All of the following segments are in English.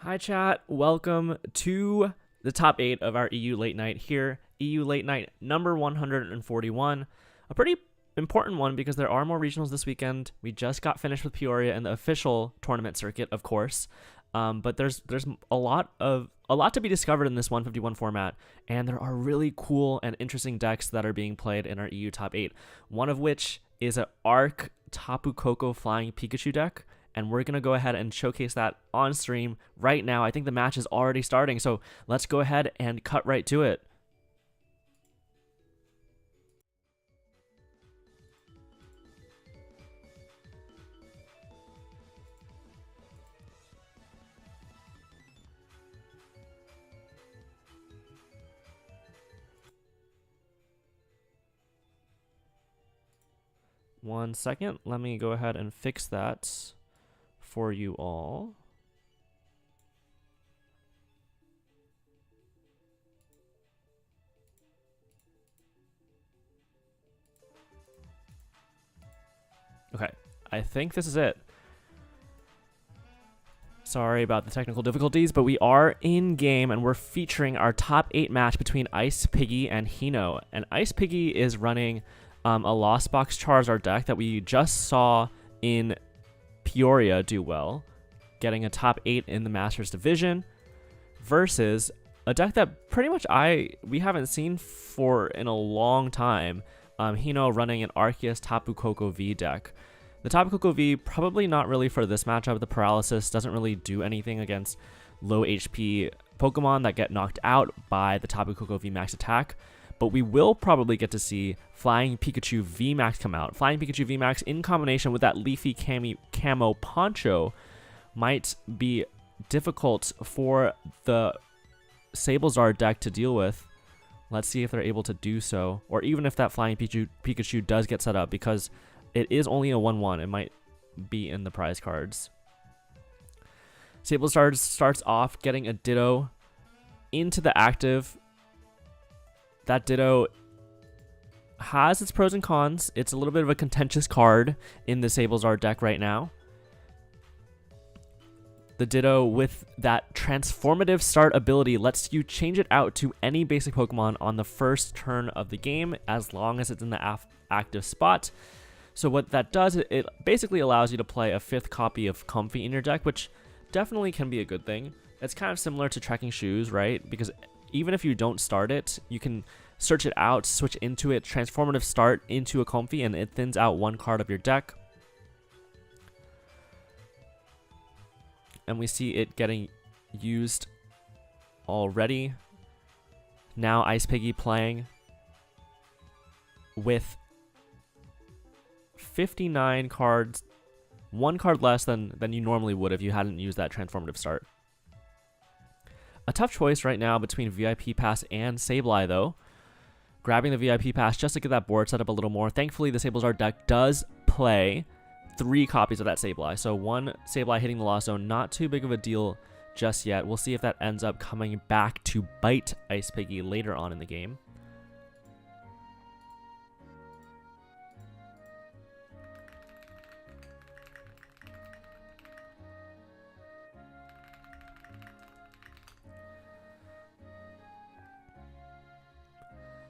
Hi chat, welcome to the top 8 of our EU late night here. EU late night number 141. A pretty important one because there are more regionals this weekend. We just got finished with Peoria and the official tournament circuit, of course. But there's a lot to be discovered in this 151 format, and there are really cool and interesting decks that are being played in our EU top 8. One of which is an Arc Tapu Koko Flying Pikachu deck, and we're going to go ahead and showcase that on stream right now. I think the match is already starting, so let's go ahead and cut right to it. One second, let me go ahead and fix that for you all. Okay, I think this is it. Sorry about the technical difficulties, but we are in game and we're featuring our top 8 match between Ice Piggy and Hino. And Ice Piggy is running a Lost Box Charizard deck that we just saw in Peoria do well, getting a top 8 in the Masters Division, versus a deck that pretty much we haven't seen in a long time. Hino running an Arceus Tapu Koko V deck. The Tapu Koko V, probably not really for this matchup. The paralysis doesn't really do anything against low HP Pokemon that get knocked out by the Tapu Koko V Max attack. But we will probably get to see Flying Pikachu V Max come out. Flying Pikachu V Max in combination with that Leafy Camo Poncho might be difficult for the Sablezard deck to deal with. Let's see if they're able to do so, or even if that Flying Pikachu does get set up, because it is only a 1/1. It might be in the prize cards. Sablezard starts off getting a Ditto into the active. That Ditto has its pros and cons. It's a little bit of a contentious card in the Sablezard deck right now. The Ditto with that transformative start ability lets you change it out to any basic Pokemon on the first turn of the game, as long as it's in the active spot. So what that does, it basically allows you to play a 5th copy of Comfey in your deck, which definitely can be a good thing. It's kind of similar to Trekking Shoes, right? Because even if you don't start it, you can search it out, switch into it, transformative start into a Comfey, and it thins out one card of your deck. And we see it getting used already. Now Ice Piggy playing with 59 cards, 1 card less than you normally would if you hadn't used that transformative start. A tough choice right now between VIP Pass and Sableye, though. Grabbing the VIP Pass just to get that board set up a little more. Thankfully, the Sablezard deck does play 3 copies of that Sableye. So 1 Sableye hitting the Lost Zone, not too big of a deal just yet. We'll see if that ends up coming back to bite Ice Piggy later on in the game.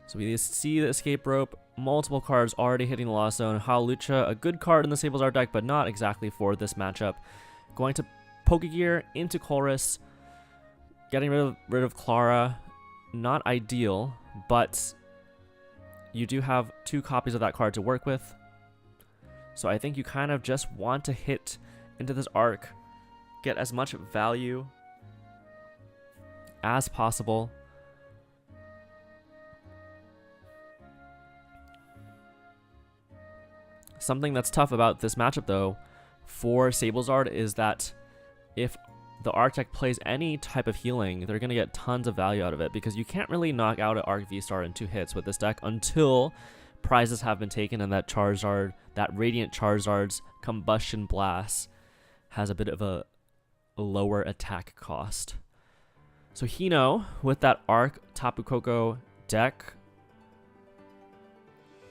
So we see the Escape Rope, multiple cards already hitting the Lost Zone. Howlucha, a good card in the Sablezard deck, but not exactly for this matchup. Going to Pokegear into Colress, getting rid of Clara. Not ideal, but you do have 2 copies of that card to work with. So I think you kind of just want to hit into this Arc, get as much value as possible. Something that's tough about this matchup, though, for Sablezard is that if the Arc deck plays any type of healing, they're going to get tons of value out of it, because you can't really knock out an Arc V-Star in 2 hits with this deck until prizes have been taken and that Charizard, that Radiant Charizard's Combustion Blast has a bit of a lower attack cost. So Hino, with that Arc Tapu Koko deck,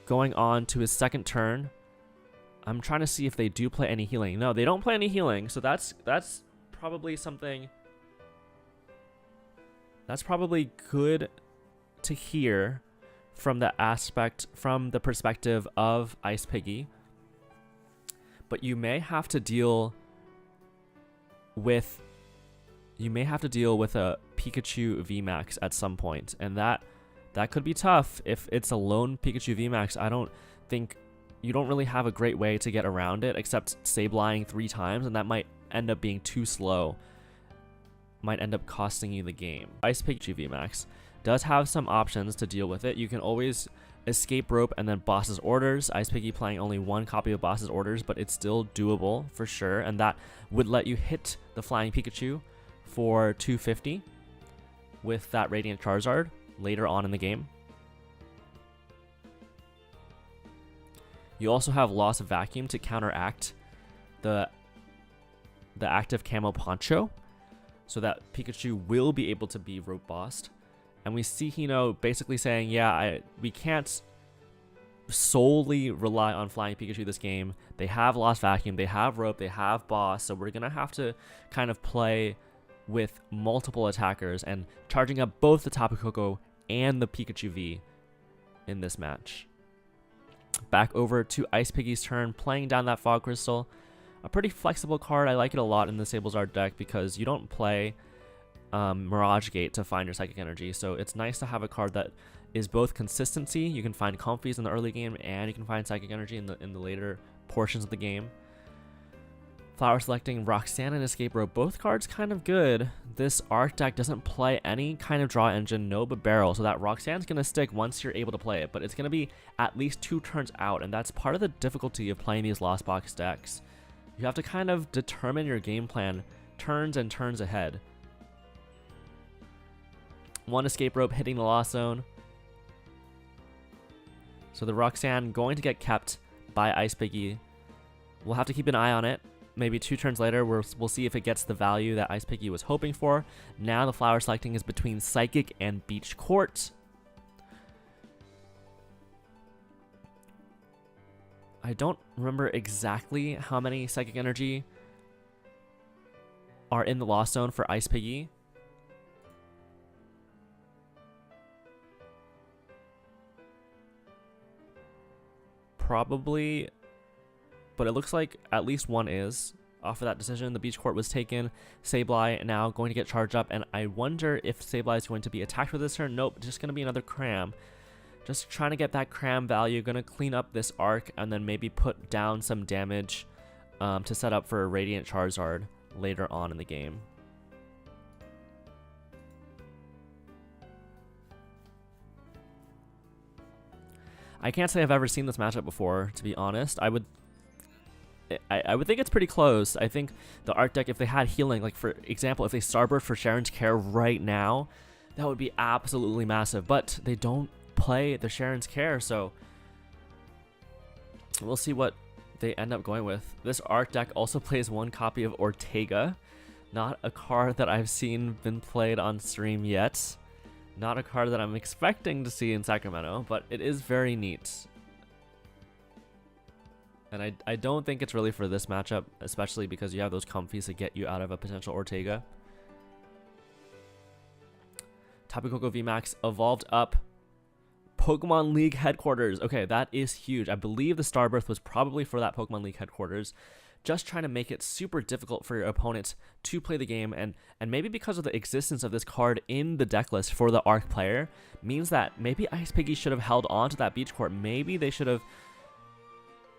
going on to his second turn. I'm trying to see if they do play any healing. No, they don't play any healing, so that's probably something That's probably good to hear from the perspective of Ice Piggy. But you may have to deal with a Pikachu VMAX at some point, and that could be tough if it's a lone Pikachu VMAX. I don't think you don't really have a great way to get around it except Sablying 3 times, and that might end up being too slow. Might end up costing you the game. Ice Pikachu VMAX does have some options to deal with it. You can always escape rope and then boss's orders. Ice Piggy playing only 1 copy of boss's orders, but it's still doable for sure, and that would let you hit the flying Pikachu for 250 with that Radiant Charizard later on in the game. You also have Loss of Vacuum to counteract the active Camo Poncho, so that Pikachu will be able to be rope bossed. And we see Hino basically saying, yeah, we can't solely rely on flying Pikachu this game. They have Lost Vacuum, they have rope, they have boss, so we're gonna have to kind of play with multiple attackers and charging up both the Tapu Koko and the Pikachu V in this match. Back over to Ice Piggy's turn, playing down that Fog Crystal. A pretty flexible card. I like it a lot in the Sablezard deck because you don't play Mirage Gate to find your Psychic Energy, so it's nice to have a card that is both consistency. You can find Comfies in the early game, and you can find Psychic Energy in the later portions of the game. Flower Selecting, Roxanne, and Escape Rope, both cards kind of good. This Arc deck doesn't play any kind of draw engine, no but barrel, so that Roxanne's going to stick once you're able to play it, but it's going to be at least 2 turns out, and that's part of the difficulty of playing these Lost Box decks. You have to kind of determine your game plan turns and turns ahead. 1 Escape Rope hitting the Lost Zone. So the Roxanne going to get kept by Ice Piggy. We'll have to keep an eye on it. Maybe 2 turns later, we'll see if it gets the value that Ice Piggy was hoping for. Now the Flower Selecting is between Psychic and Beach Court. I don't remember exactly how many Psychic Energy are in the Lost Zone for Ice Piggy. Probably, but it looks like at least 1 is. Off of that decision, the Beach Court was taken. Sableye now going to get charged up, and I wonder if Sableye is going to be attacked for this turn. Nope, just going to be another Cram. Just trying to get that Cram value, going to clean up this Arc, and then maybe put down some damage to set up for a Radiant Charizard later on in the game. I can't say I've ever seen this matchup before, to be honest. I would think it's pretty close. I think the Arc deck, if they had healing, like for example, if they Starburst for Sharon's Care right now, that would be absolutely massive. But they don't play the Sharon's Care, so we'll see what they end up going with. This Arc deck also plays 1 copy of Ortega, not a card that I've seen been played on stream yet. Not a card that I'm expecting to see in Sacramento, but it is very neat. And I don't think it's really for this matchup, especially because you have those Comfies to get you out of a potential Ortega. Tapu Koko VMAX evolved up. Pokemon League headquarters. Okay, that is huge. I believe the Starbirth was probably for that Pokemon League headquarters. Just trying to make it super difficult for your opponent to play the game, and maybe because of the existence of this card in the deck list for the Arc player, means that maybe Ice Piggy should have held on to that Beach Court. Maybe they should have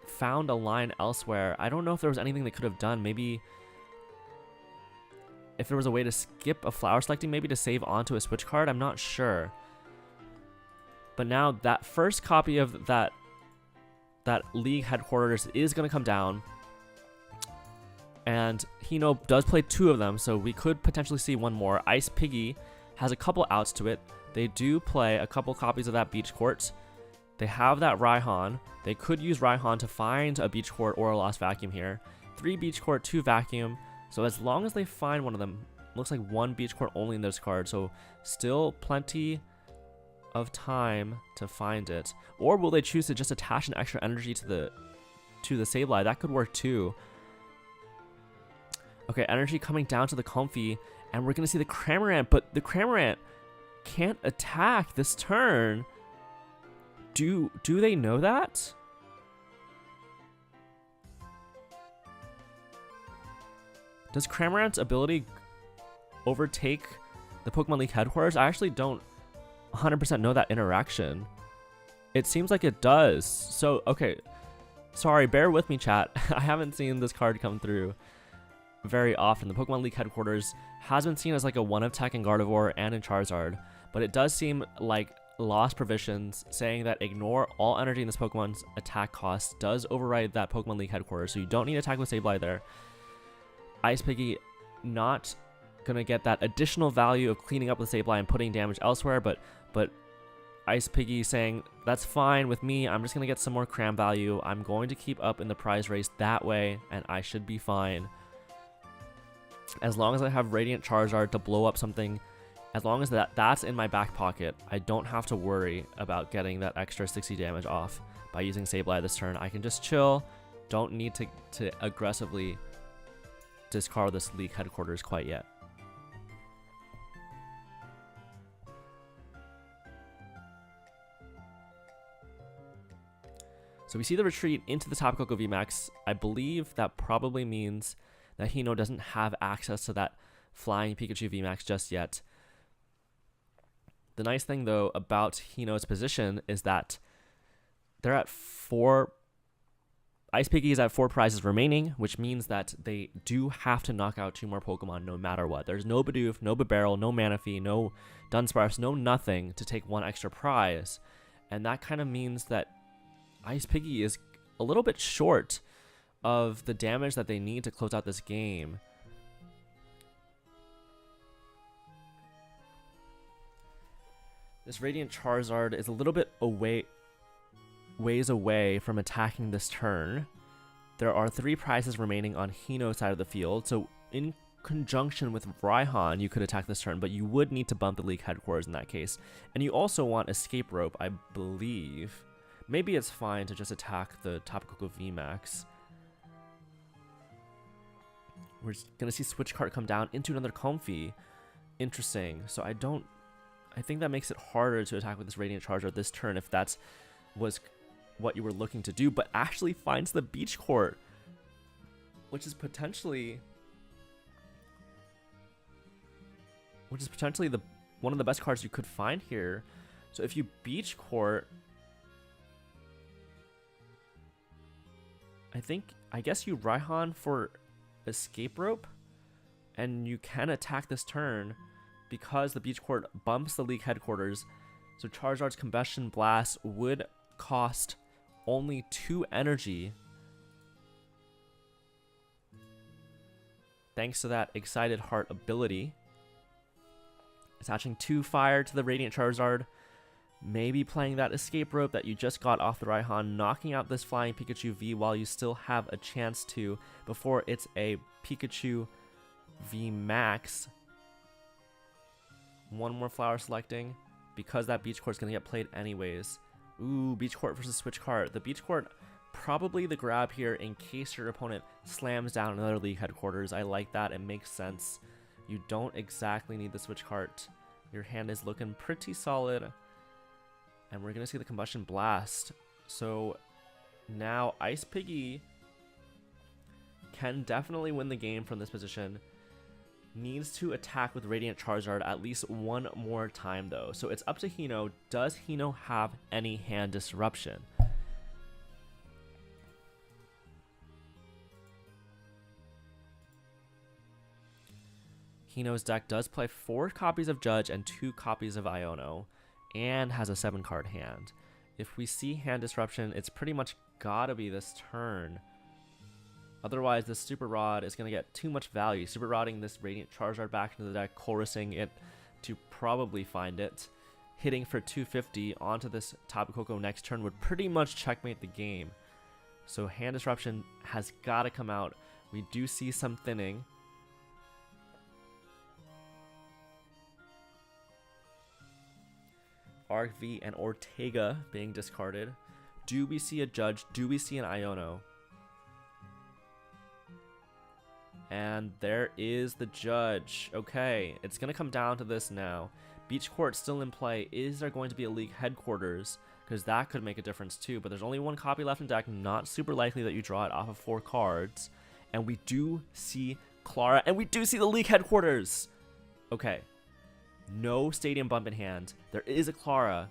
found a line elsewhere. I don't know if there was anything they could have done. Maybe if there was a way to skip a Flower Selecting, maybe to save onto a Switch card. I'm not sure. But now that first copy of that League headquarters is going to come down. And Hino does play 2 of them, so we could potentially see 1 more. Ice Piggy has a couple outs to it. They do play a couple copies of that Beach Court. They have that Raihan. They could use Raihan to find a Beach Court or a Lost Vacuum here. 3 Beach Court, 2 Vacuum. So as long as they find one of them, looks like 1 Beach Court only in this card. So still plenty of time to find it. Or will they choose to just attach an extra energy to the Sableye? That could work too. Okay, energy coming down to the Comfy, and we're going to see the Cramorant, but the Cramorant can't attack this turn. Do they know that? Does Cramorant's ability overtake the Pokemon League headquarters? I actually don't 100% know that interaction. It seems like it does. So, okay. Sorry, bear with me, chat. I haven't seen this card come through very often. The Pokemon League headquarters has been seen as like a one-of-tech in Gardevoir and in Charizard, but it does seem like Lost Provisions saying that ignore all energy in this Pokemon's attack cost does override that Pokemon League headquarters, so you don't need to attack with Sableye there. Ice Piggy not gonna get that additional value of cleaning up with Sableye and putting damage elsewhere, but Ice Piggy saying, that's fine with me, I'm just gonna get some more cram value, I'm going to keep up in the prize race that way, and I should be fine. As long as I have Radiant Charizard to blow up something, as long as that's in my back pocket, I don't have to worry about getting that extra 60 damage off by using Sableye this turn. I can just chill, don't need to aggressively discard this League headquarters quite yet. So we see the retreat into the Tapu Koko VMAX. I believe that probably means that Hino doesn't have access to that flying Pikachu VMAX just yet. The nice thing though about Hino's position is that they're at 4. Ice Piggy is at 4 prizes remaining, which means that they do have to knock out 2 more Pokemon no matter what. There's no Bidoof, no Bibarel, no Manaphy, no Dunsparce, no nothing to take 1 extra prize. And that kind of means that Ice Piggy is a little bit short of the damage that they need to close out this game. This Radiant Charizard is a little bit ways away from attacking this turn. There are 3 prizes remaining on Hino's side of the field, so in conjunction with Raihan, you could attack this turn, but you would need to bump the League headquarters in that case. And you also want Escape Rope, I believe. Maybe it's fine to just attack the Tapu Koko VMAX. We're going to see Switch Cart come down into another Comfey. Interesting. So I think that makes it harder to attack with this Radiant Charizard this turn if that was what you were looking to do, but actually finds the Beach Court, which is potentially one of the best cards you could find here. So if you Beach Court, I guess you Raihan for Escape Rope, and you can attack this turn because the Beach Court bumps the League headquarters. So Charizard's Combustion Blast would cost only 2 energy, thanks to that Excited Heart ability. Attaching 2 fire to the Radiant Charizard, maybe playing that Escape Rope that you just got off the Raihan, knocking out this Flying Pikachu V while you still have a chance to before it's a Pikachu V Max. 1 more flower selecting because that Beach Court is going to get played anyways. Ooh, Beach Court versus Switch Cart. The Beach Court, probably the grab here in case your opponent slams down another League headquarters. I like that. It makes sense. You don't exactly need the Switch Cart. Your hand is looking pretty solid. And we're going to see the Combustion Blast. So now Ice Piggy can definitely win the game from this position. Needs to attack with Radiant Charizard at least 1 more time though. So it's up to Hino. Does Hino have any hand disruption? Hino's deck does play 4 copies of Judge and 2 copies of Iono, and has a 7-card hand. If we see hand disruption, it's pretty much gotta be this turn. Otherwise, this Super Rod is going to get too much value. Super Rodding this Radiant Charizard back into the deck, chorusing it to probably find it. Hitting for 250 onto this Tapu Koko next turn would pretty much checkmate the game. So hand disruption has got to come out. We do see some thinning. Arc V and Ortega being discarded. Do we see a Judge? Do we see an Iono? And there is the Judge. Okay, it's going to come down to this now. Beach Court still in play. Is there going to be a league headquarters? Because that could make a difference too. But there's only one copy left in deck. Not super likely that you draw it off of 4 cards. And we do see Clara. And we do see the league headquarters. Okay. No stadium bump in hand. There is a Clara.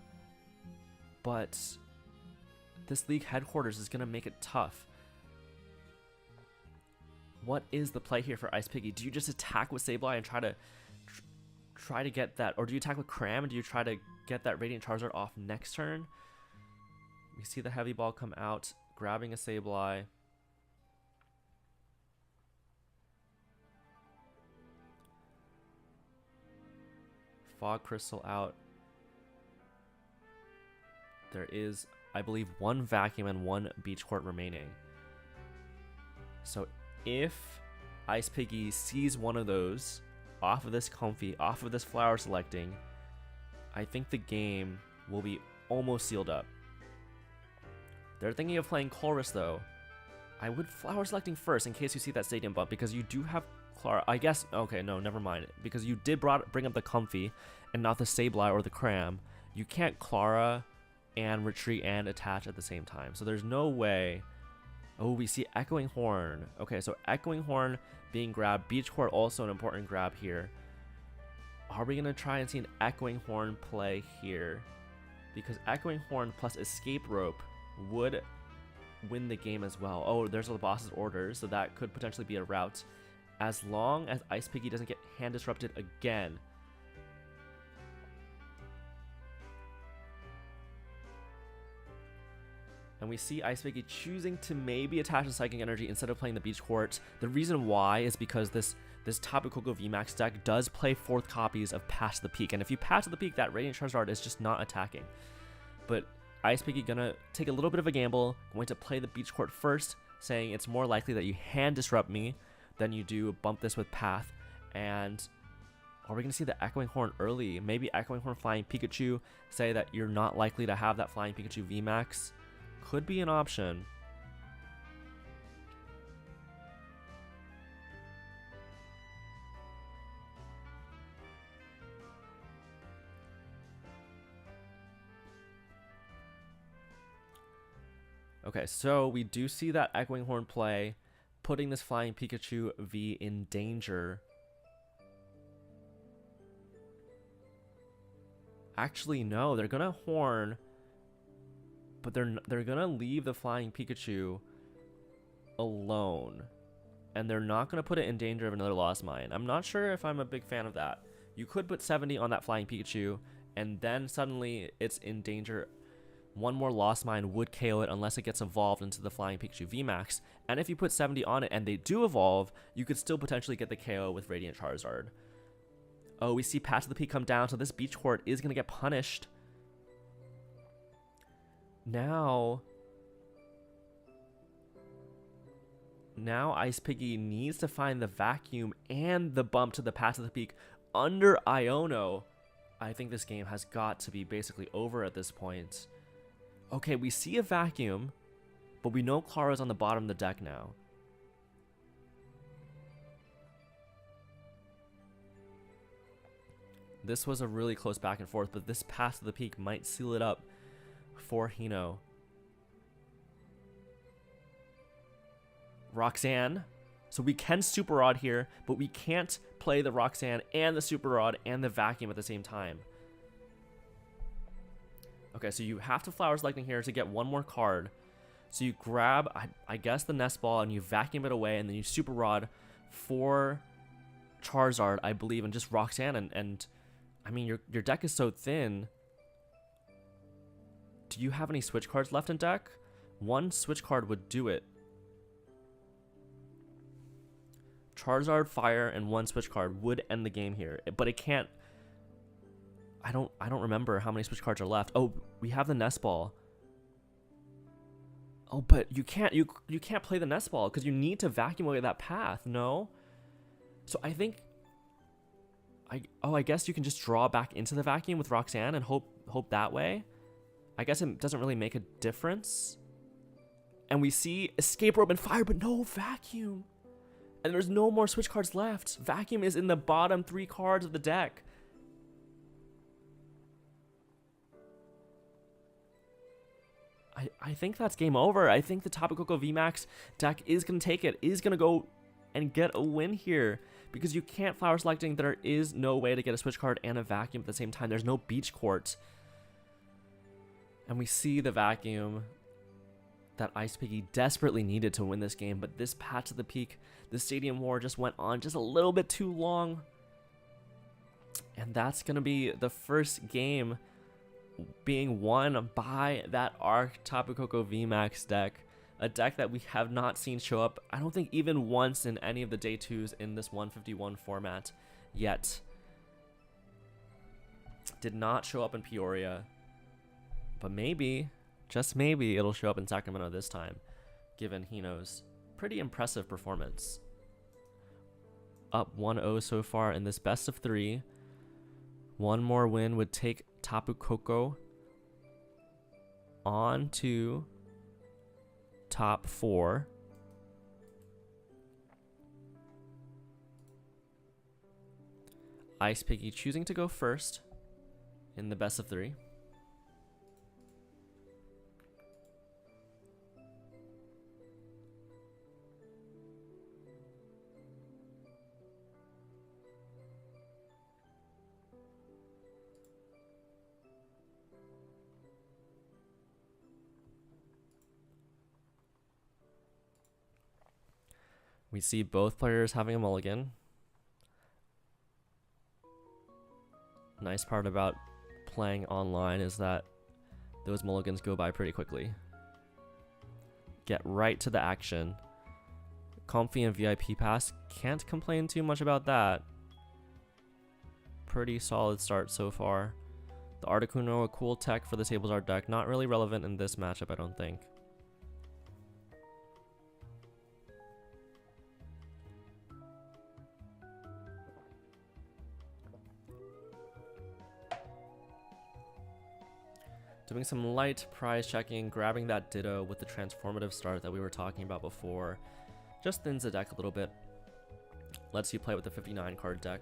But this league headquarters is going to make it tough. What is the play here for Ice Piggy? Do you just attack with Sableye and try to get that, or do you attack with Cram and do you try to get that Radiant Charizard off next turn? We see the heavy ball come out, grabbing a Sableye. Fog Crystal out. There is, I believe, 1 Vacuum and 1 Beach Court remaining. So if Ice Piggy sees one of those off of this Comfy, off of this Flower Selecting, I think the game will be almost sealed up. They're thinking of playing Chorus though. I would Flower Selecting first in case you see that Stadium Bump, because you do have Clara. I guess, okay, no, never mind. Because you did bring up the Comfy and not the Sableye or the Cram. You can't Clara and retreat and attach at the same time. So there's no way. Oh, we see Echoing Horn. Okay, so Echoing Horn being grabbed. Beach Court also an important grab here. Are we going to try and see an Echoing Horn play here? Because Echoing Horn plus Escape Rope would win the game as well. Oh, there's the boss's orders, so that could potentially be a route. As long as Ice Piggy doesn't get hand disrupted again. And we see Ice Piggy choosing to maybe attach the Psychic Energy instead of playing the Beach Court. The reason why is because this Tapu Koko VMAX deck does play 4th copies of Pass the Peak. And if you pass the peak, that Radiant Charizard is just not attacking. But Ice Piggy gonna take a little bit of a gamble, going to play the Beach Court first, saying it's more likely that you hand disrupt me than you do bump this with Path. And are we going to see the Echoing Horn early? Maybe Echoing Horn Flying Pikachu, say that you're not likely to have that Flying Pikachu VMAX. Could be an option. Okay, so we do see that Echoing Horn play, putting this Flying Pikachu V in danger. Actually, no, they're gonna Horn, but they're gonna leave the Flying Pikachu alone, and they're not gonna put it in danger of another Lost Mine. I'm not sure if I'm a big fan of that. You could put 70 on that Flying Pikachu, and then suddenly it's in danger. One more Lost Mine would KO it unless it gets evolved into the Flying Pikachu VMAX. And if you put 70 on it and they do evolve, you could still potentially get the KO with Radiant Charizard. Oh, we see Path to the Peak come down, so this Beach Court is going to get punished. Now Ice Piggy needs to find the Vacuum and the bump to the Path to the Peak under Iono. I think this game has got to be basically over at this point. Okay, we see a Vacuum, but we know Clara's on the bottom of the deck now. This was a really close back and forth, but this Path to the Peak might seal it up for Hino. Roxanne. So we can Super Rod here, but we can't play the Roxanne and the Super Rod and the Vacuum at the same time. Okay, so you have to Flower Selecting here to get one more card. So you grab, I guess, the Nest Ball, and you Vacuum it away, and then you Super Rod for Charizard, I believe, and just Roxanne. And I mean, your deck is so thin. Do you have any switch cards left in deck? One switch card would do it. Charizard, Fire, and one switch card would end the game here, but it can't. I don't remember how many switch cards are left. Oh, we have the Nest Ball. Oh, but you can't play the Nest Ball because you need to Vacuum away that path. No. So I think I guess you can just draw back into the Vacuum with Roxanne and hope that way. I guess it doesn't really make a difference. And we see Escape Rope and Fire, but no Vacuum. And there's no more switch cards left. Vacuum is in the bottom 3 cards of the deck. I think that's game over. I think the Tapu Koko VMAX deck is going to take it, is going to go and get a win here. Because you can't flower selecting, there is no way to get a switch card and a vacuum at the same time. There's no beach court. And we see the vacuum that Ice Piggy desperately needed to win this game. But this path to the peak, the Stadium War just went on just a little bit too long. And that's going to be the first game being won by that Arc Tapu Koko VMAX deck. A deck that we have not seen show up, I don't think even once in any of the day 2s in this 151 format yet. Did not show up in Peoria, but maybe, just maybe, it'll show up in Sacramento this time, given Hino's pretty impressive performance. Up 1-0 so far in this best of 3. One more win would take Tapu Koko on to top 4. Ice Piggy choosing to go first in the best of 3. We see both players having a mulligan. Nice part about playing online is that those mulligans go by pretty quickly. Get right to the action. Comfy and VIP pass, can't complain too much about that. Pretty solid start so far. The Articuno, a cool tech for the Tables Art deck, not really relevant in this matchup, I don't think. Doing some light prize checking, grabbing that Ditto with the transformative start that we were talking about before. Just thins the deck a little bit. Lets you play with the 59 card deck.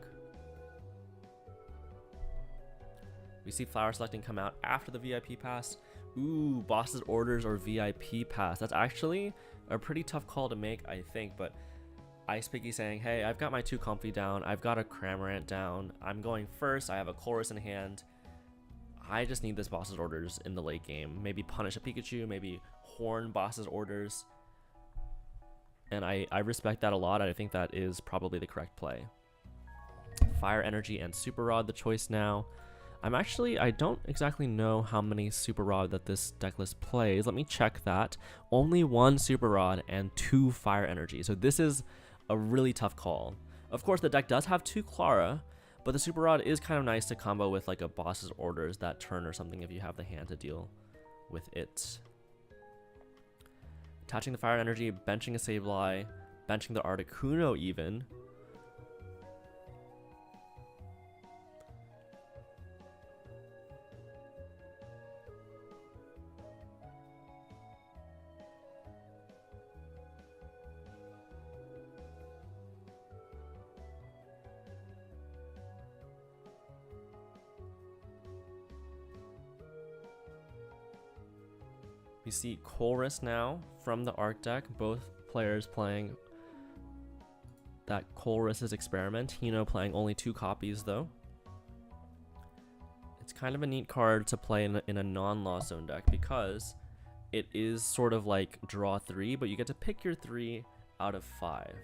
We see flower selecting come out after the VIP pass. Ooh, boss's orders or VIP pass. That's actually a pretty tough call to make, I think, but Ice Piggy saying, hey, I've got my 2 Comfy down, I've got a Cramorant down, I'm going first, I have a Chorus in hand. I just need this boss's orders in the late game. Maybe punish a Pikachu, maybe horn boss's orders. And I respect that a lot. I think that is probably the correct play. Fire Energy and Super Rod the choice now. I don't exactly know how many Super Rod that this deck list plays. Let me check that. Only 1 Super Rod and 2 Fire Energy. So this is a really tough call. Of course, the deck does have 2 Clara, but the Super Rod is kind of nice to combo with like a boss's orders that turn or something if you have the hand to deal with it. Attaching the Fire Energy, benching a Sableye, benching the Articuno even. We see Chorus now from the Arc deck, both players playing that Chorus's Experiment. Hino playing only 2 copies though. It's kind of a neat card to play in a non-Lost Zone deck because it is sort of like draw 3, but you get to pick your 3 out of 5.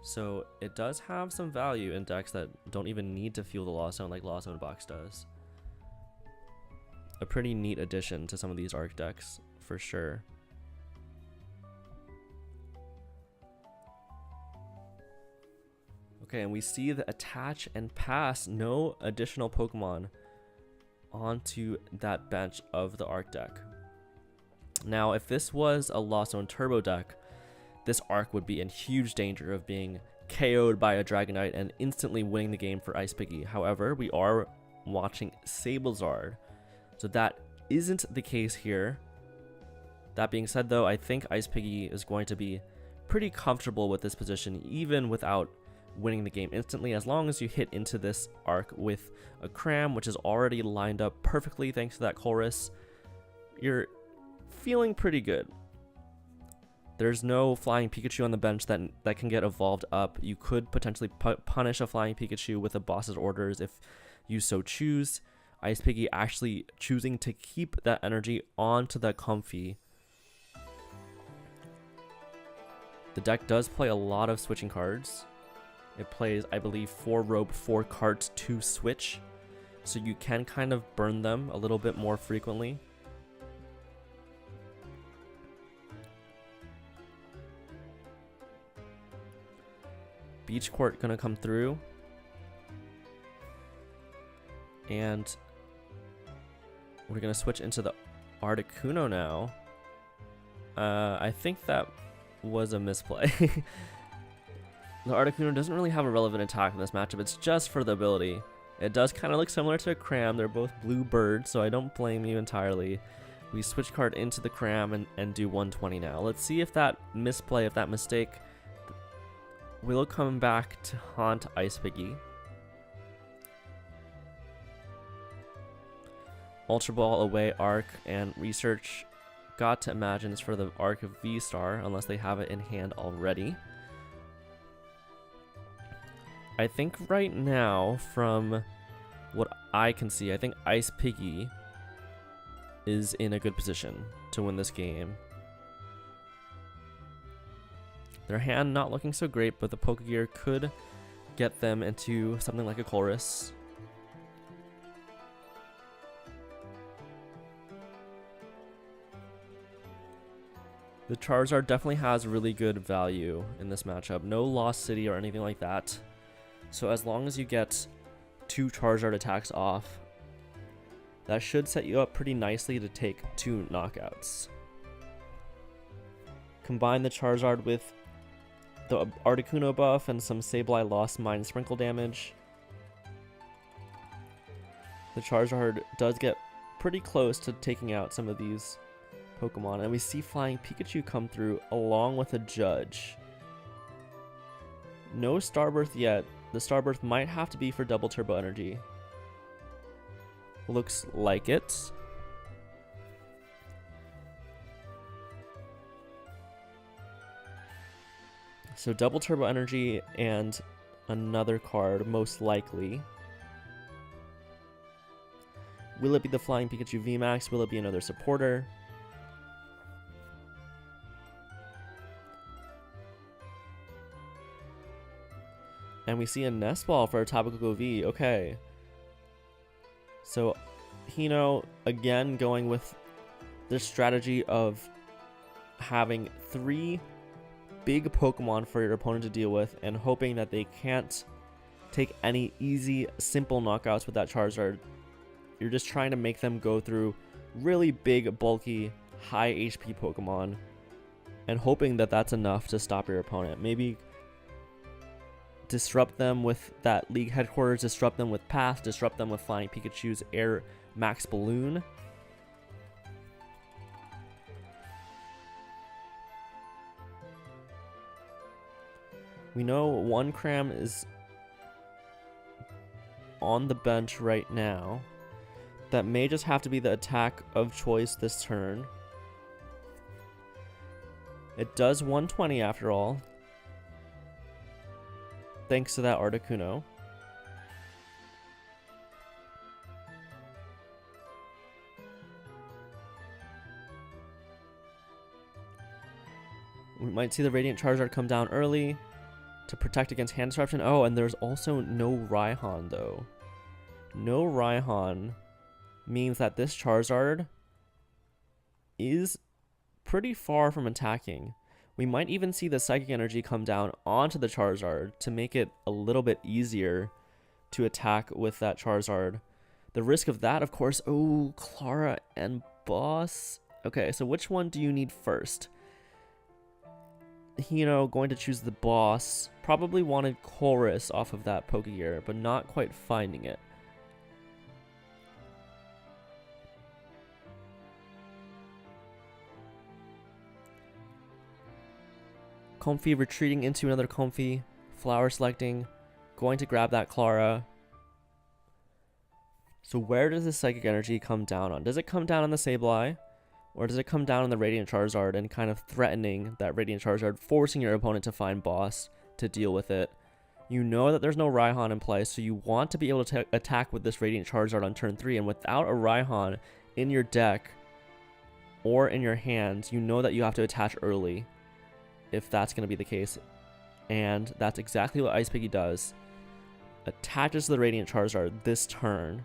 So it does have some value in decks that don't even need to fuel the Lost Zone like Lost Zone Box does. A pretty neat addition to some of these Arc decks, for sure. Okay, and we see the attach and pass no additional Pokemon onto that bench of the Arc deck. Now, if this was a Lost Zone Turbo deck, this Arc would be in huge danger of being KO'd by a Dragonite and instantly winning the game for Ice Piggy. However, we are watching Sablezard, so that isn't the case here. That being said though, I think Ice Piggy is going to be pretty comfortable with this position even without winning the game instantly, as long as you hit into this Arc with a Cram, which is already lined up perfectly thanks to that Chorus. you're feeling pretty good. There's no flying Pikachu on the bench that can get evolved up. You could potentially punish a flying Pikachu with a boss's orders if you so choose. Ice Piggy actually choosing to keep that energy onto the Comfey. The deck does play a lot of switching cards. It plays, I believe, 4 rope, 4 cards to switch. So you can kind of burn them a little bit more frequently. Beach Court gonna come through. And we're gonna switch into the Articuno now. I think that was a misplay. The Articuno doesn't really have a relevant attack in this matchup. It's just for the ability. It does kind of look similar to a Cram. They're both blue birds, so I don't blame you entirely. We switch card into the Cram and do 120 now. Let's see if that misplay, if that mistake will come back to haunt Ice Piggy. Ultra Ball away Arc and Research. Got to imagine it's for the Arc of V-Star, unless they have it in hand already. I think right now, from what I can see, I think Ice Piggy is in a good position to win this game. Their hand not looking so great, but the Pokegear could get them into something like a Chorus. The Charizard definitely has really good value in this matchup. No Lost City or anything like that. So as long as you get 2 Charizard attacks off, that should set you up pretty nicely to take 2 knockouts. Combine the Charizard with the Articuno buff and some Sableye Lost Mine sprinkle damage. The Charizard does get pretty close to taking out some of these Pokemon, and we see Flying Pikachu come through along with a Judge. No Starbirth yet. The Starbirth might have to be for double Turbo Energy. Looks like it. So double Turbo Energy and another card, most likely. Will it be the Flying Pikachu VMAX? Will it be another supporter? And we see a Nest Ball for a Tapu V. Okay. So, Hino, again, going with the strategy of having 3 big Pokemon for your opponent to deal with and hoping that they can't take any easy, simple knockouts with that Charizard. You're just trying to make them go through really big, bulky, high HP Pokemon and hoping that that's enough to stop your opponent. Maybe disrupt them with that League Headquarters, disrupt them with Path, disrupt them with Flying Pikachu's Air Max Balloon. We know one Cram is on the bench right now. That may just have to be the attack of choice this turn. It does 120 after all, thanks to that Articuno. We might see the Radiant Charizard come down early to protect against hand disruption. Oh, and there's also no Raihan though. No Raihan means that this Charizard is pretty far from attacking. We might even see the Psychic Energy come down onto the Charizard to make it a little bit easier to attack with that Charizard. The risk of that, of course, oh, Clara and Boss. Okay, so which one do you need first? Hino going to choose the Boss. Probably wanted Chorus off of that Pokegear, but not quite finding it. Comfey retreating into another Comfey. Flower selecting. Going to grab that Clara. So where does the Psychic Energy come down on? Does it come down on the Sableye? Or does it come down on the Radiant Charizard and kind of threatening that Radiant Charizard, forcing your opponent to find boss to deal with it? You know that there's no Raihan in play, so you want to be able to attack with this Radiant Charizard on turn 3, and without a Raihan in your deck or in your hands, you know that you have to attach early if that's going to be the case. And that's exactly what Ice Piggy does. Attaches to the Radiant Charizard this turn.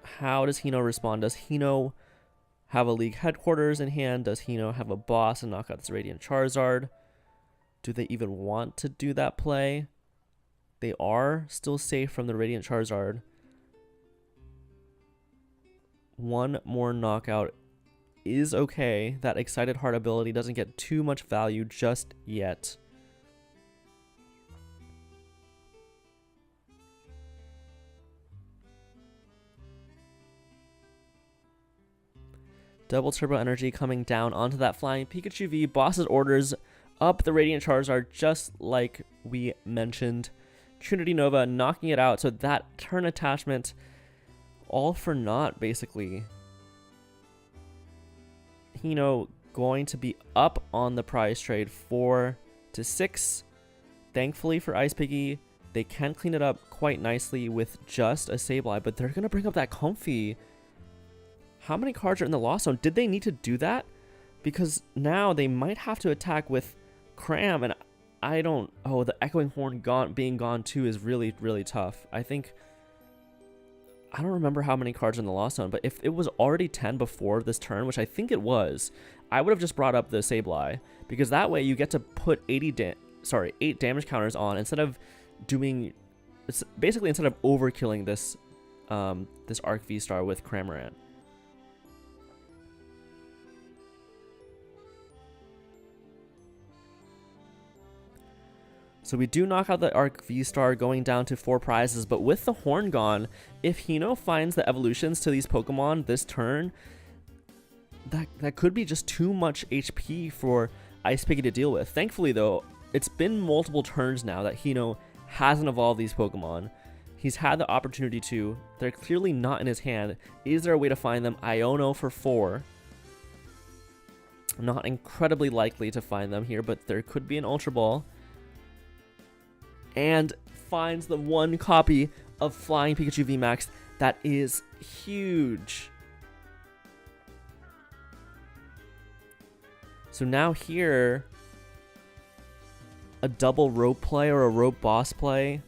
How does Hino respond? Does Hino have a League Headquarters in hand? Does Hino have a boss and knock out this Radiant Charizard? Do they even want to do that play? They are still safe from the Radiant Charizard. One more knockout is okay. That Excited Heart ability doesn't get too much value just yet. Double Turbo Energy coming down onto that Flying Pikachu V. Boss's orders up the Radiant Charizard just like we mentioned. Trinity Nova knocking it out, so that turn attachment all for naught basically. Hino going to be up on the prize trade 4 to 6. Thankfully for Ice Piggy, they can clean it up quite nicely with just a Sableye, but they're going to bring up that Comfey. How many cards are in the Lost Zone? Did they need to do that? Because now they might have to attack with Cram, and I don't... Oh, the Echoing Horn being gone too is really, really tough. I think... I don't remember how many cards are in the Lost Zone, but if it was already 10 before this turn, which I think it was, I would have just brought up the Sableye, because that way you get to put 8 damage counters on instead of doing... It's basically instead of overkilling this this Arc V-Star with Cramorant. So we do knock out the Arc V-Star, going down to 4 prizes, but with the Horn gone, if Hino finds the evolutions to these Pokemon this turn, that could be just too much HP for Ice Piggy to deal with. Thankfully though, it's been multiple turns now that Hino hasn't evolved these Pokemon. He's had the opportunity to. They're clearly not in his hand. Is there a way to find them? Iono for 4. Not incredibly likely to find them here, but there could be an Ultra Ball. And finds the one copy of Flying Pikachu VMAX. That is huge. So now here, a double rope play or a rope boss play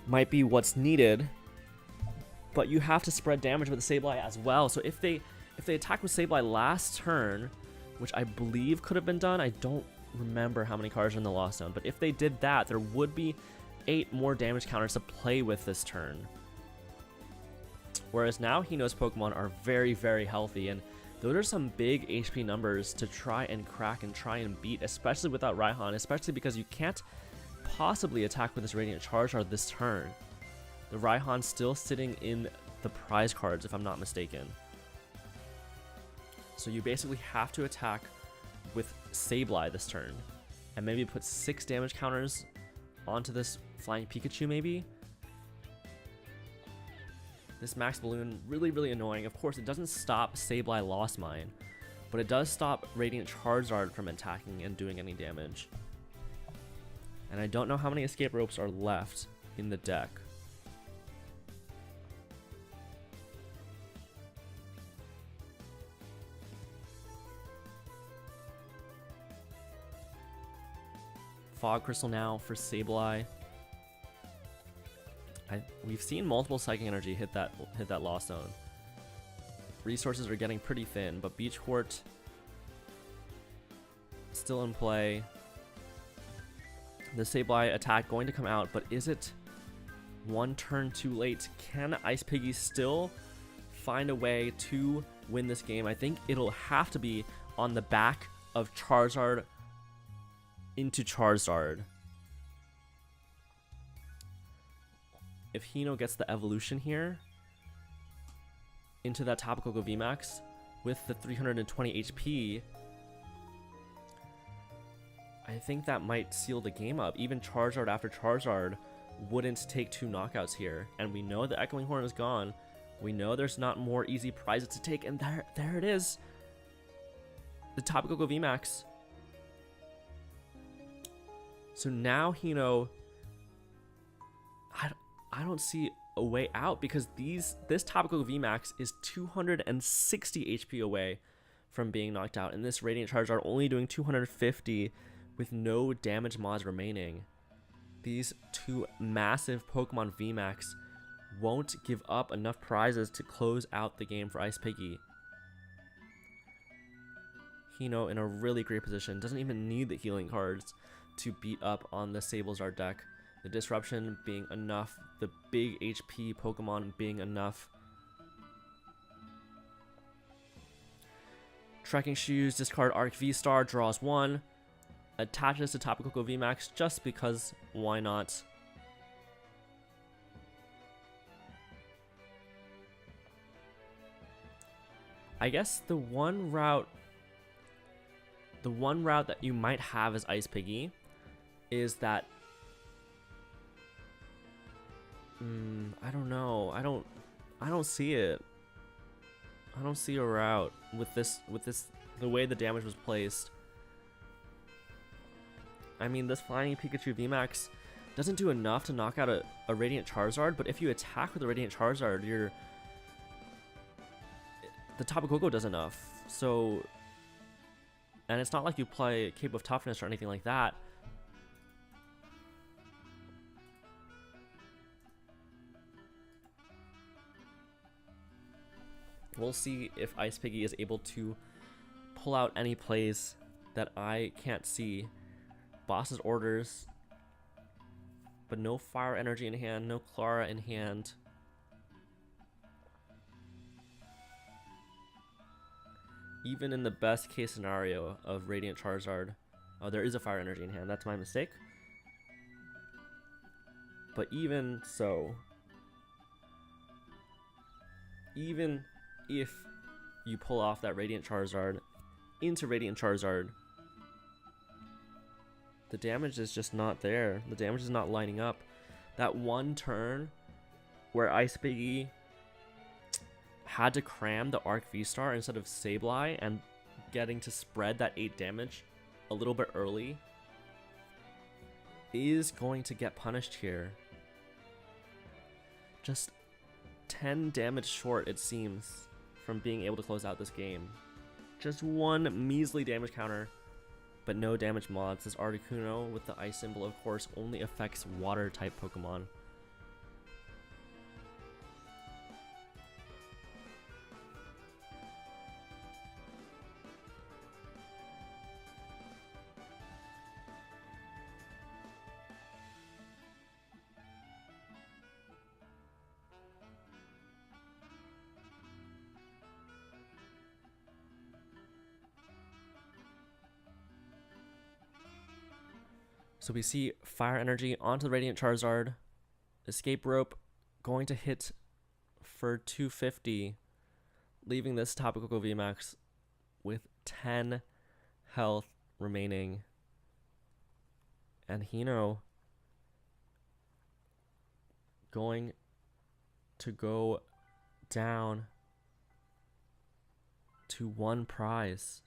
might be what's needed. But you have to spread damage with the Sableye as well. So if they attack with Sableye last turn, which I believe could have been done, I don't remember how many cards are in the Lost Zone, but if they did that, there would be 8 more damage counters to play with this turn. Whereas now Hino's Pokemon are very, very healthy, and those are some big HP numbers to try and crack and try and beat, especially without Raihan, especially because you can't possibly attack with this Radiant Charizard this turn. The Raihan's still sitting in the prize cards, if I'm not mistaken. So you basically have to attack with Sableye this turn, and maybe put 6 damage counters onto this Flying Pikachu maybe. This Max Balloon, really, really annoying. Of course, it doesn't stop Sableye Lost Mine, but it does stop Radiant Charizard from attacking and doing any damage. And I don't know how many escape ropes are left in the deck. Fog Crystal now for Sableye. We've seen multiple Psychic Energy hit that Lost Zone. Resources are getting pretty thin, but Beach Court still in play. The Sableye attack going to come out, but is it one turn too late? Can Ice Piggy still find a way to win this game? I think it'll have to be on the back of Charizard into Charizard. If Hino gets the evolution here into that Tapu Koko VMAX with the 320 HP, I think that might seal the game up. Even Charizard after Charizard wouldn't take 2 knockouts here, and we know the Echoing Horn is gone. We know there's not more easy prizes to take, and there it is. The Tapu Koko VMAX. So now Hino, I don't see a way out, because this Tapu Koko VMAX is 260 HP away from being knocked out, and this Radiant Charizard only doing 250 with no damage mods remaining. These two massive Pokemon VMAX won't give up enough prizes to close out the game for Ice Piggy. Hino in a really great position, doesn't even need the healing cards to beat up on the Sablezard deck. The Disruption being enough, the big HP Pokemon being enough. Trekking Shoes, discard Arc V-Star, draws 1. Attaches to Tapu Koko VMAX just because, why not? I guess the one route that you might have as Ice Piggy is that I don't know. I don't see it. I don't see a route with this the way the damage was placed. I mean, this Flying Pikachu VMAX doesn't do enough to knock out a Radiant Charizard, but if you attack with a Radiant Charizard, the Tapu Koko does enough. So, and it's not like you play Cape of Toughness or anything like that. We'll see if Ice Piggy is able to pull out any plays that I can't see. Boss's orders, but no Fire Energy in hand, no Clara in hand. Even in the best case scenario of Radiant Charizard, oh, there is a Fire Energy in hand. That's my mistake. But even so, even if you pull off that Radiant Charizard into Radiant Charizard, the damage is just not there. The damage is not lining up. That one turn where Ice Piggy had to cram the Arc V-Star instead of Sableye and getting to spread that 8 damage a little bit early is going to get punished here. Just 10 damage short, it seems, from being able to close out this game. Just one measly damage counter, but no damage mods. This Articuno with the ice symbol, of course, only affects water type Pokemon. So we see Fire Energy onto the Radiant Charizard. Escape Rope going to hit for 250, leaving this Tapu Koko VMAX with 10 health remaining. And Hino going to go down to 1 prize.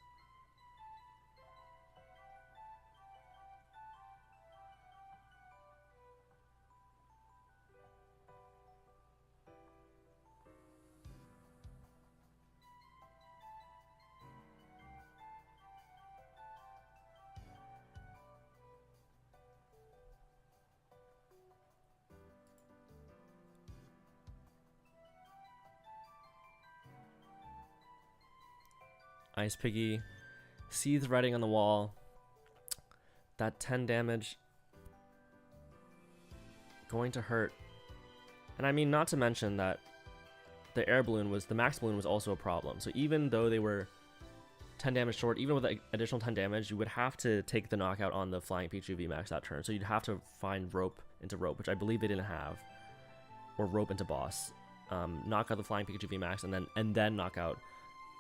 Ice Piggy sees writing on the wall. That 10 damage going to hurt. And I mean, not to mention that the max balloon was also a problem. So even though they were 10 damage short, even with the additional 10 damage, you would have to take the knockout on the Flying Pikachu VMAX that turn. So you'd have to find Rope into Rope, which I believe they didn't have, or Rope into Boss. Knock out the Flying Pikachu VMAX and then knock out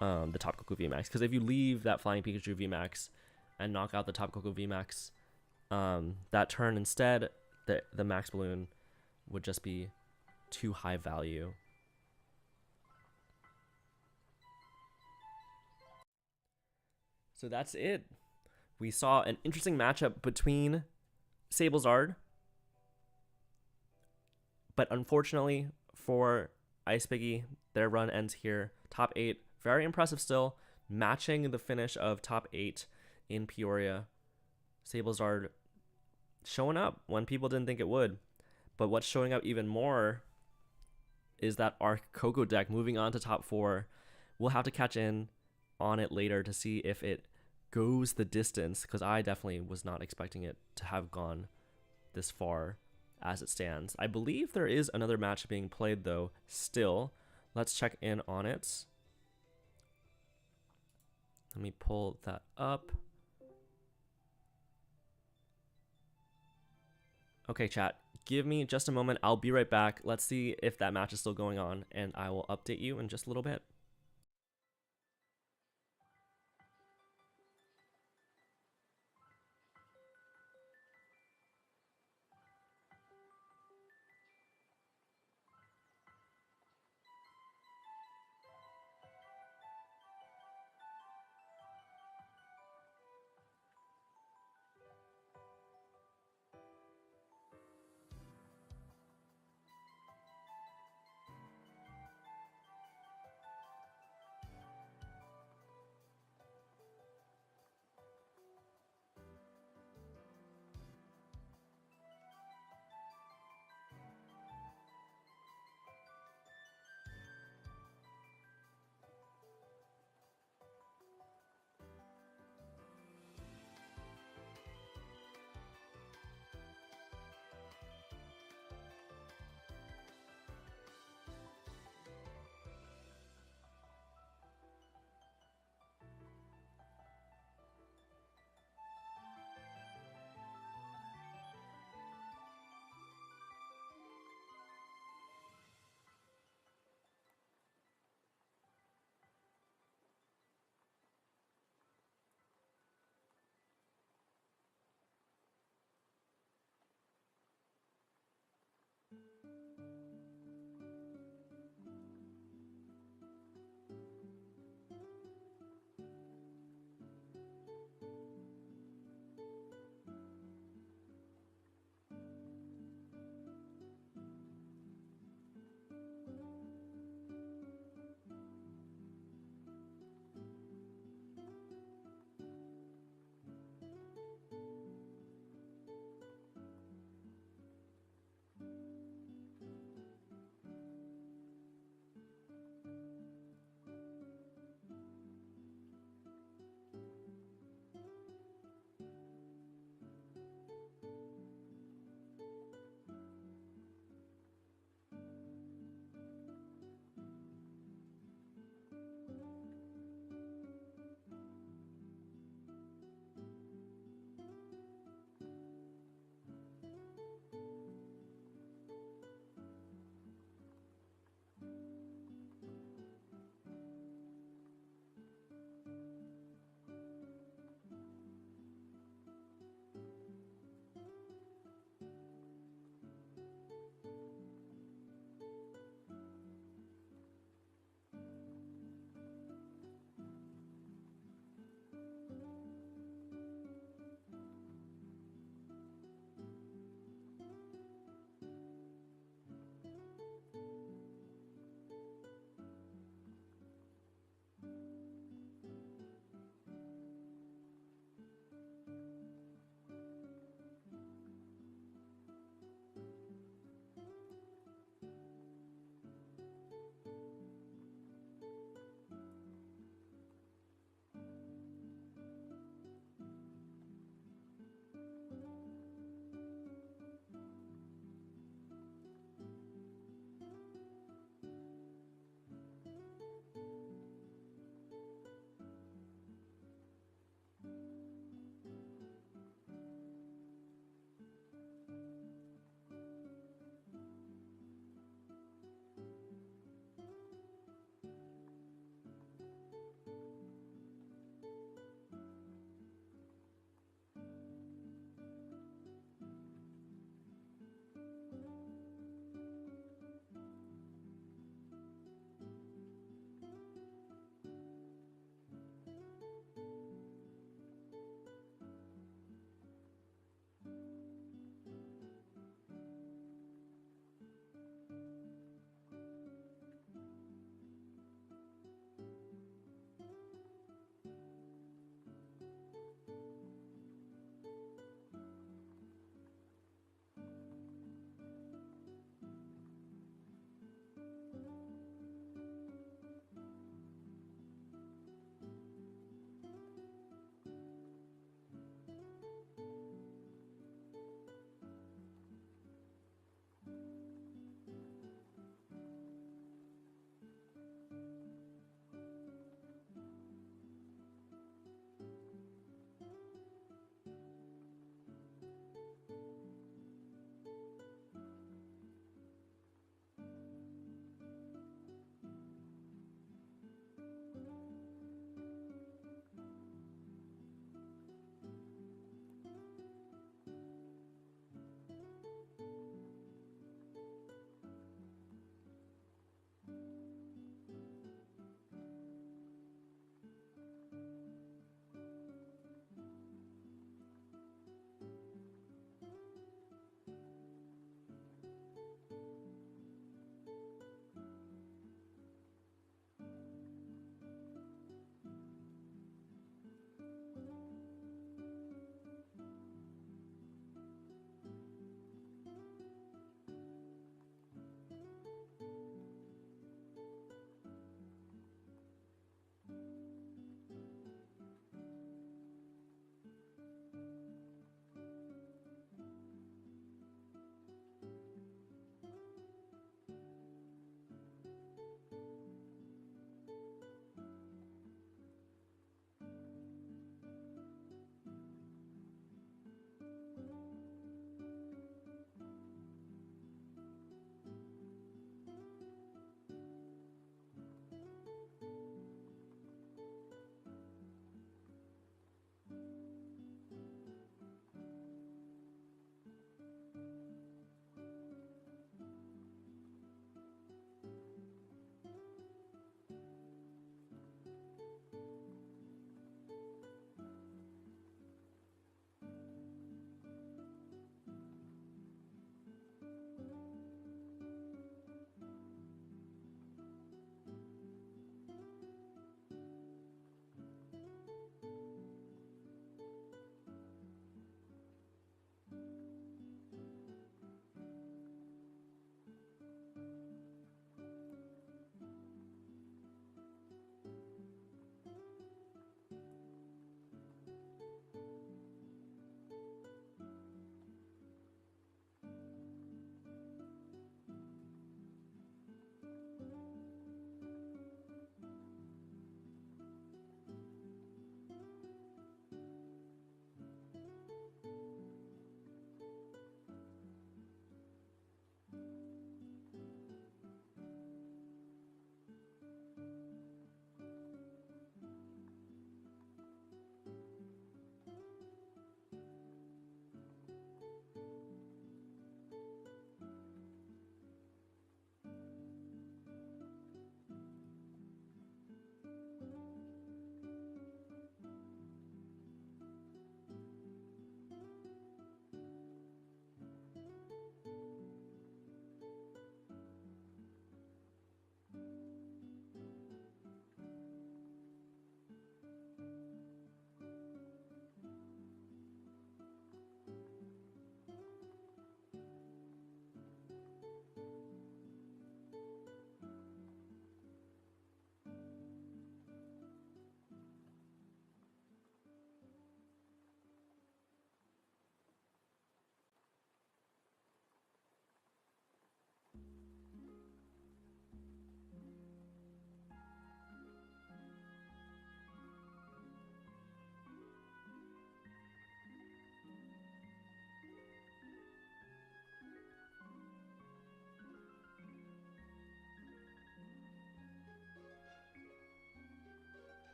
the Tapu Koko VMAX. Because if you leave that Flying Pikachu VMAX and knock out the Tapu Koko VMAX that turn instead, the max balloon would just be too high value. So that's it. We saw an interesting matchup between Sablezard, but unfortunately for Ice Piggy, their run ends here. Top 8, very impressive still, matching the finish of top 8 in Peoria. Sablezard showing up when people didn't think it would. But what's showing up even more is that Arc Coco deck moving on to top 4. We'll have to catch in on it later to see if it goes the distance, because I definitely was not expecting it to have gone this far as it stands. I believe there is another match being played though still. Let's check in on it. Let me pull that up. Okay, chat, give me just a moment. I'll be right back. Let's see if that match is still going on, and I will update you in just a little bit.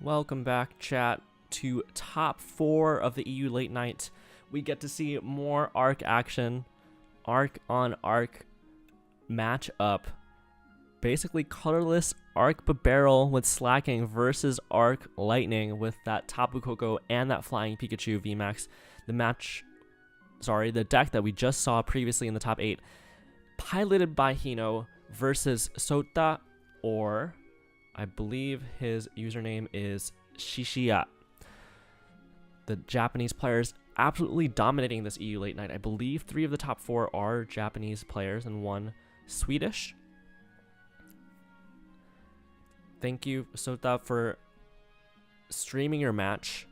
Welcome back, chat, to top 4 of the EU late night. We get to see more Arc action, Arc on Arc matchup. Basically colorless Arc Barrel with Slacking versus Arc Lightning with that Tapu Koko and that Flying Pikachu VMAX. The deck that we just saw previously in the top 8, piloted by Hino versus Sota, or I believe his username is Shishiya. The Japanese players absolutely dominating this EU late night. I believe 3 of the top 4 are Japanese players and 1 Swedish. Thank you, Sota, for streaming your match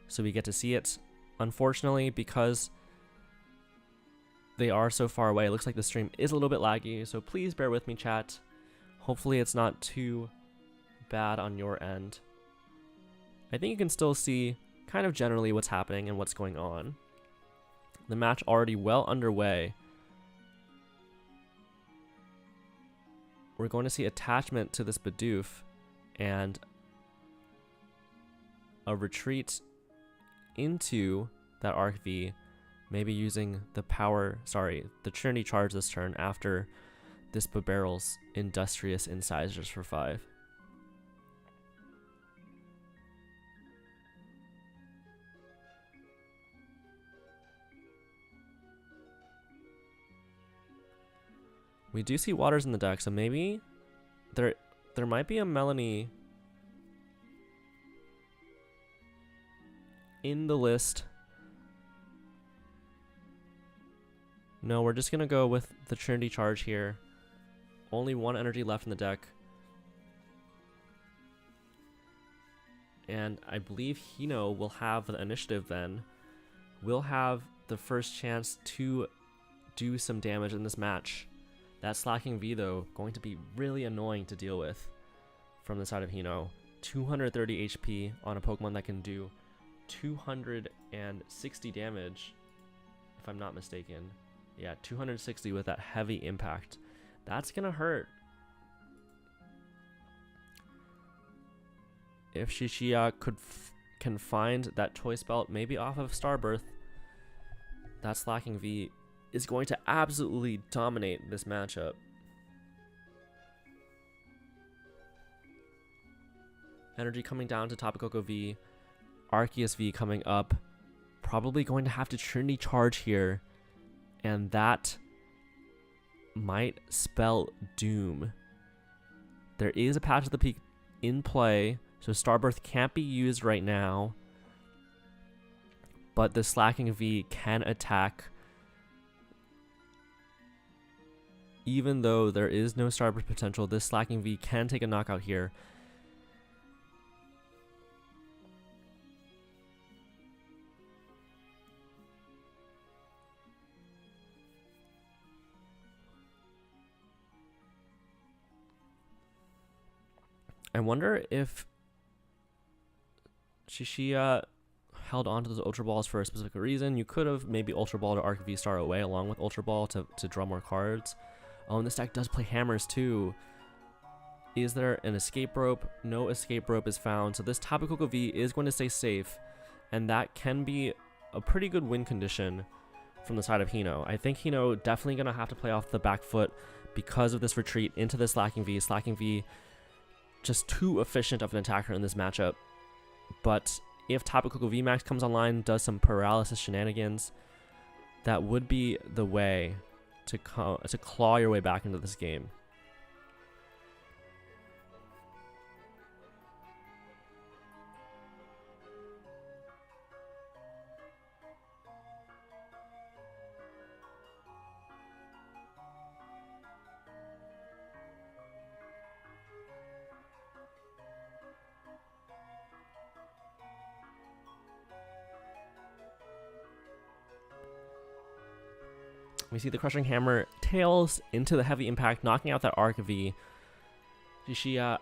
so we get to see it. Unfortunately, because they are so far away, it looks like the stream is a little bit laggy, so please bear with me, chat. Hopefully it's not too bad on your end. I think you can still see kind of generally what's happening and what's going on. The match already well underway. We're going to see attachment to this Bidoof and a retreat into that Arc V, maybe using the Trinity Charge this turn after this Barrel's Industrious Incisors for 5. We do see waters in the deck, so maybe there might be a Melanie in the list. No, we're just gonna go with the Trinity Charge here. Only 1 energy left in the deck. And I believe Hino will have the initiative then. We'll have the first chance to do some damage in this match. That Slacking V, though, going to be really annoying to deal with from the side of Hino. 230 HP on a Pokemon that can do 260 damage, if I'm not mistaken. Yeah, 260 with that heavy impact. That's gonna hurt. If Shishiya can find that Choice Belt, maybe off of Starbirth, that Slacking V is going to absolutely dominate this matchup. Energy coming down to Tapu Koko V, Arceus V coming up. Probably going to have to Trinity Charge here, and that might spell doom. There is a Patch of the Peak in play, so Starbirth can't be used right now, but the Slacking V can attack. Even though there is no Starbirth potential, this Slacking V can take a knockout here. I wonder if Shishiya held on to those Ultra Balls for a specific reason. You could have maybe Ultra Ball to Arc V-Star away along with Ultra Ball to draw more cards. Oh, and this deck does play hammers too. Is there an escape rope? No escape rope is found. So this Tapu Koko V is going to stay safe, and that can be a pretty good win condition from the side of Hino. I think Hino definitely going to have to play off the back foot because of this retreat into the Slacking V. Slacking V just too efficient of an attacker in this matchup. But if Tapu Koko VMAX comes online, does some paralysis shenanigans, that would be the way to claw your way back into this game. We see the Crushing Hammer tails into the Heavy Impact, knocking out that Arc V. Shishiya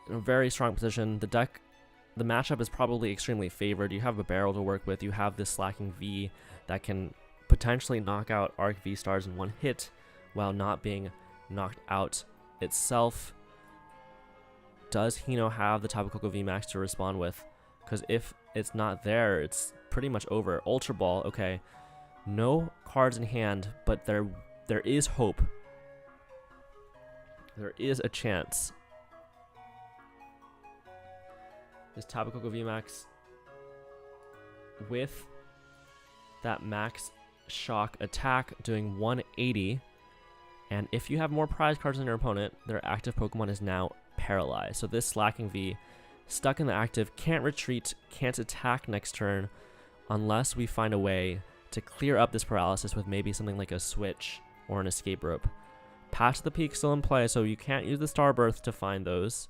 in a very strong position. The matchup is probably extremely favored. You have a barrel to work with. You have this Slacking V that can potentially knock out Arc V stars in one hit while not being knocked out itself. does Hino have the Tapu Koko VMAX to respond with? Because if it's not there, it's pretty much over. Ultra Ball, okay. No cards in hand, but there is hope. There is a chance. This Tapu Koko VMAX with that max shock attack doing 180. And if you have more prize cards than your opponent, their active Pokemon is now paralyzed. So this Slacking V, stuck in the active, can't retreat, can't attack next turn unless we find a way to clear up this paralysis with maybe something like a switch or an escape rope. Patch the Peak still in play, so you can't use the Star Birth to find those.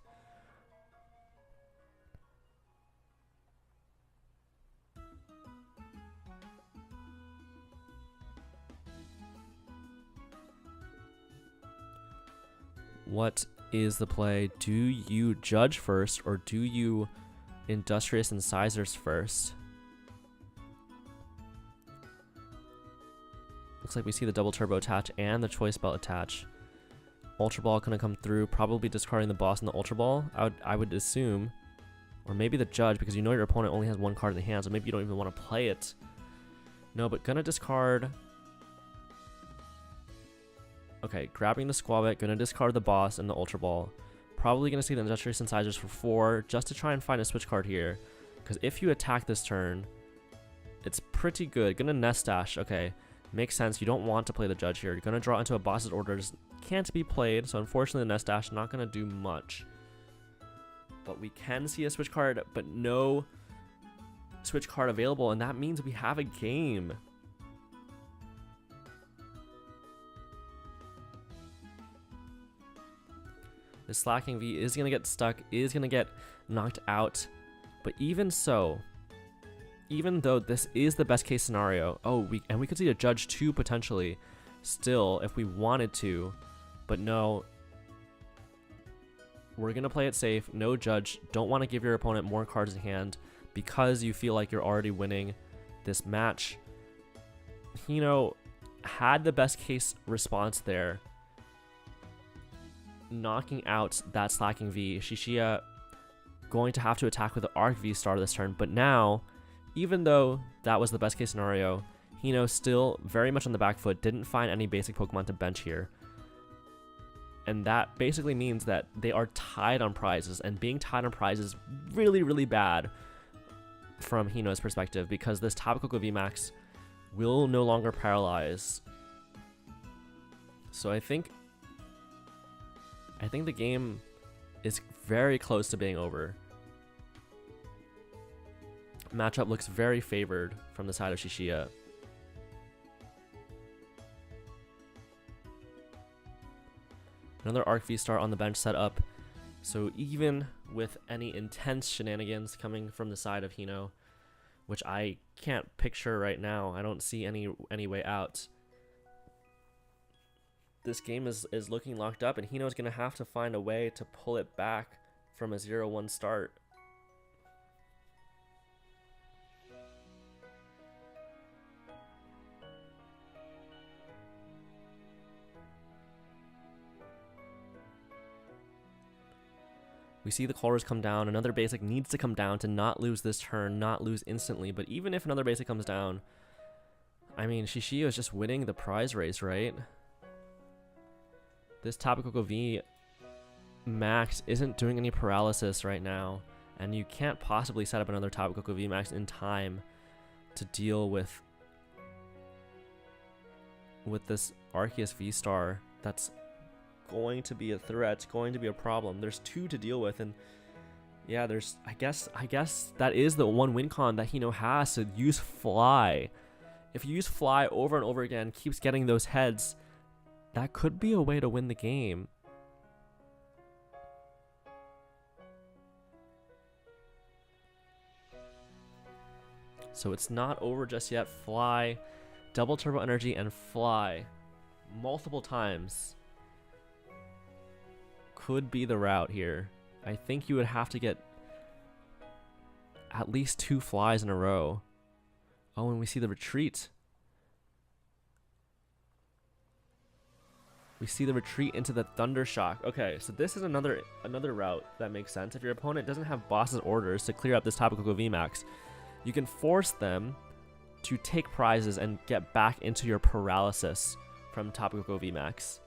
What is the play? Do you Judge first, or do you Industrious Incisors first? Looks like we see the Double Turbo attach and the Choice Belt attach. Ultra Ball gonna come through, probably discarding the boss and the Ultra Ball, I would assume. Or maybe the Judge, because you know your opponent only has one card in the hand, so maybe you don't even want to play it. No, but gonna discard... Okay, grabbing the Squabit, gonna discard the boss and the Ultra Ball. Probably gonna see the Industrious Incisors for 4, just to try and find a switch card here. Because if you attack this turn, it's pretty good. Gonna Nest Dash, okay. Makes sense, you don't want to play the Judge here. You're gonna draw into a boss's orders, can't be played, so unfortunately the Nest Dash not gonna do much. But we can see a switch card, but no switch card available, and that means we have a game. The Slacking V is going to get stuck, is going to get knocked out. But even so, even though this is the best case scenario, we could see a Judge 2 potentially still if we wanted to. But no, we're going to play it safe. No Judge. Don't want to give your opponent more cards in hand because you feel like you're already winning this match. Hino had the best case response there, knocking out that Slacking V. Shishia going to have to attack with the Arc V Star this turn, but now, even though that was the best case scenario, Hino still very much on the back foot, didn't find any basic Pokemon to bench here. And that basically means that they are tied on prizes, and being tied on prizes is really, really bad from Hino's perspective, because this Tapu Koko VMAX will no longer paralyze. So I think the game is very close to being over. Matchup looks very favored from the side of Shishia. Another Arc V-Star on the bench set up. So even with any intense shenanigans coming from the side of Hino, which I can't picture right now, I don't see any way out. This game is looking locked up, and Hino's going to have to find a way to pull it back from a 0-1 start. We see the colors come down. Another basic needs to come down to not lose this turn, not lose instantly. But even if another basic comes down, I mean, Shishio is just winning the prize race, right? This Tapu Koko V Max isn't doing any paralysis right now, and you can't possibly set up another Tapu Koko V Max in time to deal with this Arceus V-Star. That's going to be a threat, going to be a problem. There's two to deal with, and yeah, there's I guess that is the one win con that Hino has, to use Fly. If you use Fly over and over again, keeps getting those heads, that could be a way to win the game. So it's not over just yet. Fly, double turbo energy, and Fly multiple times could be the route here. I think you would have to get at least 2 Flies in a row. Oh, and we see the retreat. We see the retreat into the Thunder Shock. Okay, so this is another route that makes sense. If your opponent doesn't have boss's orders to clear up this Tapu Koko VMAX, you can force them to take prizes and get back into your paralysis from Tapu Koko VMAX.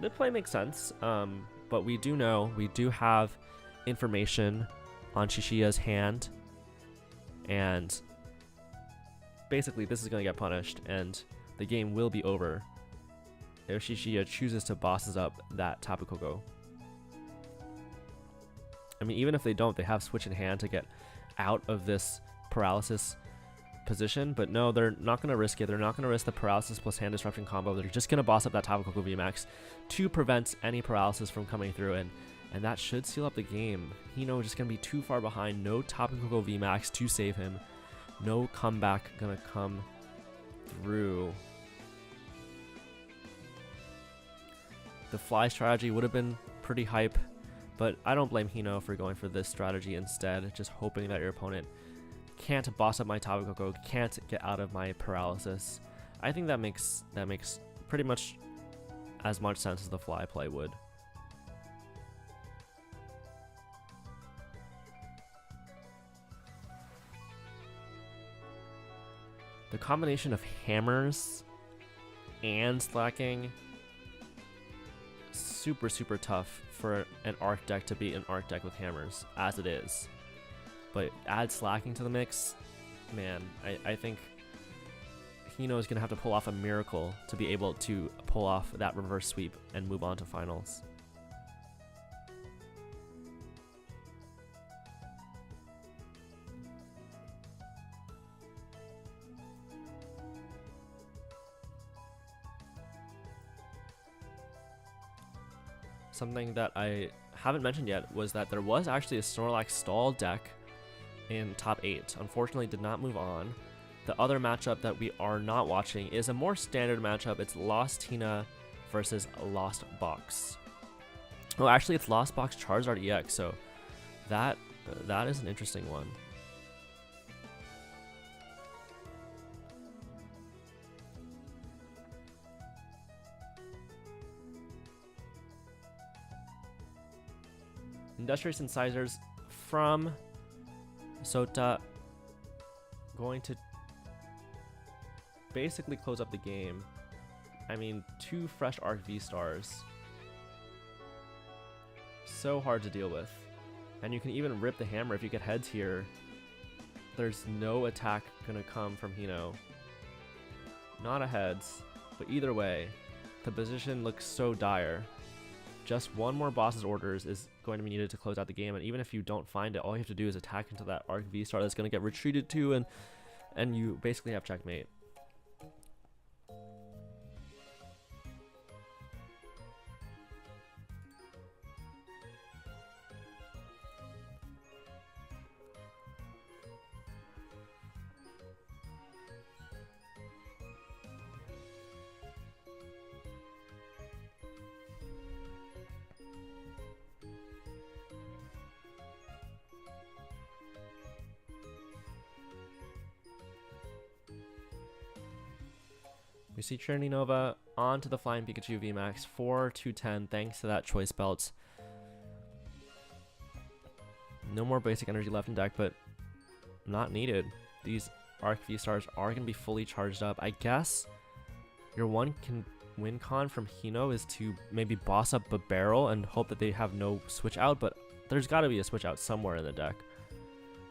The play makes sense, but we do have information on Shishiya's hand, and basically this is going to get punished, and the game will be over if Shishiya chooses to bosses up that Tapu Koko. I mean, even if they don't, they have Switch in hand to get out of this paralysis position, but no, they're not going to risk it. They're not going to risk the paralysis plus hand disruption combo. They're just going to boss up that Tapu Koko VMAX to prevent any paralysis from coming through, and that should seal up the game. Hino is just going to be too far behind. No Tapu Koko VMAX to save him. No comeback going to come through. The fly strategy would have been pretty hype, but I don't blame Hino for going for this strategy instead, just hoping that your opponent can't boss up my Tapu Koko, can't get out of my paralysis. I think that makes pretty much as much sense as the fly play would. The combination of hammers and slacking, super tough for an arc deck to beat an arc deck with hammers as it is. But add slacking to the mix, man, I think Hino is going to have to pull off a miracle to be able to pull off that reverse sweep and move on to finals. Something that I haven't mentioned yet was that there was actually a Snorlax stall deck in top 8. Unfortunately, did not move on. The other matchup that we are not watching is a more standard matchup. It's Lost Tina versus Lost Box. Oh, actually, it's Lost Box Charizard EX, so that is an interesting one. Industrious Incisors from Sota, going to basically close up the game. I mean, 2 fresh Arc V-Stars. So hard to deal with. And you can even rip the hammer if you get heads here. There's no attack gonna come from Hino. Not a heads, but either way, the position looks so dire. Just one more boss's orders is going to be needed to close out the game, and even if you don't find it, all you have to do is attack into that Arc V-Star that's going to get retreated to, and you basically have checkmate. We see Trinity Nova onto the Flying Pikachu VMAX 4-10 thanks to that choice belt. No more basic energy left in deck, but not needed. These Arc V-Stars are going to be fully charged up. I guess your one win con from Hino is to maybe boss up a barrel and hope that they have no switch out, but there's got to be a switch out somewhere in the deck.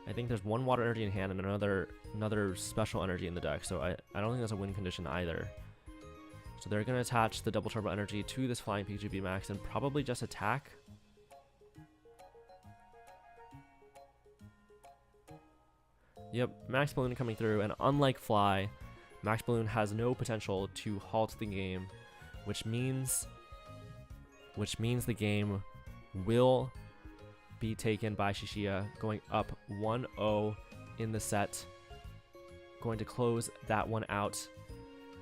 I think there's one water energy in hand and another special energy in the deck, so I don't think that's a win condition either. So they're going to attach the double turbo energy to this Flying Pikachu VMAX and probably just attack. Yep, Max Balloon coming through, and unlike Fly, Max Balloon has no potential to halt the game, which means the game will be taken by Shishiya, going up 1-0 in the set. Going to close that one out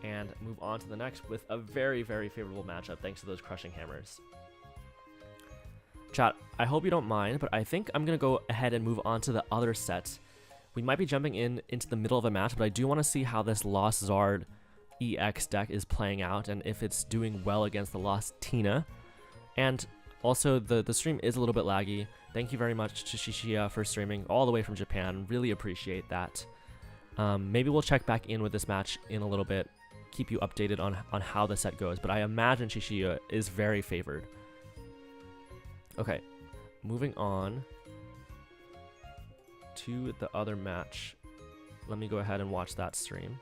and move on to the next with a very, very favorable matchup thanks to those crushing hammers. Chat, I hope you don't mind, but I think I'm going to go ahead and move on to the other set. We might be jumping into the middle of a match, but I do want to see how this Lost Zard EX deck is playing out and if it's doing well against the Lost Tina. And also, the stream is a little bit laggy. Thank you very much to Shishia for streaming all the way from Japan. Really appreciate that. Maybe we'll check back in with this match in a little bit, keep you updated on how the set goes, but I imagine Shishia is very favored. Okay, moving on to the other match. Let me go ahead and watch that stream.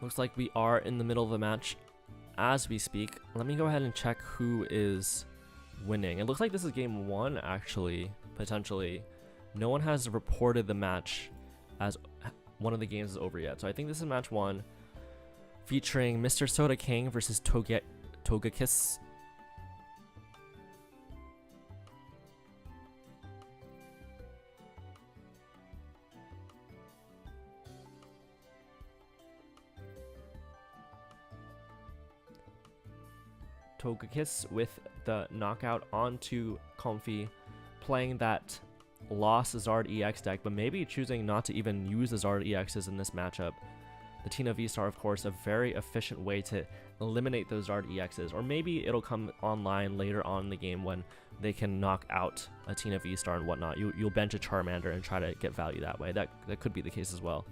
Looks like we are in the middle of the match as we speak. Let me go ahead and check who is winning. It looks like this is game 1, actually, potentially. No one has reported the match as one of the games is over yet. So I think this is match 1, featuring Mr. Soda King versus Togekiss. Togekiss with the knockout onto Comfy, playing that lost Zard EX deck, but maybe choosing not to even use the Zard EXs in this matchup. The Tina V-Star, of course, a very efficient way to eliminate those Zard EXs, or maybe it'll come online later on in the game when they can knock out a Tina V-Star and whatnot. You'll bench a Charmander and try to get value that way. That could be the case as well.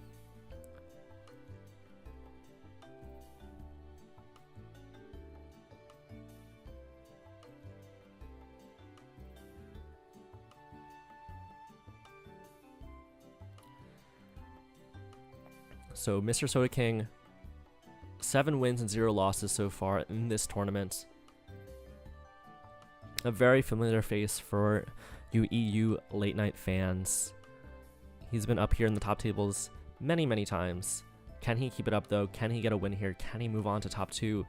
So Mr. Soda King, 7 wins and 0 losses so far in this tournament. A very familiar face for you EU late night fans. He's been up here in the top tables many, many times. Can he keep it up though? Can he get a win here? Can he move on to top 2?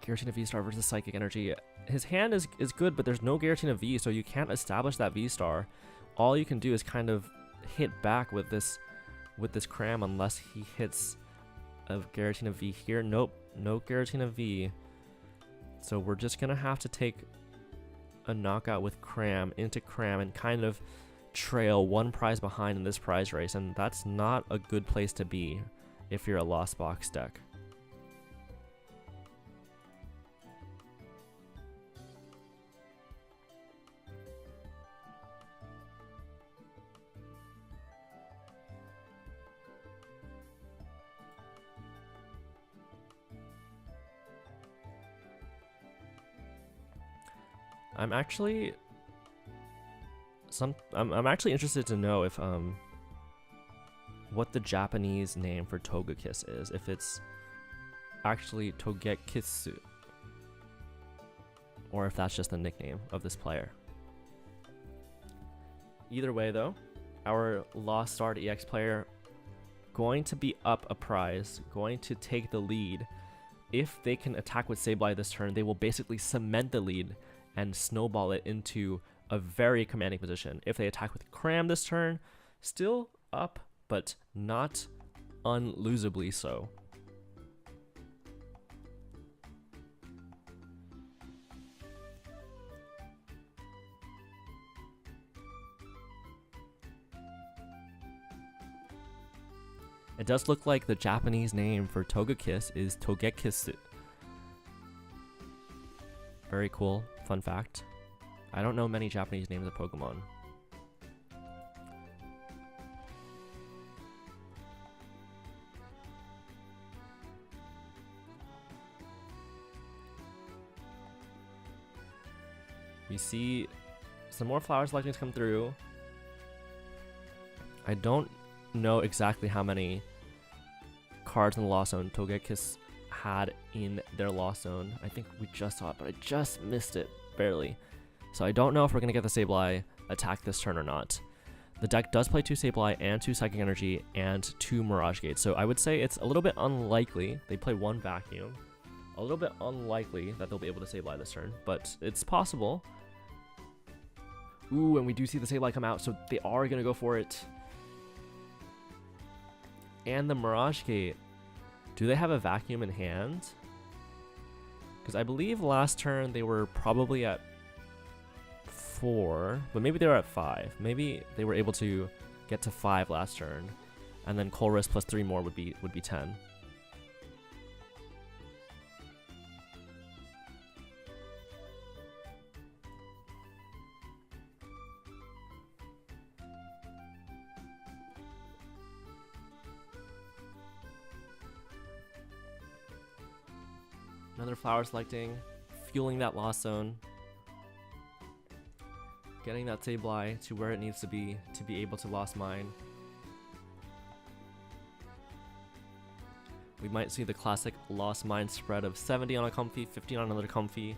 Giratina V-Star versus Psychic Energy. His hand is good, but there's no Giratina V, so you can't establish that V-Star. All you can do is kind of hit back with this cram unless he hits a Giratina V here. Nope, no Giratina V. So we're just gonna have to take a knockout with cram into cram and kind of trail one prize behind in this prize race, and that's not a good place to be if you're a Lost Box deck. I'm actually interested to know if what the Japanese name for Togekiss is, if it's actually Togekiss or if that's just the nickname of this player. Either way though, our Lost Zard EX player going to be up a prize, going to take the lead. If they can attack with Sableye this turn, they will basically cement the lead and snowball it into a very commanding position. If they attack with Cram this turn, still up, but not unlosably so. It does look like the Japanese name for Togekiss is Togekiss. Very cool. Fun fact. I don't know many Japanese names of Pokemon. We see some more flowers likely to come through. I don't know exactly how many cards in the Lost Zone Togekiss had in their Lost Zone. I think we just saw it, but I just missed it barely. So I don't know if we're going to get the Sableye attack this turn or not. The deck does play 2 Sableye and 2 Psychic Energy and 2 Mirage Gates, so I would say it's a little bit unlikely. They play 1 Vacuum. A little bit unlikely that they'll be able to Sableye this turn, but it's possible. Ooh, and we do see the Sableye come out, so they are going to go for it. And the Mirage Gate. Do they have a Vacuum in hand? Because I believe last turn they were probably at 4, but maybe they were at 5. Maybe they were able to get to 5 last turn, and then Colress plus 3 more would be 10. Another Flower selecting, fueling that Lost Zone, getting that Sableye to where it needs to be able to Lost Mine. We might see the classic Lost Mine spread of 70 on a Comfy, 50 on another Comfy,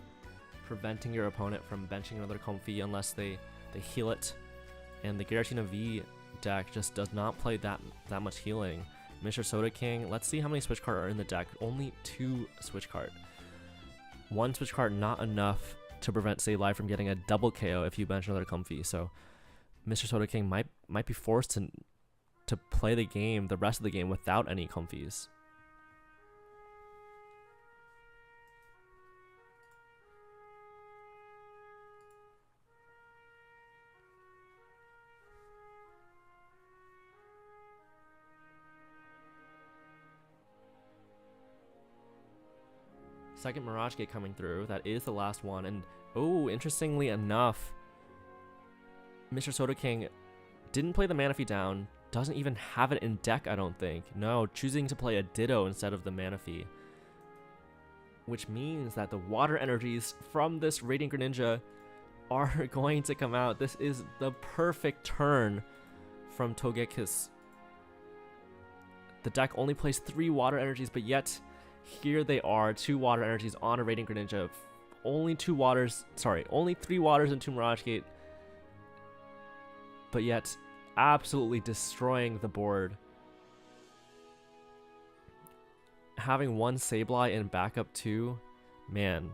preventing your opponent from benching another Comfy unless they heal it. And the Giratina V deck just does not play that much healing. Mr. Soda King, let's see how many switch card are in the deck. Only 2 switch card. 1 switch card not enough to prevent Sableye from getting a double KO if you bench another Comfy. So Mr. Soda King might be forced to play the rest of the game without any Comfies. Second Mirage Gate coming through. That is the last one. And oh, interestingly enough, Mr. Soda King didn't play the Manaphy down. Doesn't even have it in deck, I don't think. No, choosing to play a Ditto instead of the Manaphy. Which means that the water energies from this Radiant Greninja are going to come out. This is the perfect turn from Togekiss. The deck only plays 3 water energies, but yet here they are, 2 water energies on a Radiant Greninja. Only 3 waters and 2 Mirage Gate. But yet, absolutely destroying the board. Having 1 Sableye in backup too, man,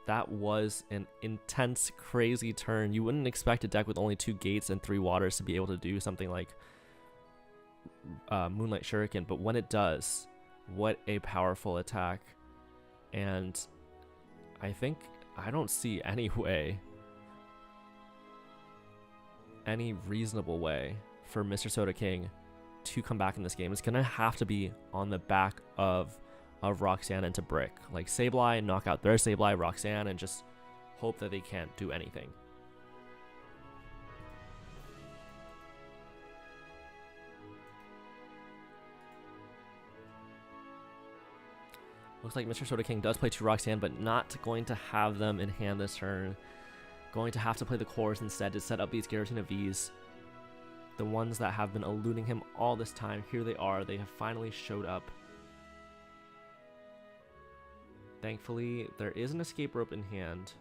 that was an intense, crazy turn. You wouldn't expect a deck with only 2 gates and 3 waters to be able to do something like Moonlight Shuriken, but when it does, what a powerful attack. And I don't see any reasonable way for Mr. Soda King to come back in this game. It's gonna have to be on the back of Roxanne into Brick. Like Sableye, knock out their Sableye, Roxanne, and just hope that they can't do anything. Looks like Mr. Soda King does play 2 Roxanne, but not going to have them in hand this turn. Going to have to play the cores instead to set up these Giratina Vs. The ones that have been eluding him all this time. Here they are. They have finally showed up. Thankfully, there is an escape rope in hand.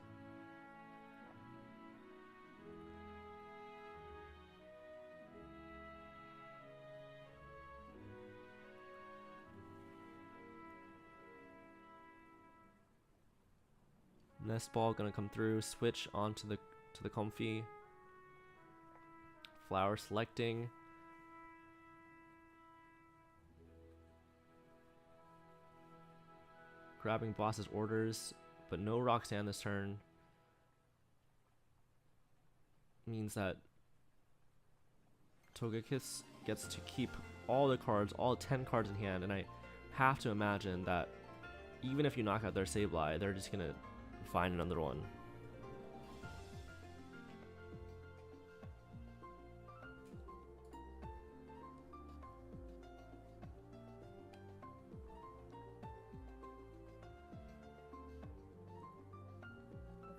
Nest Ball gonna come through, switch onto the Comfy. Flower selecting. Grabbing boss's orders, but no Roxanne this turn. Means that Togekiss gets to keep all the cards, all 10 cards in hand, and I have to imagine that even if you knock out their Sableye, they're just gonna find another one.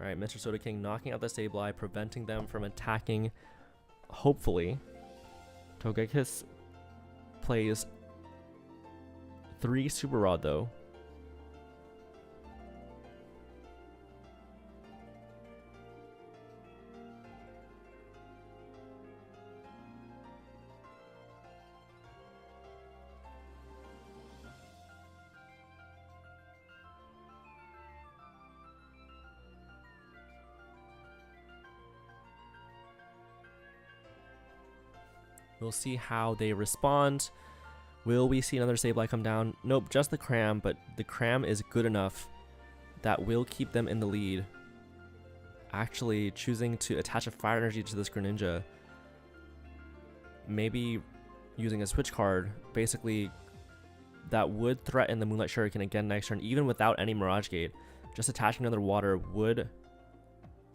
Alright, Mr. Soda King knocking out the Sableye, preventing them from attacking. Hopefully, Togekiss plays 3 Super Rod though. We'll see how they respond. Will we see another Sableye come down? Nope, just the Cram, but the Cram is good enough that will keep them in the lead. Actually choosing to attach a Fire Energy to this Greninja. Maybe using a switch card, basically that would threaten the Moonlight Shuriken again next turn, even without any Mirage Gate. Just attaching another water would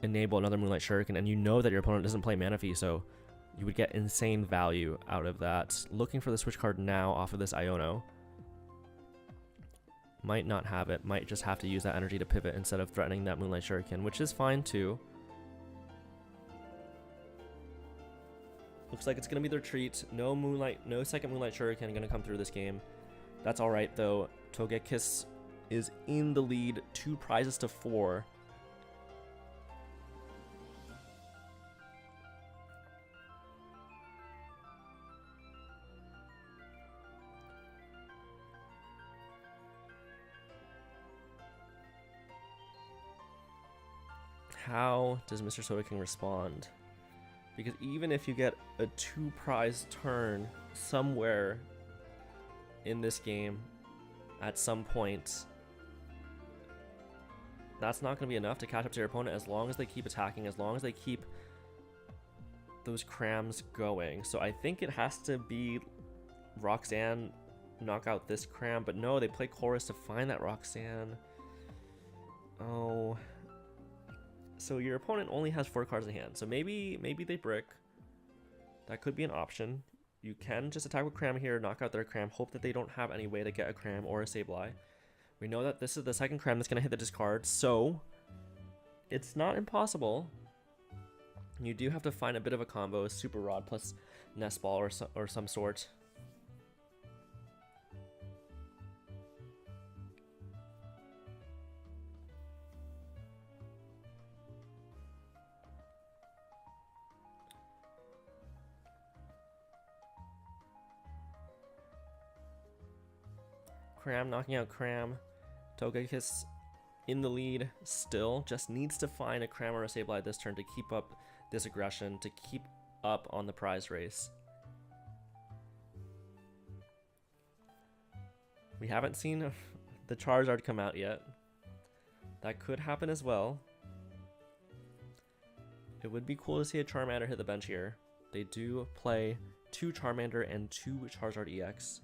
enable another Moonlight Shuriken, and you know that your opponent doesn't play Manaphy, so you would get insane value out of that. Looking for the switch card now off of this Iono. Might not have it, might just have to use that energy to pivot instead of threatening that Moonlight Shuriken, which is fine too. Looks like it's gonna be their treat. No second Moonlight Shuriken gonna come through this game. That's alright though. Togekiss is in the lead, 2 prizes to 4. How does Mr. Sodaking respond? Because even if you get a 2 prize turn somewhere in this game at some point, that's not going to be enough to catch up to your opponent as long as they keep attacking, as long as they keep those Crams going. So I think it has to be Roxanne knock out this Cram, but no, they play Chorus to find that Roxanne. Oh. So your opponent only has 4 cards in hand, so maybe they brick. That could be an option. You can just attack with Cram here, knock out their Cram, hope that they don't have any way to get a Cram or a Sableye. We know that this is the second Cram that's going to hit the discard, so it's not impossible. You do have to find a bit of a combo, Super Rod plus Nest Ball or some sort. Cram knocking out Cram. Togekiss in the lead still. Just needs to find a Cram or a Sableye this turn to keep up this aggression, to keep up on the prize race. We haven't seen the Charizard come out yet. That could happen as well. It would be cool to see a Charmander hit the bench here. They do play 2 Charmander and 2 Charizard EX.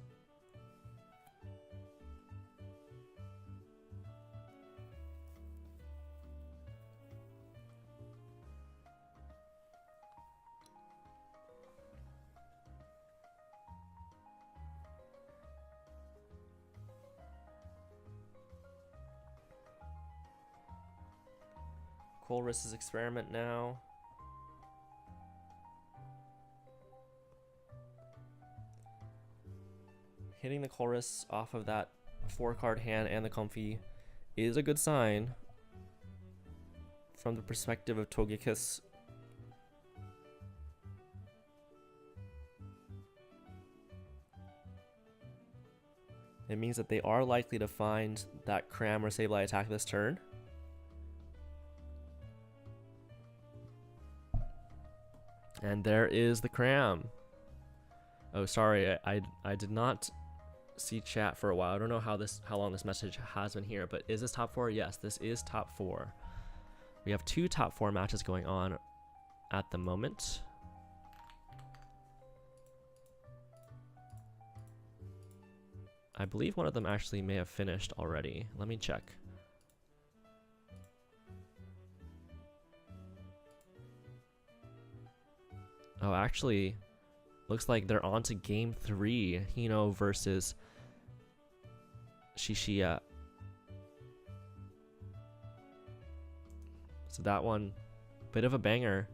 Colress's experiment now. Hitting the Colress off of that 4-card hand and the Comfy is a good sign from the perspective of Togekiss. It means that they are likely to find that Cram or Sableye attack this turn. And there is the Cram. Oh, sorry, I did not see chat for a while. I don't know how long this message has been here, but is this top 4? Yes, this is top 4. We have 2 top 4 matches going on at the moment. I believe one of them actually may have finished already. Let me check. Oh, actually, looks like they're on to game 3. Hino versus Shishia. So that one, bit of a banger.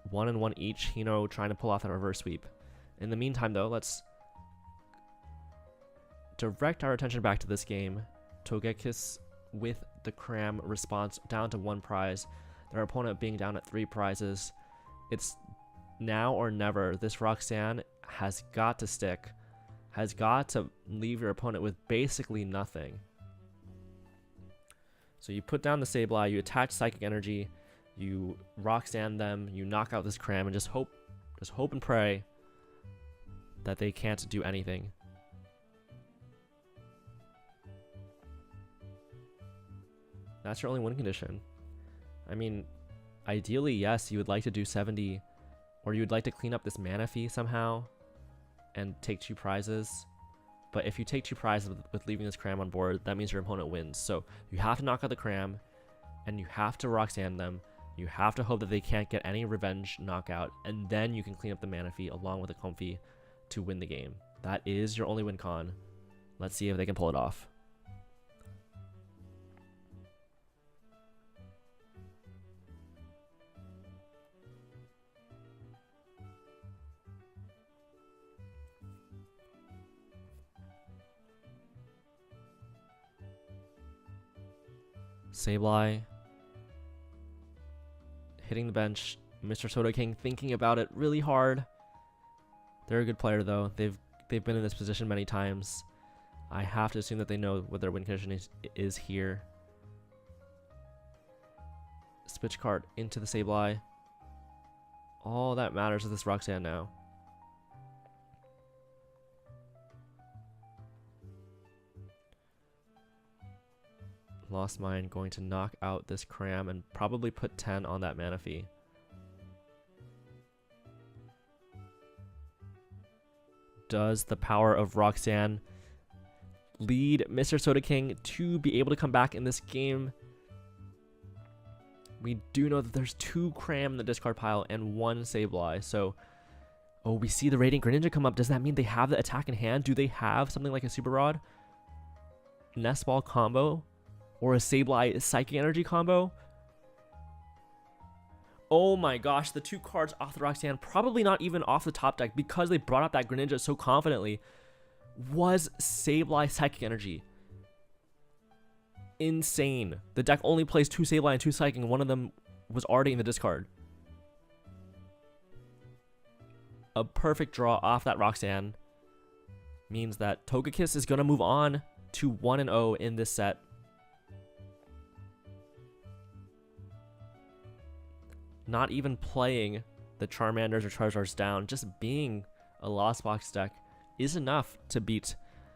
1 and 1 each. Hino trying to pull off that reverse sweep. In the meantime, though, let's direct our attention back to this game. Togekiss with the Cram response down to 1 prize. Their opponent being down at 3 prizes. It's now or never. This Roxanne has got to stick. Has got to leave your opponent with basically nothing. So you put down the Sableye, you attach Psychic Energy, you Roxanne them, you knock out this Cram, and just hope Just hope and pray that they can't do anything. That's your only win condition. I mean, ideally, yes, you would like to do 70, or you would like to clean up this mana fee somehow and take 2 prizes. But if you take 2 prizes with leaving this cram on board, that means your opponent wins. So you have to knock out the cram, and you have to Roxanne them. You have to hope that they can't get any revenge knockout, and then you can clean up the mana fee along with the comfy to win the game. That is your only win con. Let's see if they can pull it off. Sableye hitting the bench. Mr. Togekiss thinking about it really hard. They're a good player though. They've been in this position many times. I have to assume that they know what their win condition is here. Switch card into the Sableye. All that matters is this Roxanne now. Lost Mine going to knock out this cram and probably put 10 on that mana fee. Does the power of Roxanne lead Mr. Togekiss to be able to come back in this game? We do know that there's 2 cram in the discard pile and 1 Sableye. So, oh, we see the Radiant Greninja come up. Does that mean they have the attack in hand? Do they have something like a Super Rod, Nest Ball combo, or a Sableye Psychic Energy combo? Oh my gosh, the 2 cards off the Roxanne, probably not even off the top deck because they brought up that Greninja so confidently, was Sableye Psychic Energy. Insane. The deck only plays 2 Sableye and 2 Psychic, and one of them was already in the discard. A perfect draw off that Roxanne means that Togekiss is going to move on to 1-0 in this set. Not even playing the Charmanders or Charizards down, just being a Lost Box deck is enough to beat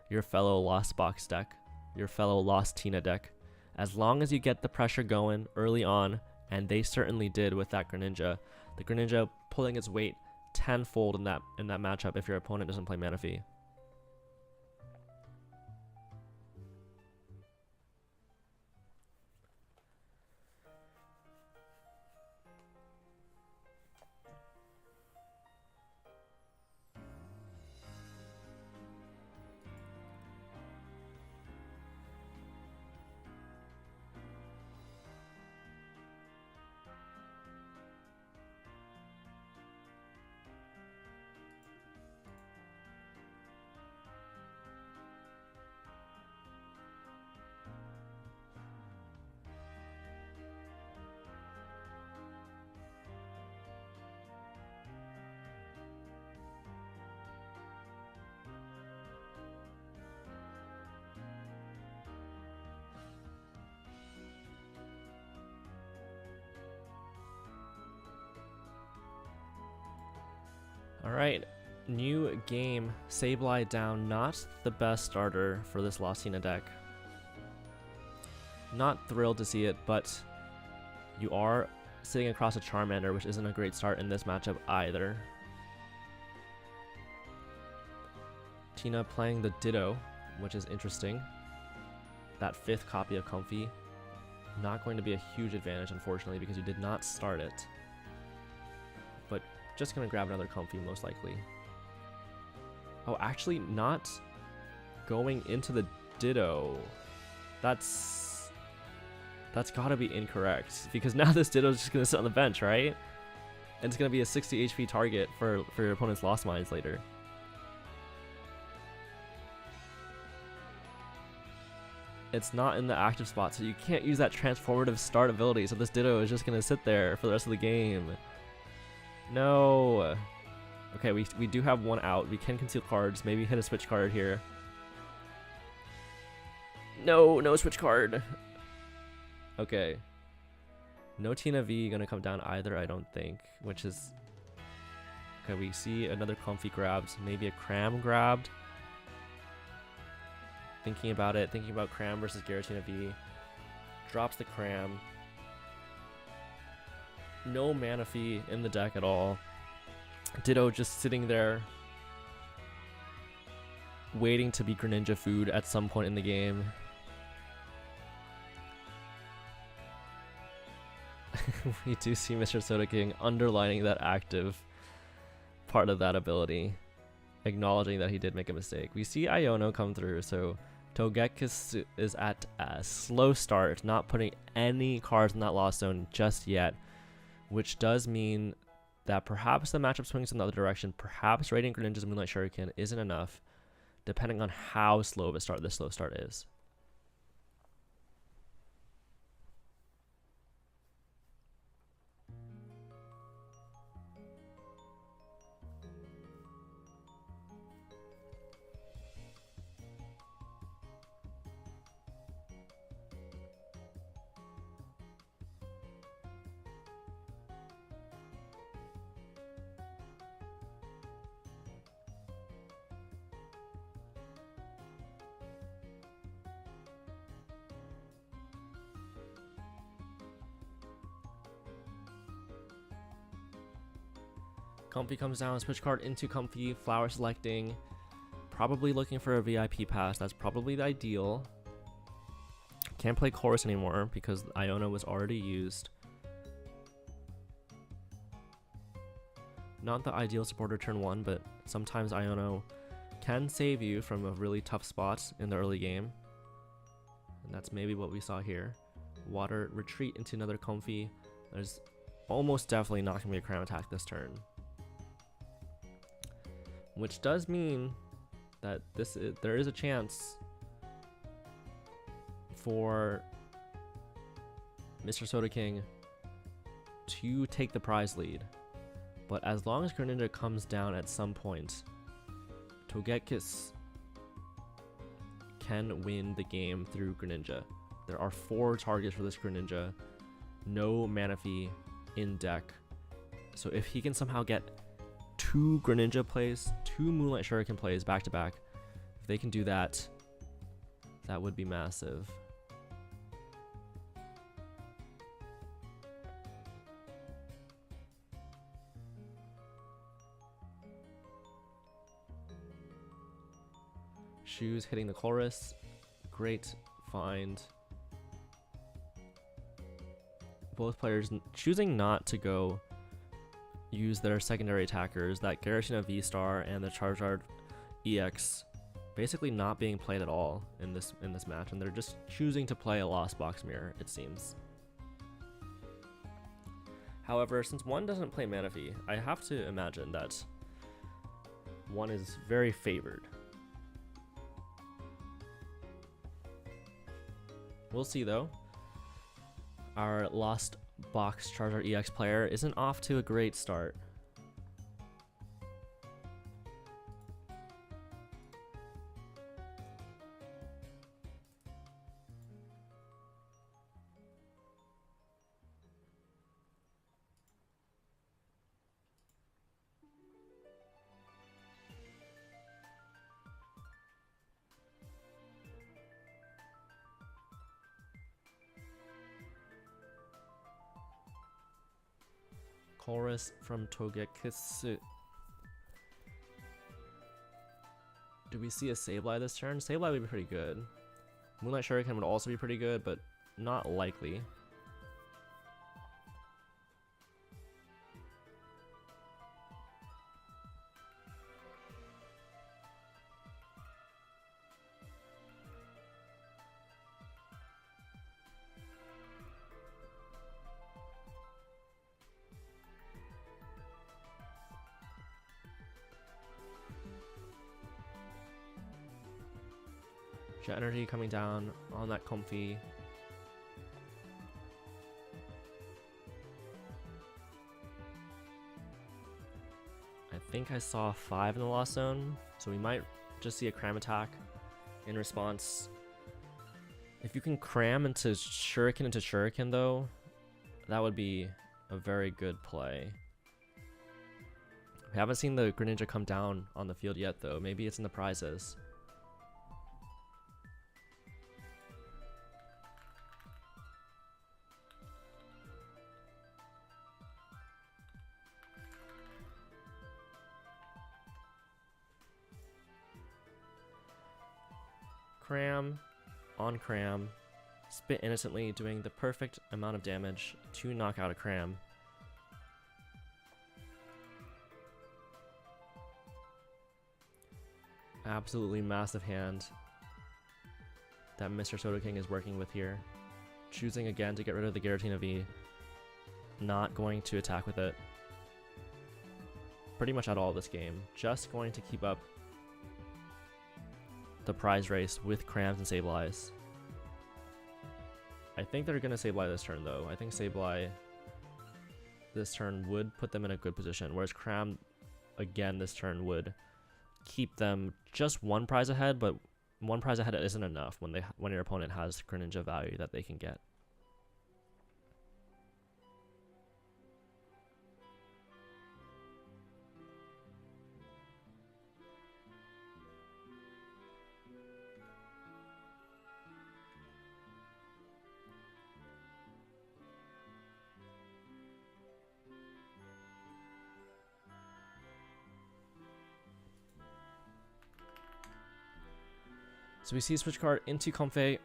your fellow Lost Box deck, your fellow Lost Tina deck. As long as you get the pressure going early on, and they certainly did with that Greninja. The Greninja pulling its weight tenfold in that matchup if your opponent doesn't play Manaphy. Alright, new game. Sableye down. Not the best starter for this Lost Tina deck. Not thrilled to see it, but you are sitting across a Charmander, which isn't a great start in this matchup either. Tina playing the Ditto, which is interesting. That 5th copy of Comfy. Not going to be a huge advantage, unfortunately, because you did not start it. But just going to grab another Comfy, most likely. Oh, actually, not going into the Ditto. That's got to be incorrect, because now this Ditto is just going to sit on the bench, right? And it's going to be a 60 HP target for your opponent's Lost Mines later. It's not in the active spot, so you can't use that transformative start ability, so this Ditto is just going to sit there for the rest of the game. No. Okay, we do have one out. We can conceal cards. Maybe hit a switch card here. No switch card. Okay. No Tina V gonna come down either, I don't think. Which is Okay, we see another Comfy grabbed, maybe a Cram grabbed. Thinking about it, thinking about Cram versus Giratina V. Drops the Cram. No Manaphy in the deck at all. Ditto just sitting there waiting to be Greninja food at some point in the game. We do see Mr. Sodaking underlining that active part of that ability, acknowledging that he did make a mistake. We see Iono come through, so Togekiss is at a slow start, not putting any cards in that Lost Zone just yet, which does mean that perhaps the matchup swings in the other direction. Perhaps Radiant Greninja's Moonlight Shuriken isn't enough, depending on how slow of a start this slow start is. Comfy comes down, switch card into Comfy, flower selecting, probably looking for a VIP pass. That's probably the ideal. Can't play Chorus anymore because Iono was already used. Not the ideal supporter turn 1, but sometimes Iono can save you from a really tough spot in the early game. And that's maybe what we saw here. Water, retreat into another Comfy. There's almost definitely not going to be a Crown attack this turn. Which does mean that there is a chance for Mr. Sodaking to take the prize lead. But as long as Greninja comes down at some point, Togekiss can win the game through Greninja. There are 4 targets for this Greninja, no Manaphy in deck. So if he can somehow get 2 Greninja plays, 2 Moonlight Shuriken plays back to back, if they can do that, that would be massive. Shoes hitting the chorus, great find. Both players choosing not to go use their secondary attackers, that Giratina V-Star and the Charizard EX basically not being played at all in this match, and they're just choosing to play a Lost Box Mirror, it seems. However, since one doesn't play Manaphy, I have to imagine that one is very favored. We'll see though. Our Lost Box Charizard EX player isn't off to a great start. Chorus from Togekiss. Do we see a Sableye this turn? Sableye would be pretty good. Moonlight Shuriken would also be pretty good, but not likely. Jet Energy coming down on that Comfy. I think I saw 5 in the Lost Zone, so we might just see a Cram attack in response. If you can cram into Shuriken though, that would be a very good play. We haven't seen the Greninja come down on the field yet, though. Maybe it's in the prizes. Cram on Cram. Spit innocently, doing the perfect amount of damage to knock out a Cram. Absolutely massive hand that Mr. Sodaking is working with here. Choosing again to get rid of the Giratina V. Not going to attack with it pretty much at all this game. Just going to keep up the prize race with Crams and Sableyes. I think they're going to Sableye this turn, though. I think Sableye this turn would put them in a good position, whereas Cram, again, this turn would keep them just one prize ahead, but one prize ahead isn't enough when your opponent has Greninja value that they can get. So we see a switch card into Comfey,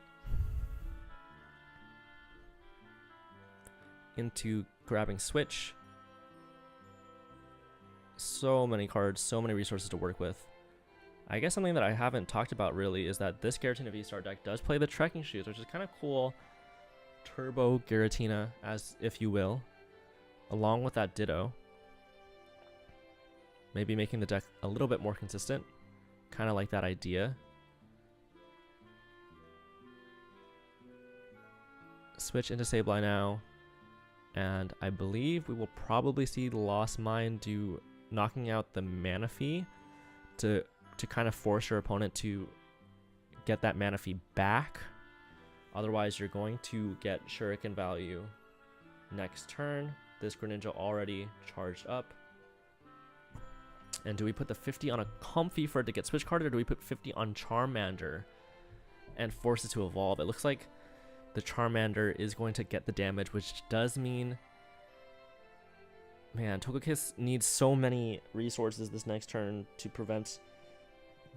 into grabbing switch. So many cards, so many resources to work with. I guess something that I haven't talked about really is that this Giratina V-Star deck does play the Trekking Shoes, which is kind of cool. Turbo Giratina, as if you will, along with that Ditto. Maybe making the deck a little bit more consistent. Kind of like that idea. Switch into Sableye now, and I believe we will probably see the Lost Mine do knocking out the Manaphy to kind of force your opponent to get that Manaphy back. Otherwise, you're going to get Shuriken value next turn. This Greninja already charged up. And do we put the 50 on a Comfey for it to get switch carded, or do we put 50 on Charmander and force it to evolve? It looks like the Charmander is going to get the damage, which does mean, man, Togekiss needs so many resources this next turn to prevent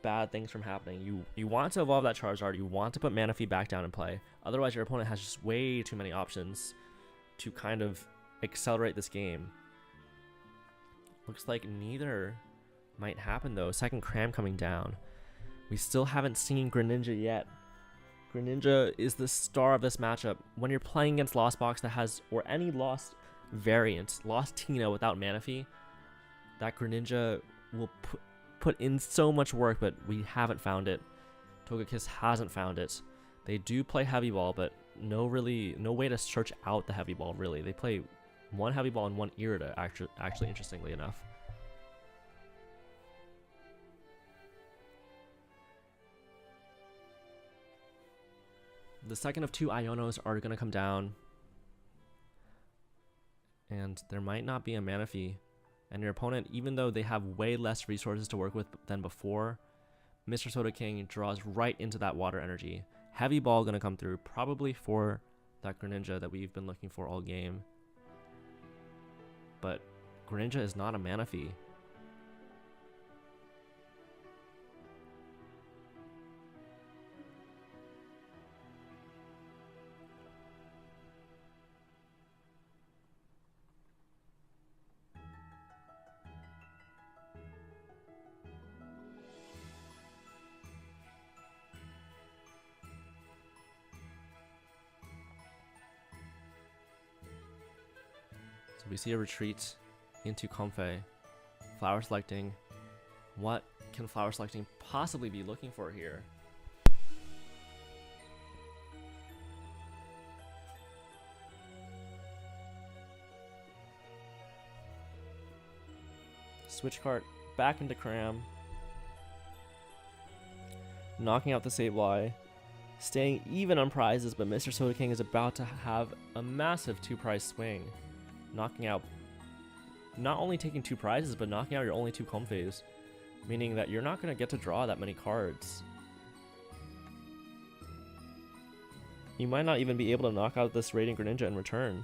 bad things from happening. You want to evolve that Charizard, you want to put Manaphy back down in play. Otherwise, your opponent has just way too many options to kind of accelerate this game. Looks like neither might happen, though. Second Cram coming down. We still haven't seen Greninja yet. Greninja is the star of this matchup. When you're playing against Lost Box that has, or any Lost variant, Lost Tina without Manaphy, that Greninja will put in so much work, but we haven't found it. Togekiss hasn't found it. They do play Heavy Ball, but no way to search out the Heavy Ball, really. They play one Heavy Ball and one Irida, actually interestingly enough. The second of two Ionos are going to come down. And there might not be a Manaphy. And your opponent, even though they have way less resources to work with than before, Mr. Sodaking draws right into that water energy. Heavy Ball going to come through, probably for that Greninja that we've been looking for all game. But Greninja is not a Manaphy. We see a retreat into Comfey. Flower selecting. What can flower selecting possibly be looking for here? Switch cart back into Cram. Knocking out the Sableye. Staying even on prizes, but Mr. Sodaking is about to have a massive 2-prize swing. Knocking out not only taking 2 prizes, but knocking out your only 2 Comfeys, meaning that you're not going to get to draw that many cards. You might not even be able to knock out this Radiant Greninja in return.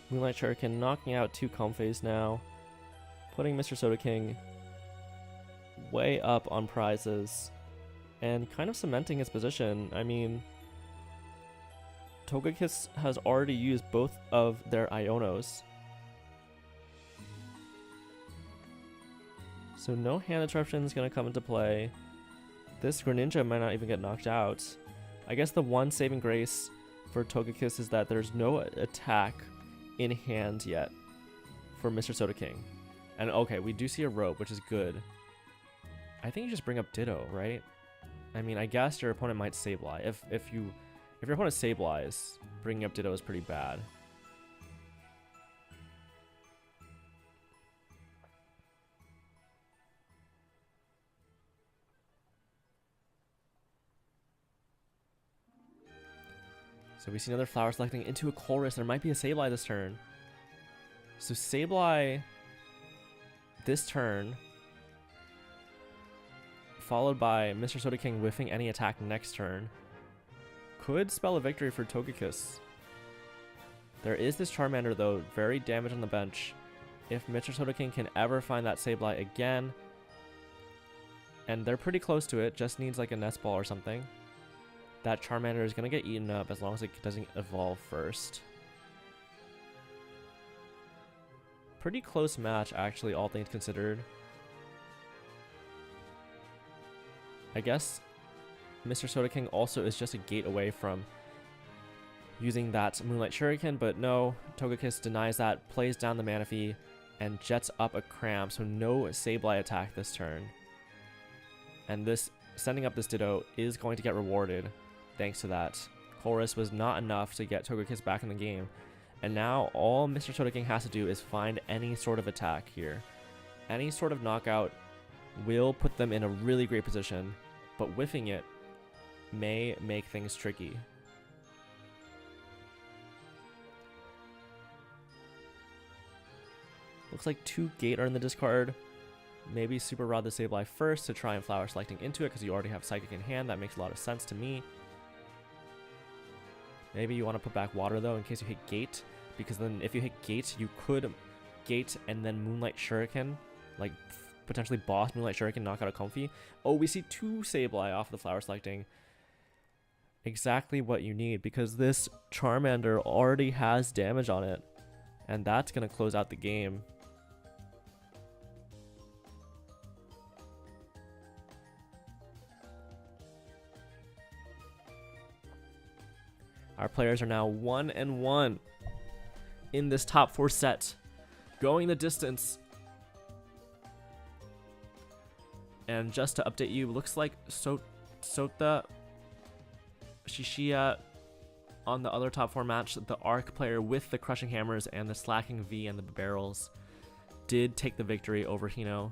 Moonlight Shuriken knocking out 2 Comfeys now, putting Mr. Soda King way up on prizes, and kind of cementing his position. I mean, Togekiss has already used both of their Ionos, so no hand interruption is going to come into play. This Greninja might not even get knocked out. I guess the one saving grace for Togekiss is that there's no attack in hand yet for Mr. Soda King. And okay, we do see a rope, which is good. I think you just bring up Ditto, right? I mean, I guess your opponent might Sableye. If your opponent Sableye's, bringing up Ditto is pretty bad. So we see another Flower selecting into a Colress. There might be a Sableye this turn. So Sableye this turn, followed by Mr. Soda King whiffing any attack next turn, could spell a victory for Togekiss. There is this Charmander though, very damaged on the bench. If Mr. Soda King can ever find that Sableye again, and they're pretty close to it, just needs like a Nest Ball or something, that Charmander is going to get eaten up as long as it doesn't evolve first. Pretty close match, actually, all things considered. I guess Mr. Soda King also is just a gate away from using that Moonlight Shuriken, but no, Togekiss denies that, plays down the Manaphy, and jets up a Cram, so no Sableye attack this turn. And this, sending up this Ditto is going to get rewarded. Thanks to that. Colress was not enough to get Togekiss back in the game. And now all Mr. Soda King has to do is find any sort of attack here. Any sort of knockout will put them in a really great position, but whiffing it may make things tricky. Looks like 2 Gate are in the discard. Maybe Super Rod the Sableye first to try and Flower selecting into it because you already have Psychic in hand. That makes a lot of sense to me. Maybe you want to put back Water though in case you hit Gate, because then if you hit Gate, you could Gate and then Moonlight Shuriken, like potentially boss Moonlight Shuriken, knock out a Comfey. Oh, we see 2 Sableye off the Flower selecting. Exactly what you need, because this Charmander already has damage on it, and that's going to close out the game. Our players are now 1-1 in this top 4 set, going the distance. And just to update you, looks like Sota Shishia on the other top 4 match, the Arc player with the Crushing Hammers and the Slacking V and the Barrels, did take the victory over Hino.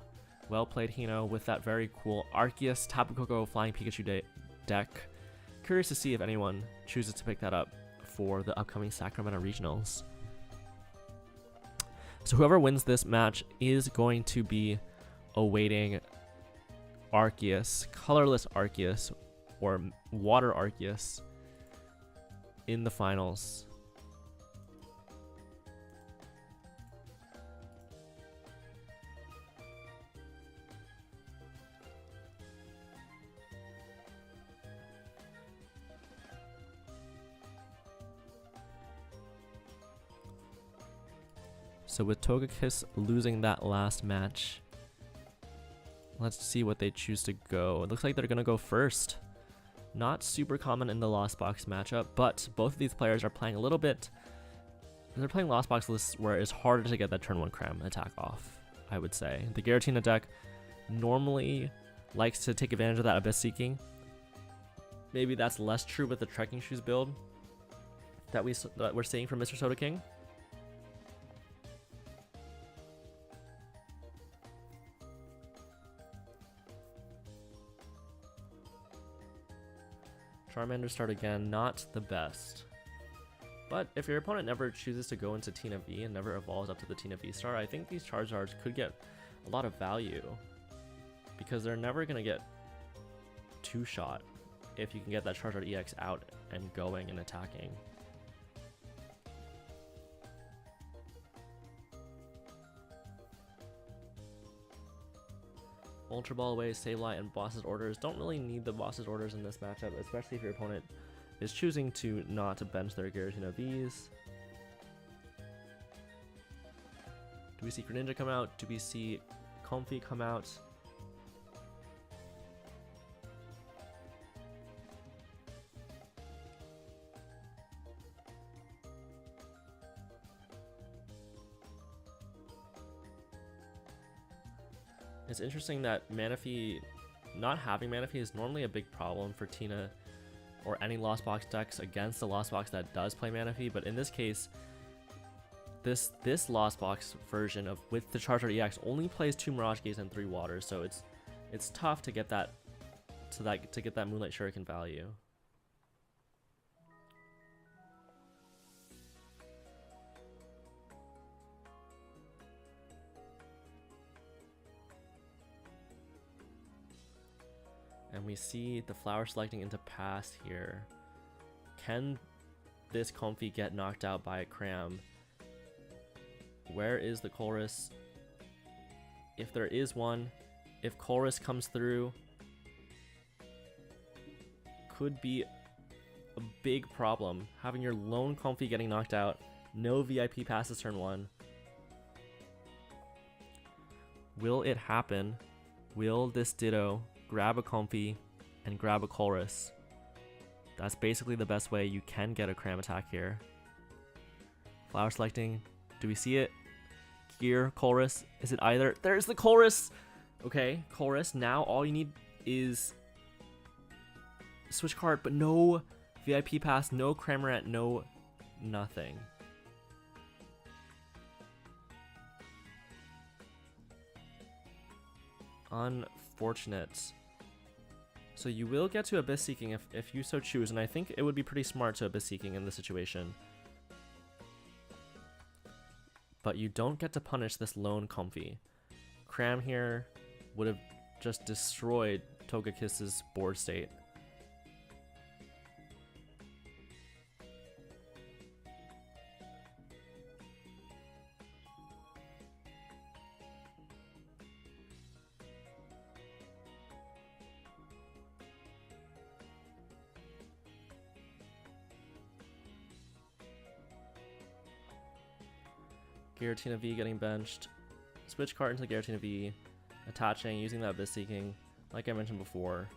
Well played, Hino, with that very cool Arceus Tapu Koko Flying Pikachu deck. Curious to see if anyone chooses to pick that up for the upcoming Sacramento Regionals. So whoever wins this match is going to be awaiting Arceus, Colorless Arceus, or Water Arceus in the finals. So with Togekiss losing that last match, let's see what they choose to go. It looks like they're going to go first. Not super common in the Lost Box matchup, but both of these players are playing a little bit... They're playing Lost Box lists where it's harder to get that turn 1 Cram attack off, I would say. The Giratina deck normally likes to take advantage of that Abyss Seeking. Maybe that's less true with the Trekking Shoes build that we're seeing from Mr. Soda King. Charmander start again, not the best. But if your opponent never chooses to go into Tina V and never evolves up to the Tina V star, I think these Charizards could get a lot of value. Because they're never going to get two-shot if you can get that Charizard EX out and going and attacking. Ultra Ball away, Sableye, and Boss's Orders. Don't really need the Boss's Orders in this matchup, especially if your opponent is choosing to not bench their Giratina Vs. Do we see Greninja come out? Do we see Comfey come out? It's interesting that Manaphy, not having Manaphy is normally a big problem for Tina or any Lost Box decks against a Lost Box that does play Manaphy, but in this case, this Lost Box version of with the Charizard EX only plays 2 Mirage Gaze and 3 Waters, so it's tough to get that to get that Moonlight Shuriken value. And we see the Flower selecting into Pass here. Can this Comfey get knocked out by a Cram? Where is the Colress? If there is one, if Colress comes through, could be a big problem. Having your lone Comfey getting knocked out, no VIP passes turn 1. Will it happen? Will this Ditto grab a Comfey and grab a Colress? That's basically the best way you can get a Cram attack here. Flower selecting. Do we see it? Gear, Colress. Is it either? There's the Colress! Okay, Colress. Now all you need is switch card, but no VIP pass, no Cramorant, no nothing. Unfortunate. So you will get to Abyss Seeking if you so choose, and I think it would be pretty smart to Abyss Seeking in this situation. But you don't get to punish this lone Comfey. Cram here would have just destroyed Togekiss's board state. Giratina V getting benched. Switch card into Giratina V. Attaching, using that Abyss Seeking. Like I mentioned before.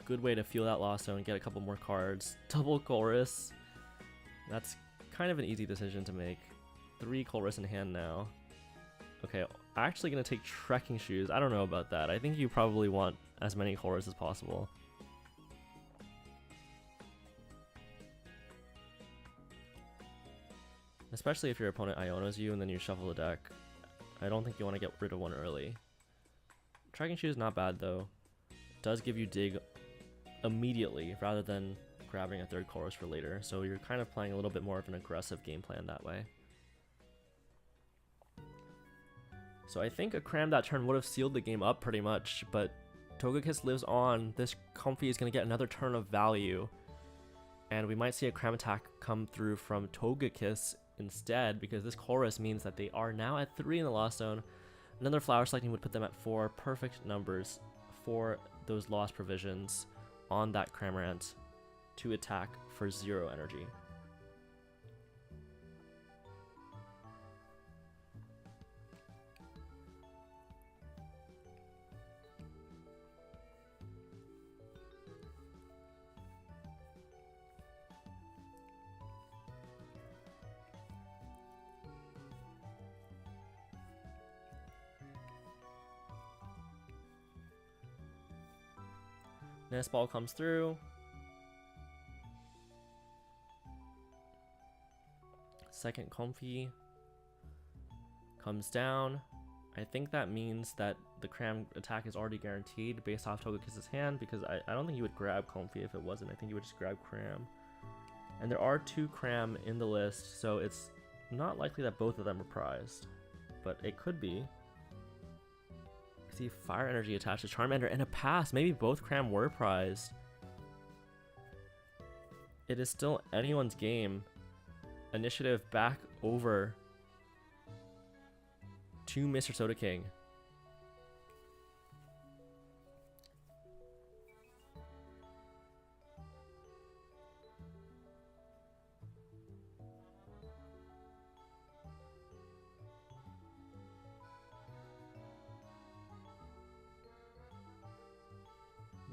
Good way to feel that loss zone, get a couple more cards. Double Colress. That's kind of an easy decision to make. 3 Colress in hand now. Okay, actually gonna take Trekking Shoes. I don't know about that. I think you probably want as many Colress as possible. Especially if your opponent Ionos you and then you shuffle the deck. I don't think you want to get rid of one early. Trekking Shoes not bad though. It does give you dig immediately rather than grabbing a 3rd Colress for later. So you're kind of playing a little bit more of an aggressive game plan that way. So I think a Cram that turn would have sealed the game up pretty much, but Togekiss lives on. This Comfey is going to get another turn of value. And we might see a Cram attack come through from Togekiss instead, because this Colress means that they are now at 3 in the Lost Zone. Another Flower selecting would put them at 4. Perfect numbers for those Lost Provisions on that Cramorant to attack for 0 energy. Nest Ball comes through. Second Comfy comes down. I think that means that the Cram attack is already guaranteed based off Togekiss's hand, because I don't think you would grab Comfy if it wasn't. I think you would just grab Cram. And there are 2 Cram in the list, so it's not likely that both of them are prized. But it could be. I see Fire Energy attached to Charmander and a pass. Maybe both Cram were prized. It is still anyone's game. Initiative back over to Mr. Soda King.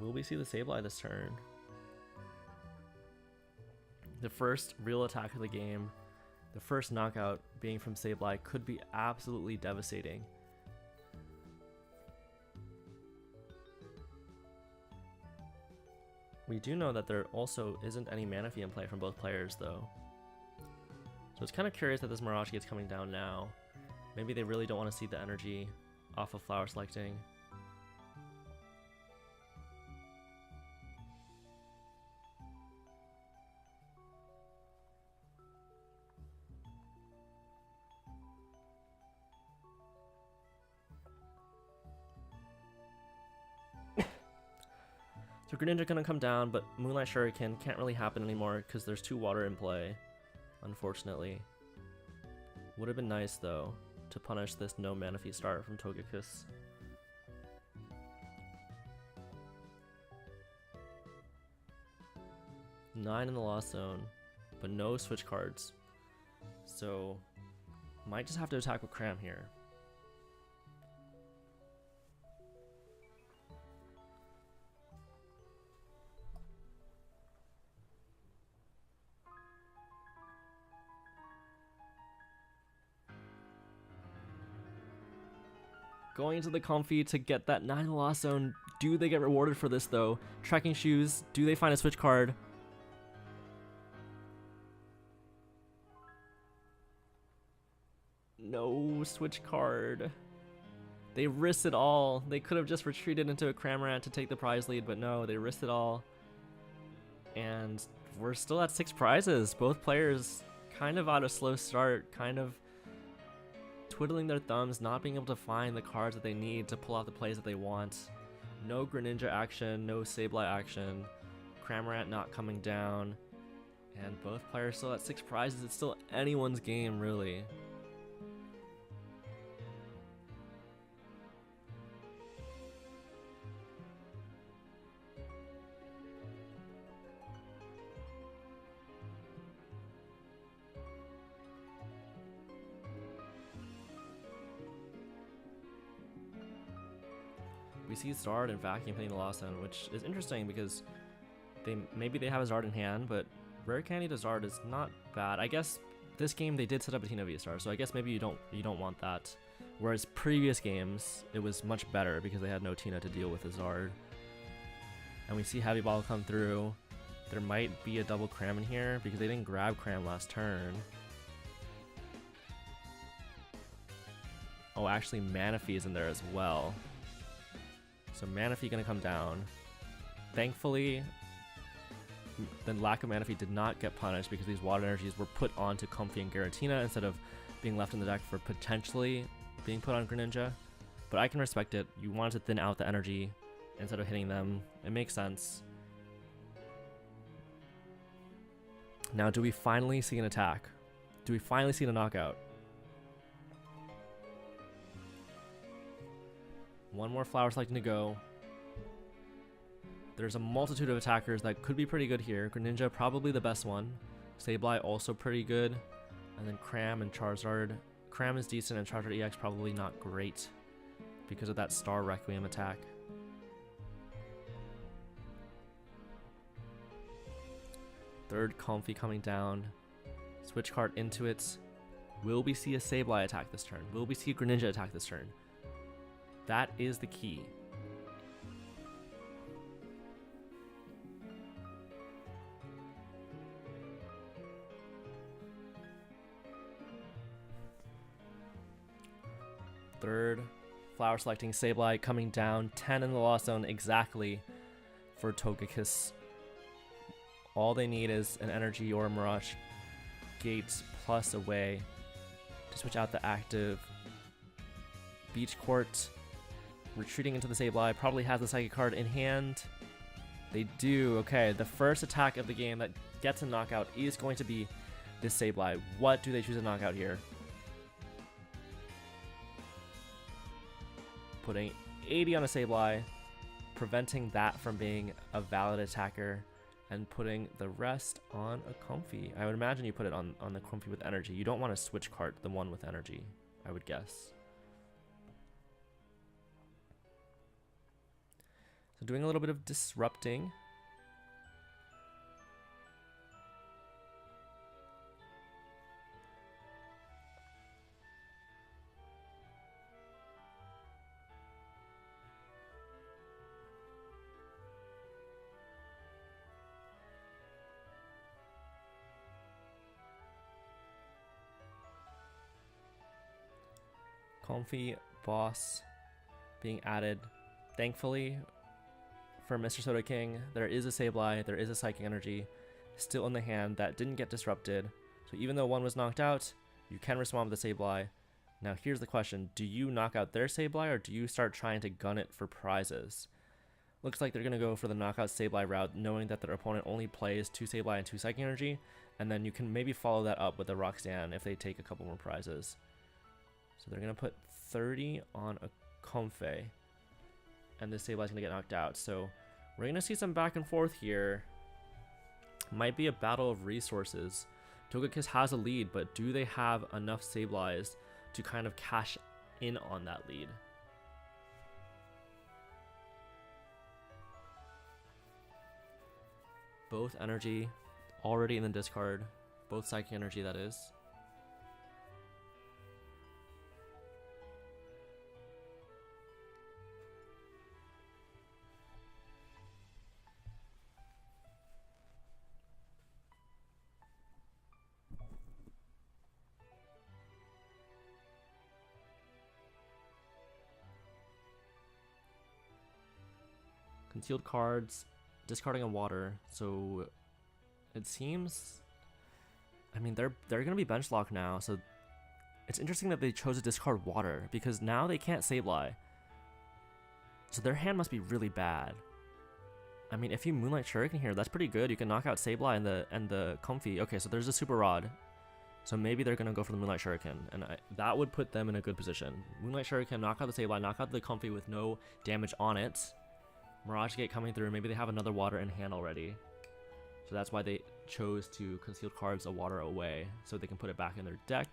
Will we see the Sableye this turn? The first real attack of the game, the first knockout being from Sableye, could be absolutely devastating. We do know that there also isn't any Manaphy in play from both players though. So it's kind of curious that this Mirage is coming down now. Maybe they really don't want to see the energy off of Flower Selecting. So Greninja gonna come down, but Moonlight Shuriken can't really happen anymore because there's 2 water in play, unfortunately. Would have been nice though to punish this no Manaphy start from Togekiss. Nine in the Lost Zone, but no switch cards. So might just have to attack with Cram here. Going into the Comfy to get that 9 in the Lost Zone. Do they get rewarded for this though? Trekking Shoes, do they find a switch card? No switch card. They risked it all. They could have just retreated into a Cramorant to take the prize lead, but no, they risked it all. And we're still at 6 prizes. Both players kind of on a slow start, kind of twiddling their thumbs, not being able to find the cards that they need to pull out the plays that they want. No Greninja action, no Sableye action, Cramorant not coming down, and both players still at 6 prizes. It's still anyone's game, really. We see Zard and Vacuum playing the Lost Zone, which is interesting because maybe they have a Zard in hand, but Rare Candy to Zard is not bad. I guess this game they did set up a Tina V-Star, so I guess maybe you don't want that. Whereas previous games, it was much better because they had no Tina to deal with a Zard. And we see Heavy Ball come through. There might be a double Cram in here because they didn't grab Cram last turn. Oh, actually Manaphy is in there as well. So Manaphy gonna come down. Thankfully, the lack of Manaphy did not get punished because these water energies were put onto Comfy and Giratina instead of being left in the deck for potentially being put on Greninja. But I can respect it. You wanted to thin out the energy instead of hitting them. It makes sense. Now, do we finally see an attack? Do we finally see the knockout? One more Flower Selecting to go. There's a multitude of attackers that could be pretty good here. Greninja probably the best one. Sableye also pretty good. And then Cram and Charizard. Cram is decent and Charizard EX probably not great because of that Star Requiem attack. Third Comfy coming down. Switch card into it. Will we see a Sableye attack this turn? Will we see a Greninja attack this turn? That is the key. Third flower selecting Sableye coming down. 10 in the lost zone exactly for Togekiss. All they need is an energy or a Mirage Gate plus away to switch out the active Beach Court. Retreating into the Sableye, probably has the Psychic card in hand. They do. Okay, the first attack of the game that gets a knockout is going to be this Sableye. What do they choose to knock out here? Putting 80 on a Sableye, preventing that from being a valid attacker, and putting the rest on a Comfy. I would imagine you put it on the Comfy with energy. You don't want to switch card the one with energy, I would guess. So doing a little bit of disrupting. Comfy boss being added. Thankfully for Mr. Soda King, there is a Sableye, there is a Psychic Energy still in the hand that didn't get disrupted. So even though one was knocked out, you can respond with the Sableye. Now here's the question, do you knock out their Sableye or do you start trying to gun it for prizes? Looks like they're going to go for the knockout Sableye route, knowing that their opponent only plays 2 Sableye and 2 Psychic Energy, and then you can maybe follow that up with a Roxanne if they take a couple more prizes. So they're going to put 30 on a Comfey, and this Sableye's going to get knocked out. So we're going to see some back and forth here. Might be a battle of resources. Togekiss has a lead, but do they have enough Sableyes to kind of cash in on that lead? Both energy already in the discard. Both Psychic Energy, that is. Concealed cards, discarding a water, so it seems, I mean, they're gonna be bench locked now, so it's interesting that they chose to discard water, because now they can't Sableye. So their hand must be really bad. I mean, if you Moonlight Shuriken here, that's pretty good. You can knock out Sableye and the Comfy. Okay, so there's a Super Rod. So maybe they're gonna go for the Moonlight Shuriken, and that would put them in a good position. Moonlight Shuriken, knock out the Sableye, knock out the Comfy with no damage on it. Mirage Gate coming through, maybe they have another water in hand already. So that's why they chose to conceal cards a water away, so they can put it back in their deck.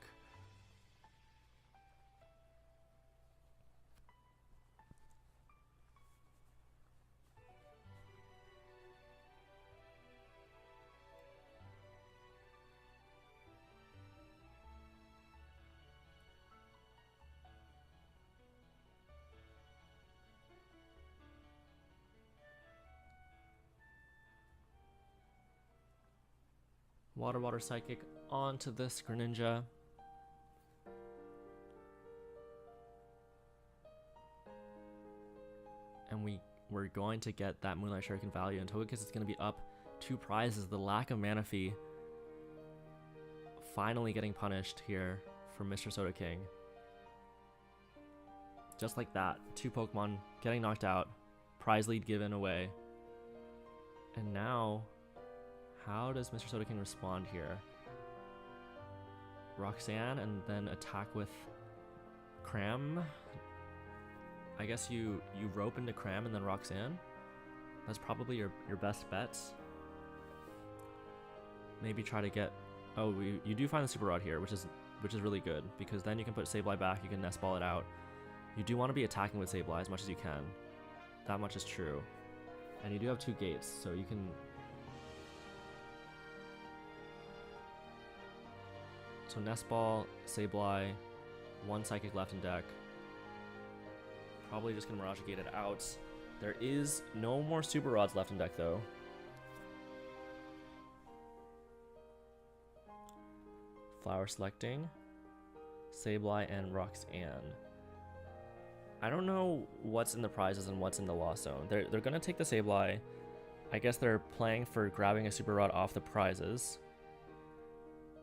Water Psychic onto this Greninja. And we're going to get that Moonlight Shuriken value, and Togekiss is going to be up 2 prizes. The lack of Mana Fee finally getting punished here from Mr. Soda King. Just like that, 2 Pokemon getting knocked out, prize lead given away. And now, how does Mr. Soda King respond here? Roxanne and then attack with Cram? I guess you rope into Cram and then Roxanne? That's probably your best bet. Maybe try to get... Oh, you do find the Super Rod here, which is really good, because then you can put Sableye back, you can Nest Ball it out. You do want to be attacking with Sableye as much as you can. That much is true. And you do have 2 gates, so you can... So Nest Ball, Sableye, 1 Psychic left in deck. Probably just gonna Mirage Gate it out. There is no more Super Rods left in deck though. Flower selecting, Sableye and Roxanne. I don't know what's in the prizes and what's in the lost zone. They're gonna take the Sableye. I guess they're playing for grabbing a Super Rod off the prizes.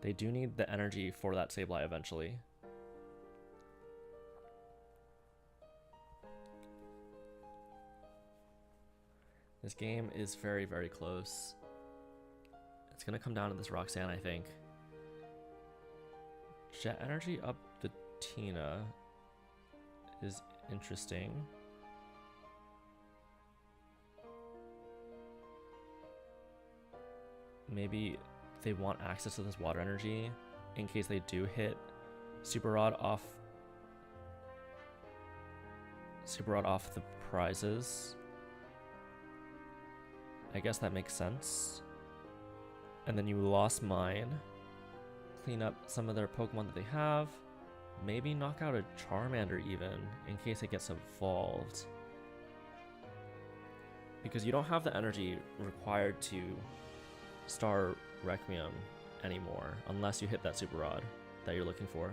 They do need the energy for that Sableye eventually. This game is very, very close. It's gonna come down to this Roxanne, I think. Jet Energy up the Tina is interesting. Maybe they want access to this water energy in case they do hit Super Rod off the prizes. I guess that makes sense. And then you lost mine. Clean up some of their Pokemon that they have. Maybe knock out a Charmander even, in case it gets evolved. Because you don't have the energy required to Star Requiem anymore, unless you hit that Super Rod that you're looking for.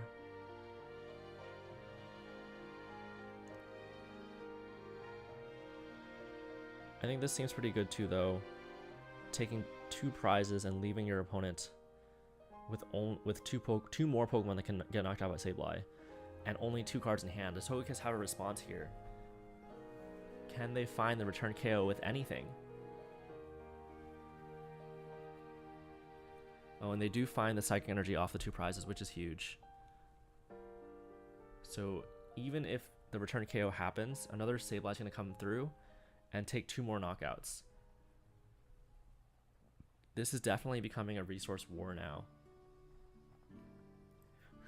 I think this seems pretty good too, though. Taking 2 prizes and leaving your opponent with two more Pokemon that can get knocked out by Sableye, and only 2 cards in hand. Does Togekiss have a response here? Can they find the return KO with anything? Oh, and they do find the Psychic Energy off the 2 prizes, which is huge. So even if the return KO happens, another Sableye is going to come through and take 2 more knockouts. This is definitely becoming a resource war now.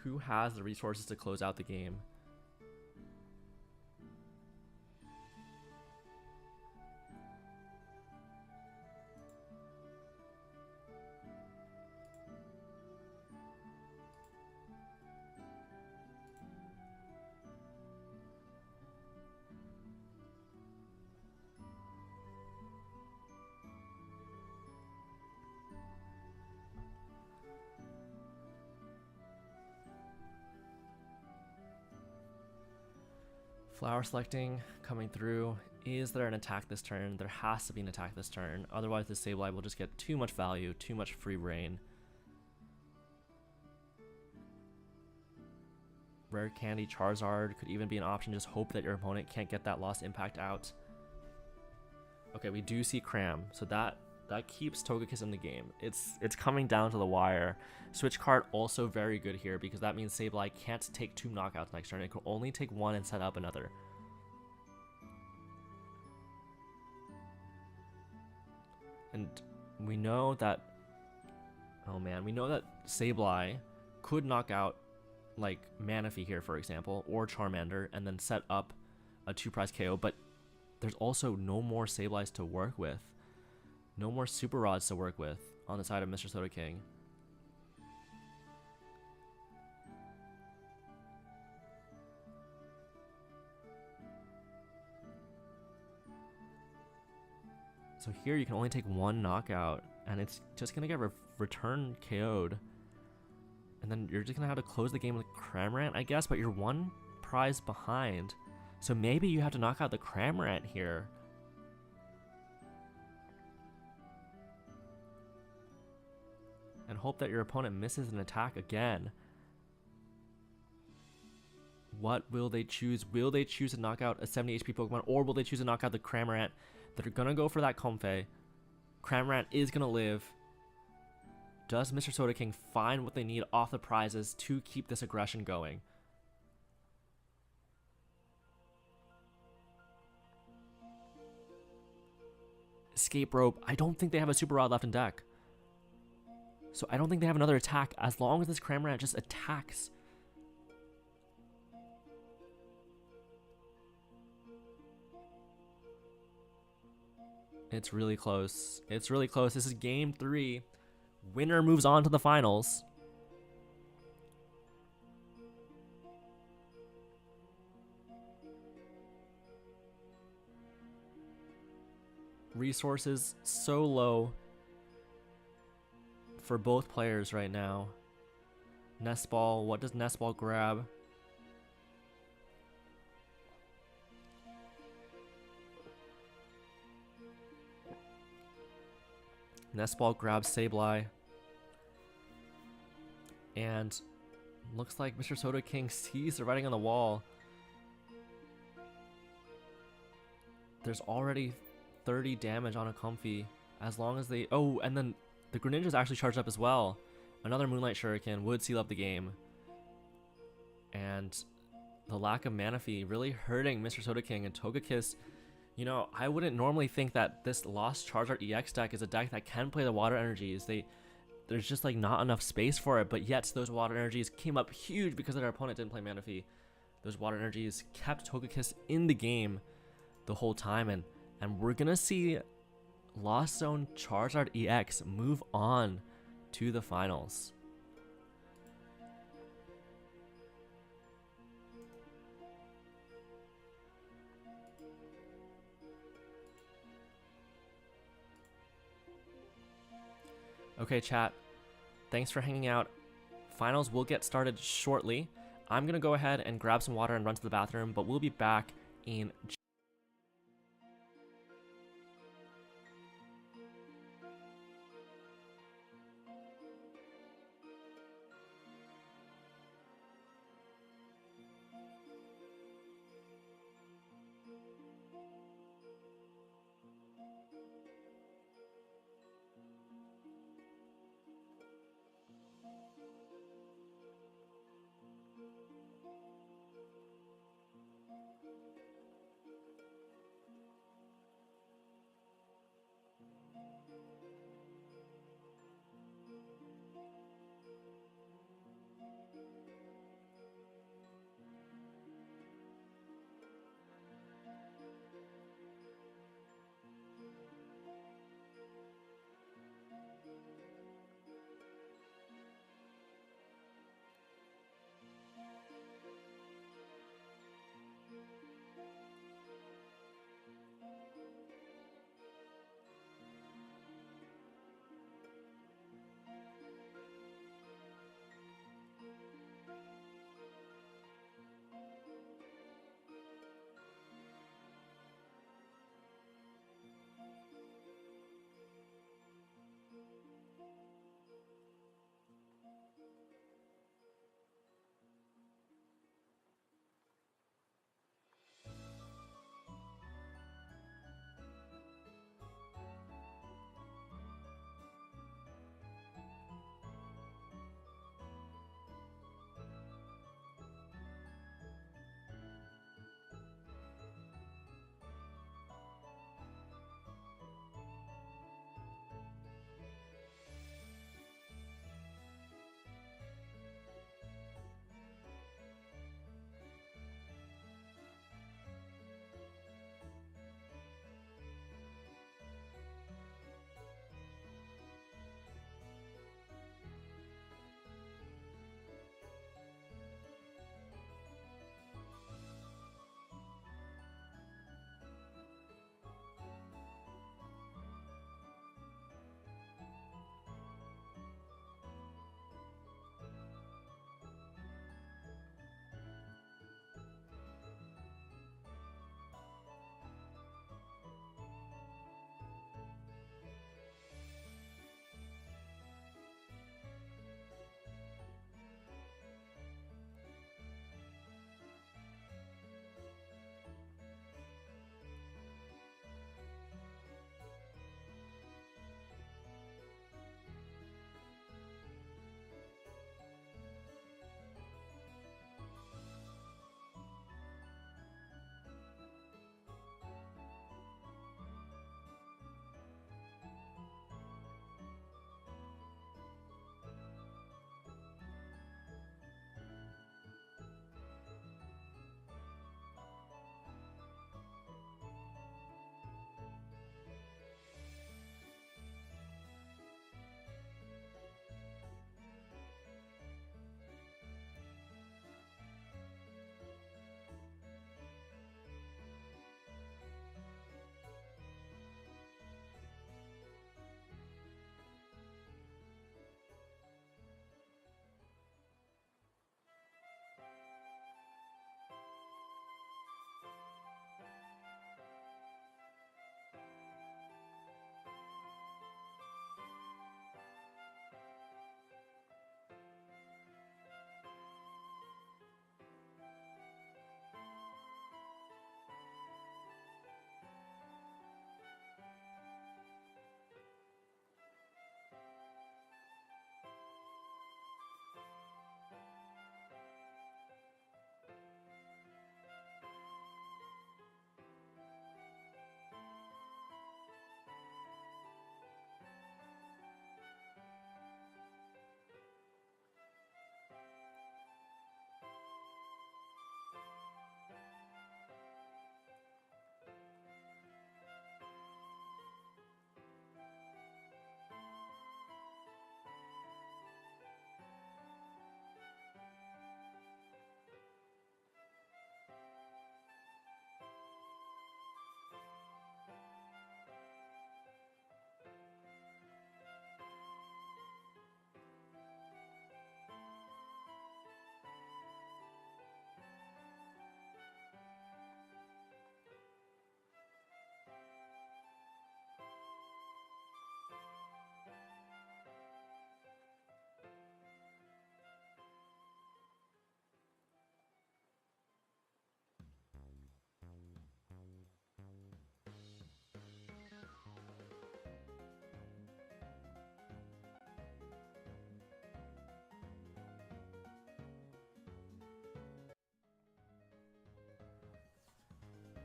Who has the resources to close out the game? Flower selecting coming through. Is there an attack this turn? There has to be an attack this turn. Otherwise, the Sableye will just get too much value, too much free reign. Rare Candy Charizard could even be an option. Just hope that your opponent can't get that lost impact out. Okay, we do see Cram, so that keeps Togekiss in the game. It's coming down to the wire. Switch card also very good here because that means Sableye can't take 2 knockouts next turn. It can only take 1 and set up another. And we know that, oh man, we know that Sableye could knock out like Manaphy here, for example, or Charmander, and then set up a 2-prize KO, but there's also no more Sableyes to work with. No more Super Rods to work with on the side of Mr. Soda King. So here you can only take 1 knockout, and it's just going to get return KO'd. And then you're just going to have to close the game with Cramorant, I guess, but you're 1 prize behind. So maybe you have to knock out the Cramorant here. And hope that your opponent misses an attack again. What will they choose? Will they choose to knock out a 70 HP Pokemon, or will they choose to knock out the Cramorant? They're going to go for that Comfey. Cramorant is going to live. Does Mr. Soda King find what they need off the prizes to keep this aggression going? Escape Rope. I don't think they have a Super Rod left in deck. So I don't think they have another attack as long as this Cramorant just attacks. It's really close. It's really close. This is game 3. Winner moves on to the finals. Resources so low for both players right now. Nest Ball, what does Nest Ball grab? Nest Ball grabs Sableye. And looks like Mr. Soda King sees the writing on the wall. There's already 30 damage on a Comfey. As long as they... Oh, and then the Greninja's actually charged up as well. Another Moonlight Shuriken would seal up the game. And the lack of Manaphy really hurting Mr. Soda King. And Togekiss, you know, I wouldn't normally think that this Lost Charizard EX deck is a deck that can play the water energies. There's just like not enough space for it, but yet those water energies came up huge because their opponent didn't play Manaphy. Those water energies kept Togekiss in the game the whole time, and we're gonna see Lost Zone Charizard EX move on to the finals. Okay, chat. Thanks for hanging out. Finals will get started shortly. I'm gonna go ahead and grab some water and run to the bathroom, but we'll be back in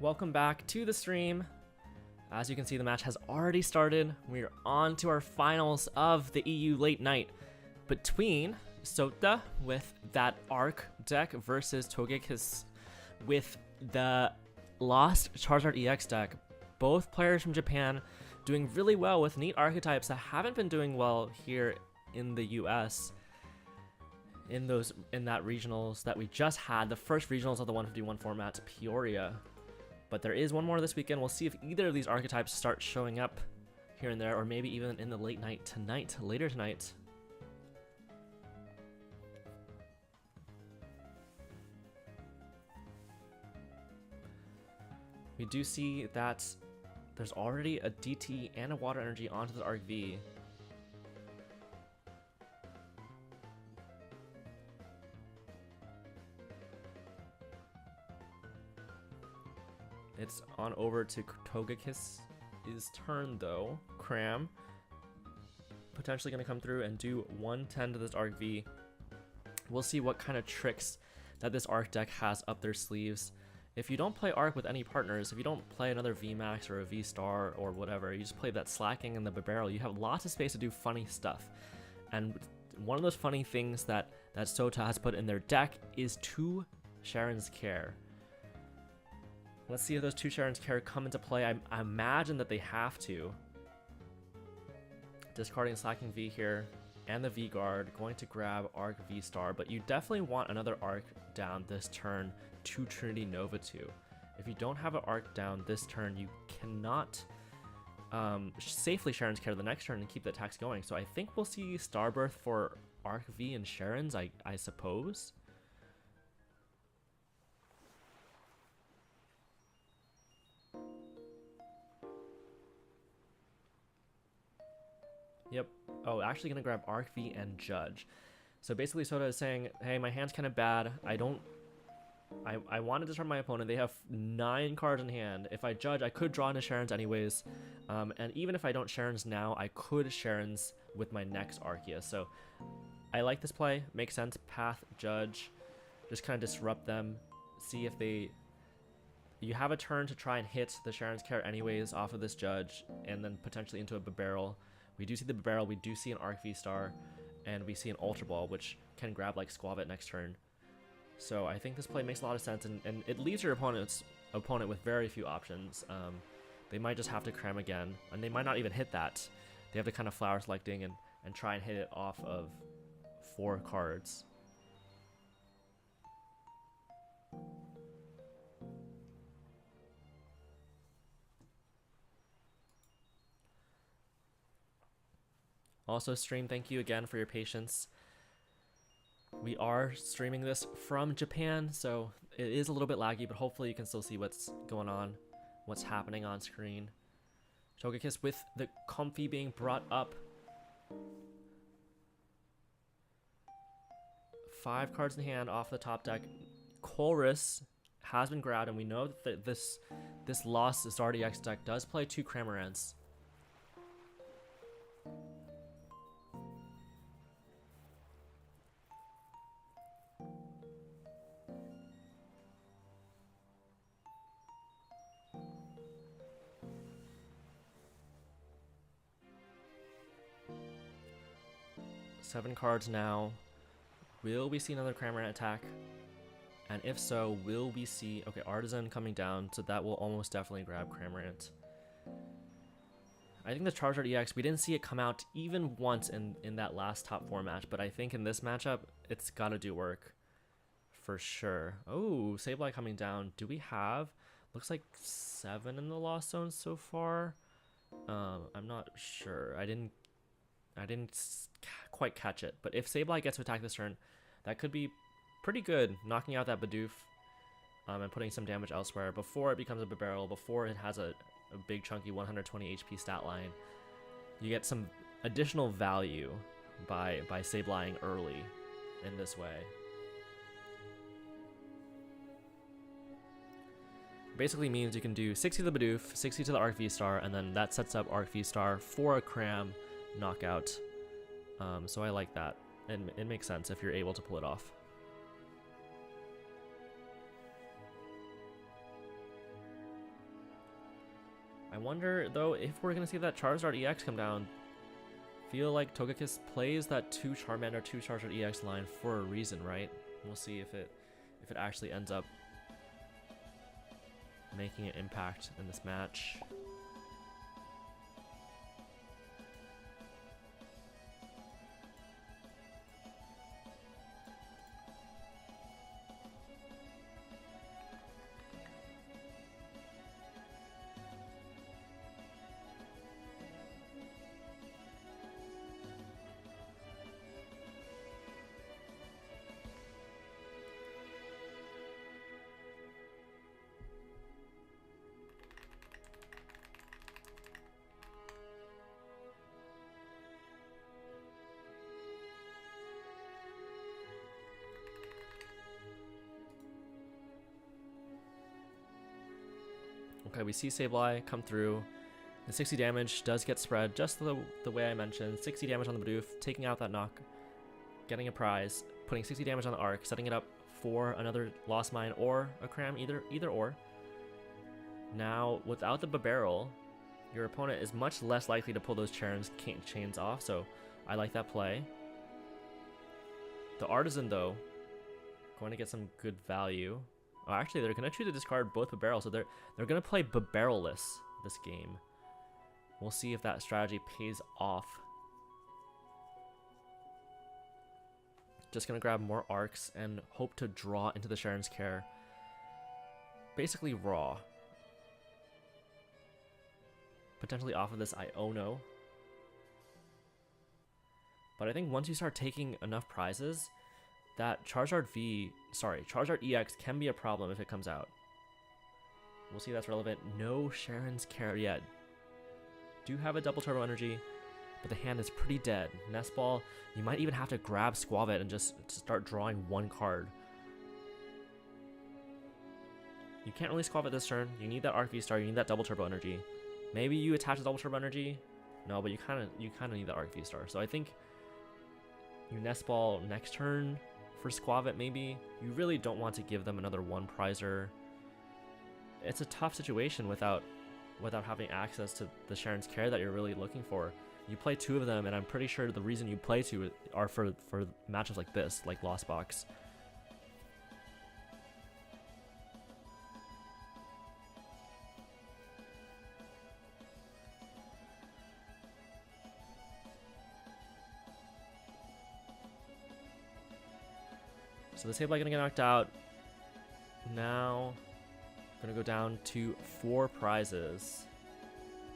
Welcome back to the stream. As you can see, the match has already started. We're on to our finals of the EU late night between Sota with that Arc deck versus Togekiss with the Lost Charizard EX deck. Both players from Japan doing really well with neat archetypes that haven't been doing well here in the US. In that regionals that we just had, the first regionals of the 151 format, Peoria. But there is one more this weekend. We'll see if either of these archetypes start showing up here and there, or maybe even in the late night tonight, later tonight. We do see that there's already a DT and a water energy onto the Arc V. It's on over to Togekiss' turn though. Cram potentially going to come through and do 110 to this Arc V. We'll see what kind of tricks that this Arc deck has up their sleeves. If you don't play Arc with any partners, if you don't play another VMAX or a V-Star or whatever, you just play that Slacking and the Barrel, you have lots of space to do funny stuff. And one of those funny things that Sota has put in their deck is 2 Sharon's Care. Let's see if those 2 Sharon's Care come into play. I imagine that they have to. Discarding Slacking V here and the V-Guard, going to grab Arc V-Star, but you definitely want another Arc down this turn to Trinity Nova 2. If you don't have an Arc down this turn, you cannot safely Sharon's Care the next turn and keep the attacks going. So I think we'll see Starbirth for Arc V and Sharon's, I suppose. Yep. Oh, actually gonna grab Arc V and Judge. So basically Sota is saying, hey, my hand's kind of bad. I want to disrupt my opponent. They have 9 cards in hand. If I Judge, I could draw into Sharon's anyways. And even if I don't Sharon's now, I could Sharon's with my next Arceus. So I like this play. Makes sense. Path, Judge. Just kind of disrupt them. See if they... You have a turn to try and hit the Sharon's Care anyways off of this Judge. And then potentially into a Barrel. We do see the Barrel, we do see an Arc V-Star, and we see an Ultra Ball, which can grab like Squavit next turn. So I think this play makes a lot of sense, and it leaves your opponent with very few options. They might just have to cram again, and they might not even hit that. They have to kind of flower selecting and try and hit it off of 4 cards. Also, stream, thank you again for your patience. We are streaming this from Japan, so it is a little bit laggy, but hopefully you can still see what's going on, what's happening on screen. Togekiss with the Comfy being brought up. 5 cards in hand off the top deck. Chorus has been grabbed, and we know that this Lost Zardy X deck does play 2 Cramorants. Seven cards now. Will we see another Cramorant attack? And if so, will we see... Okay, Artisan coming down, so that will almost definitely grab Cramorant. I think the Charizard EX, we didn't see it come out even once in that last top 4 match, but I think in this matchup, it's got to do work. For sure. Oh, Sableye coming down. Do we have... Looks like 7 in the Lost Zone so far. I'm not sure. I didn't quite catch it, but if Sableye gets to attack this turn, that could be pretty good, knocking out that Bidoof and putting some damage elsewhere before it becomes a Barrel, before it has a big chunky 120 HP stat line. You get some additional value by Sableyeing early in this way. Basically means you can do 60 to the Bidoof, 60 to the Arc V-Star, and then that sets up Arc V-Star for a Cram knockout. So I like that, and it makes sense if you're able to pull it off. wonder, though, if we're going to see that Charizard EX come down. Feel like Togekiss plays that 2 Charmander, 2 Charizard EX line for a reason, right? We'll see if it actually ends up making an impact in this match. Okay, we see Sableye come through. The 60 damage does get spread just the way I mentioned. 60 damage on the Bidoof, taking out that knock, getting a prize, putting 60 damage on the Arc, setting it up for another Lost Mine or a Cram, either or. Now, without the Barrel, your opponent is much less likely to pull those chains off, so I like that play. The Artisan, though, going to get some good value. Oh, actually, they're going to choose to discard both Barrel, so they're going to play Barrel-less this game. We'll see if that strategy pays off. Just going to grab more Arcs and hope to draw into the Sharon's Care. Basically raw. Potentially off of this Iono. But I think once you start taking enough prizes, that Charizard EX can be a problem if it comes out. We'll see if that's relevant. No Sharon's Care yet. Do have a double Turbo Energy, but the hand is pretty dead. Nest Ball, you might even have to grab Squavit and just start drawing one card. You can't really Squavit this turn. You need that Arc V-Star, you need that double Turbo Energy. Maybe you attach a double Turbo Energy. No, but you kind of need the Arc V-Star. So I think you Nest Ball next turn for Squavit maybe. You really don't want to give them another one prizer. It's a tough situation without having access to the Sharon's Care that you're really looking for. You play 2 of them, and I'm pretty sure the reason you play 2 are for matchups like this, like Lost Box. So the Sableye gonna get knocked out. Now, gonna go down to 4 prizes.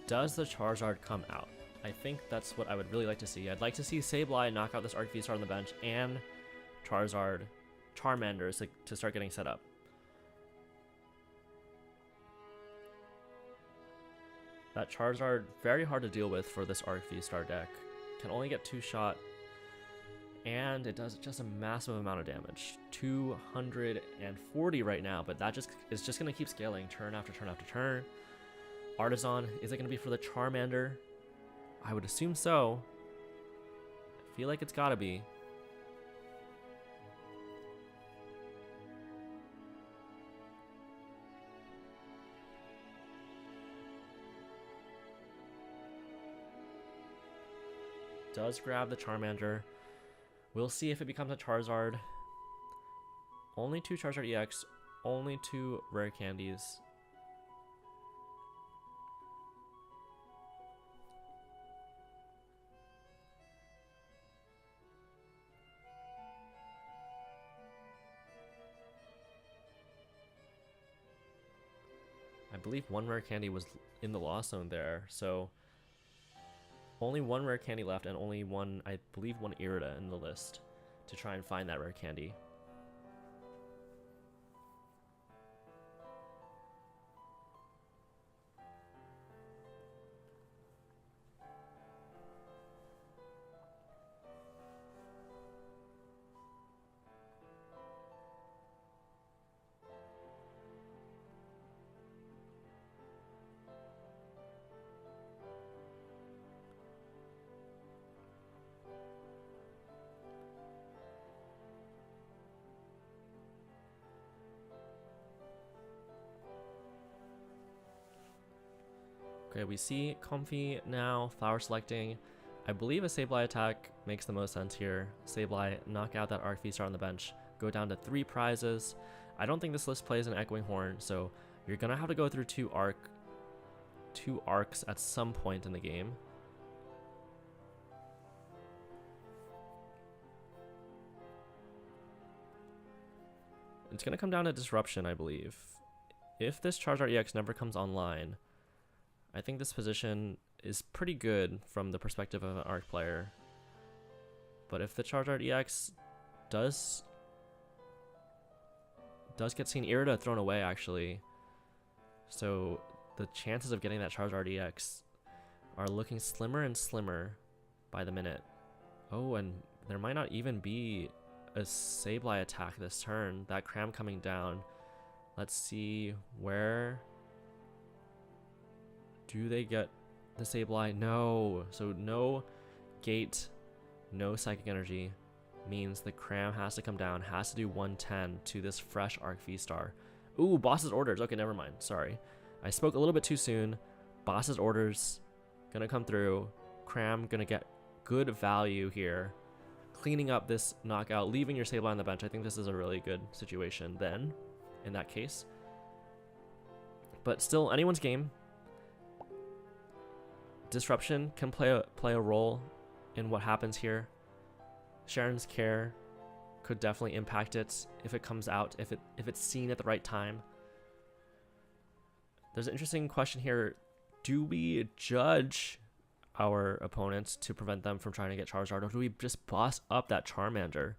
Does the Charizard come out? I think that's what I would really like to see. I'd like to see Sableye knock out this Arc V-Star on the bench and Charmander to start getting set up. That Charizard, very hard to deal with for this Arc V-Star deck. Can only get 2-shot. And it does just a massive amount of damage. 240 right now, but that is just going to keep scaling turn after turn after turn. Artisan, is it going to be for the Charmander? I would assume so. I feel like it's got to be. Does grab the Charmander. We'll see if it becomes a Charizard. Only 2 Charizard EX, only 2 rare candies. I believe 1 rare candy was in the Lost Zone there, so only 1 rare candy left and only one, I believe 1 Irida in the list to try and find that rare candy. Okay, we see Comfy now, flower selecting. I believe a Sableye attack makes the most sense here. Sableye, knock out that Arc Feaster on the bench, go down to 3 prizes. I don't think this list plays an Echoing Horn, so you're gonna have to go through 2 arcs at some point in the game. It's gonna come down to Disruption, I believe. If this Charizard EX never comes online, I think this position is pretty good from the perspective of an Arc player. But if the Charizard EX does get seen, Irida thrown away actually. So the chances of getting that Charizard EX are looking slimmer and slimmer by the minute. Oh, and there might not even be a Sableye attack this turn. That Cram coming down. Let's see, where do they get the Sableye? No. So no gate, no Psychic Energy means the Cram has to come down, has to do 110 to this fresh Arc V-Star. Ooh, Boss's Orders. Okay, never mind. Sorry. I spoke a little bit too soon. Boss's Orders gonna come through. Cram gonna get good value here. Cleaning up this knockout, leaving your Sableye on the bench. I think this is a really good situation then, in that case. But still, anyone's game. Disruption can play a role in what happens here. Sharon's Care could definitely impact it if it comes out, if it's seen at the right time. There's an interesting question here. Do we judge our opponents to prevent them from trying to get Charizard, or do we just boss up that Charmander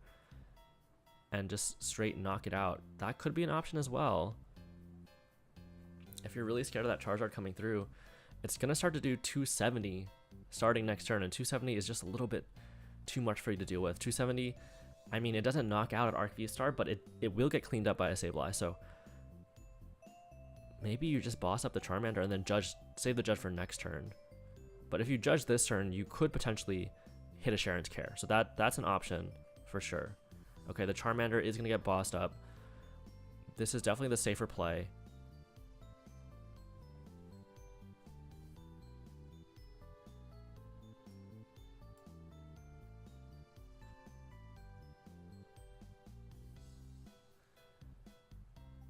and just straight knock it out? That could be an option as well. If you're really scared of that Charizard coming through, it's going to start to do 270 starting next turn, and 270 is just a little bit too much for you to deal with. 270, I mean, it doesn't knock out at Arc V-Star, but it will get cleaned up by a Sableye, so maybe you just boss up the Charmander and then save the judge for next turn. But if you judge this turn, you could potentially hit a Sharon's Care, so that's an option for sure. Okay, the Charmander is going to get bossed up. This is definitely the safer play.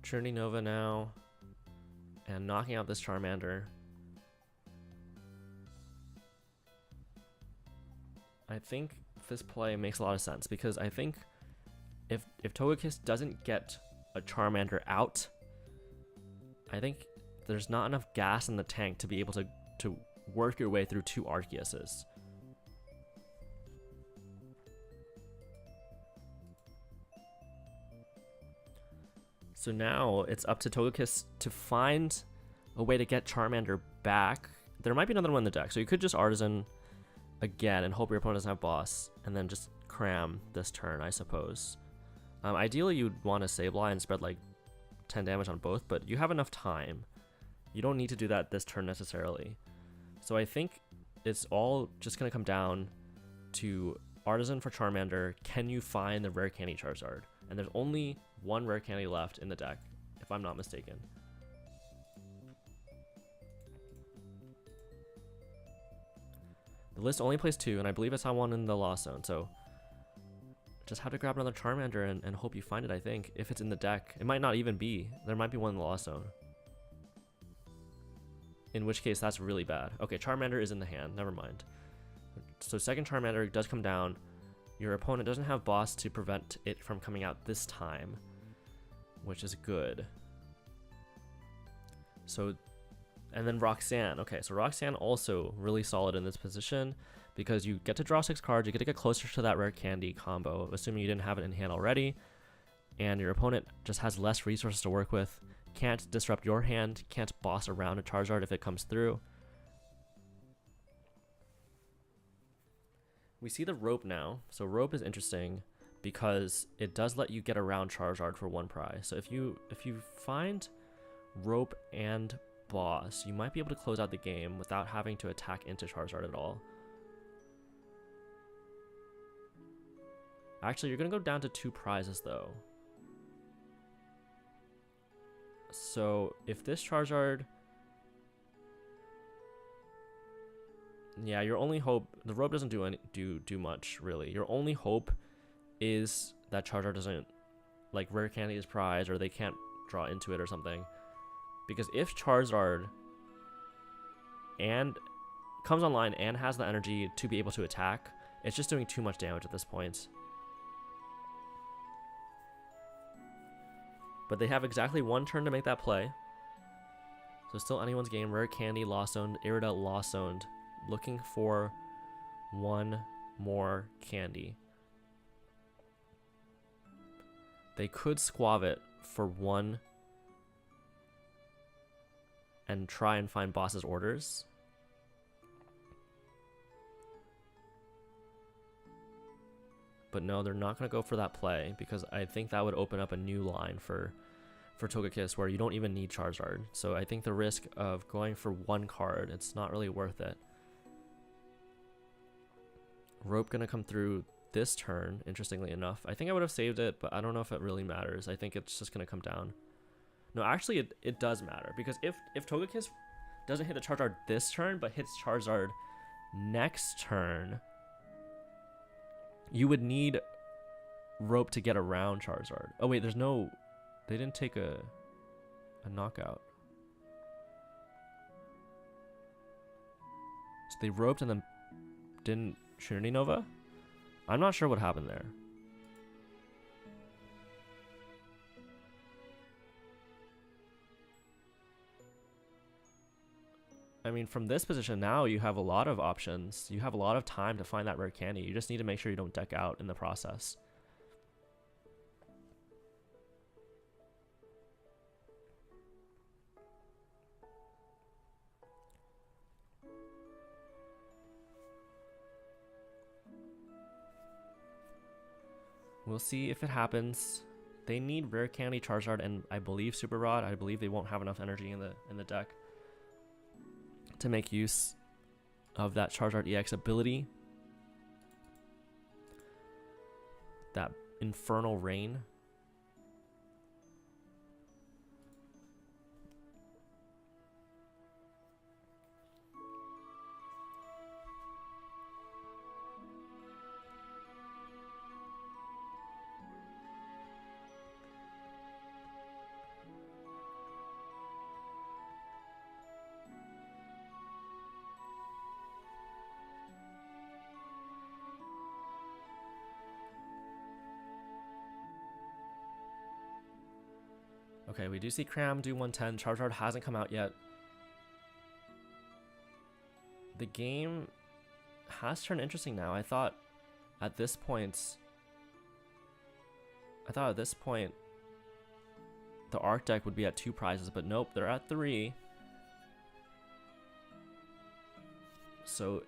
Trinity Nova now, and knocking out this Charmander. I think this play makes a lot of sense, because I think if Togekiss doesn't get a Charmander out, I think there's not enough gas in the tank to be able to work your way through 2 Arceuses. So now it's up to Togekiss to find a way to get Charmander back. There might be another one in the deck, so you could just Artisan again and hope your opponent doesn't have boss, and then just cram this turn, I suppose. Ideally, you'd want to Sableye and spread like 10 damage on both, but you have enough time. You don't need to do that this turn necessarily. So I think it's all just going to come down to Artisan for Charmander. Can you find the rare candy Charizard? And there's only 1 rare candy left in the deck, if I'm not mistaken. The list only plays 2, and I believe it's on 1 in the Lost Zone, so just have to grab another Charmander and hope you find it, I think, if it's in the deck. It might not even be. There might be one in the Lost Zone. In which case, that's really bad. Okay, Charmander is in the hand. Never mind. So second Charmander does come down. Your opponent doesn't have boss to prevent it from coming out this time, which is good. So, and then Roxanne. Okay, so Roxanne also really solid in this position because you get to draw 6 cards, you get to get closer to that rare candy combo, assuming you didn't have it in hand already, and your opponent just has less resources to work with, can't disrupt your hand, can't boss around a Charizard if it comes through. We see the Rope now. So Rope is interesting because it does let you get around Charizard for 1 prize. So if you find Rope and Boss, you might be able to close out the game without having to attack into Charizard at all. Actually, you're going to go down to 2 prizes though. So if this Charizard Yeah, your only hope, the rope doesn't do much really. Your only hope is that Charizard doesn't, like, rare candy is prize, or they can't draw into it or something. Because if Charizard and comes online and has the energy to be able to attack, it's just doing too much damage at this point. But they have exactly one turn to make that play. So still anyone's game. Rare Candy, Lost Owned, Irida, Lost Owned. Looking for one more candy. They could squav it for one and try and find boss's orders. But no, they're not going to go for that play, because I think that would open up a new line for Togekiss where you don't even need Charizard. So I think the risk of going for one card, it's not really worth it. Rope going to come through this turn, interestingly enough. I think I would have saved it, but I don't know if it really matters. I think it's just going to come down. No, actually it does matter, because if Togekiss doesn't hit the Charizard this turn, but hits Charizard next turn, you would need Rope to get around Charizard. Oh wait, there's no... They didn't take a knockout. So they roped and then didn't Trinity Nova? I'm not sure what happened there. I mean, from this position now, you have a lot of options. You have a lot of time to find that rare candy. You just need to make sure you don't deck out in the process. We'll see if it happens. They need rare candy, Charizard, and I believe Super Rod. I believe they won't have enough energy in the deck to make use of that Charizard EX ability. That Infernal Rain. Okay, we do see Cram do 110. Charizard hasn't come out yet. The game has turned interesting now. I thought at this point the Arc deck would be at 2 prizes, but nope, they're at 3. So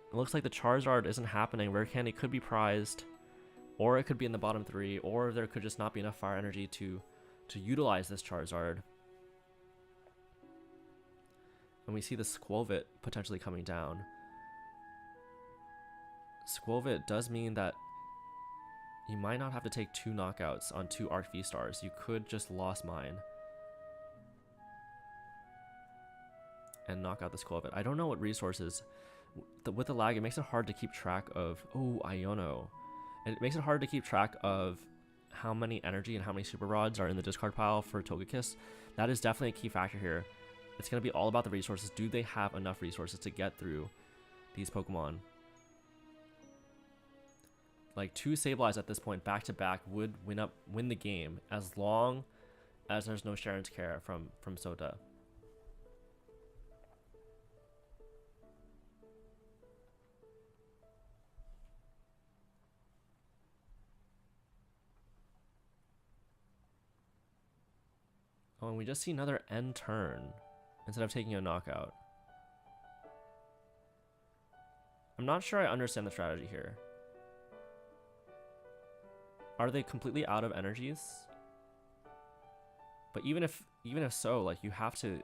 it looks like the Charizard isn't happening. Rare Candy could be prized, or it could be in the bottom 3, or there could just not be enough fire energy to utilize this Charizard. And we see the Squovit potentially coming down. Squovit does mean that you might not have to take 2 knockouts on 2 Arc V-Stars. You could just Lost Mine and knock out the Squovit. I don't know what resources. With the lag, it makes it hard to keep track of... Oh, Iono. It makes it hard to keep track of how many energy and how many Super Rods are in the discard pile for Togekiss. That is definitely a key factor here. It's going to be all about the resources. Do they have enough resources to get through these Pokemon? Like 2 Sableyes at this point back to back would win the game, as long as there's no Sharon's Care from Sota. Oh, and we just see another end turn instead of taking a knockout. I'm not sure I understand the strategy here. Are they completely out of energies? But even if so, like, you have to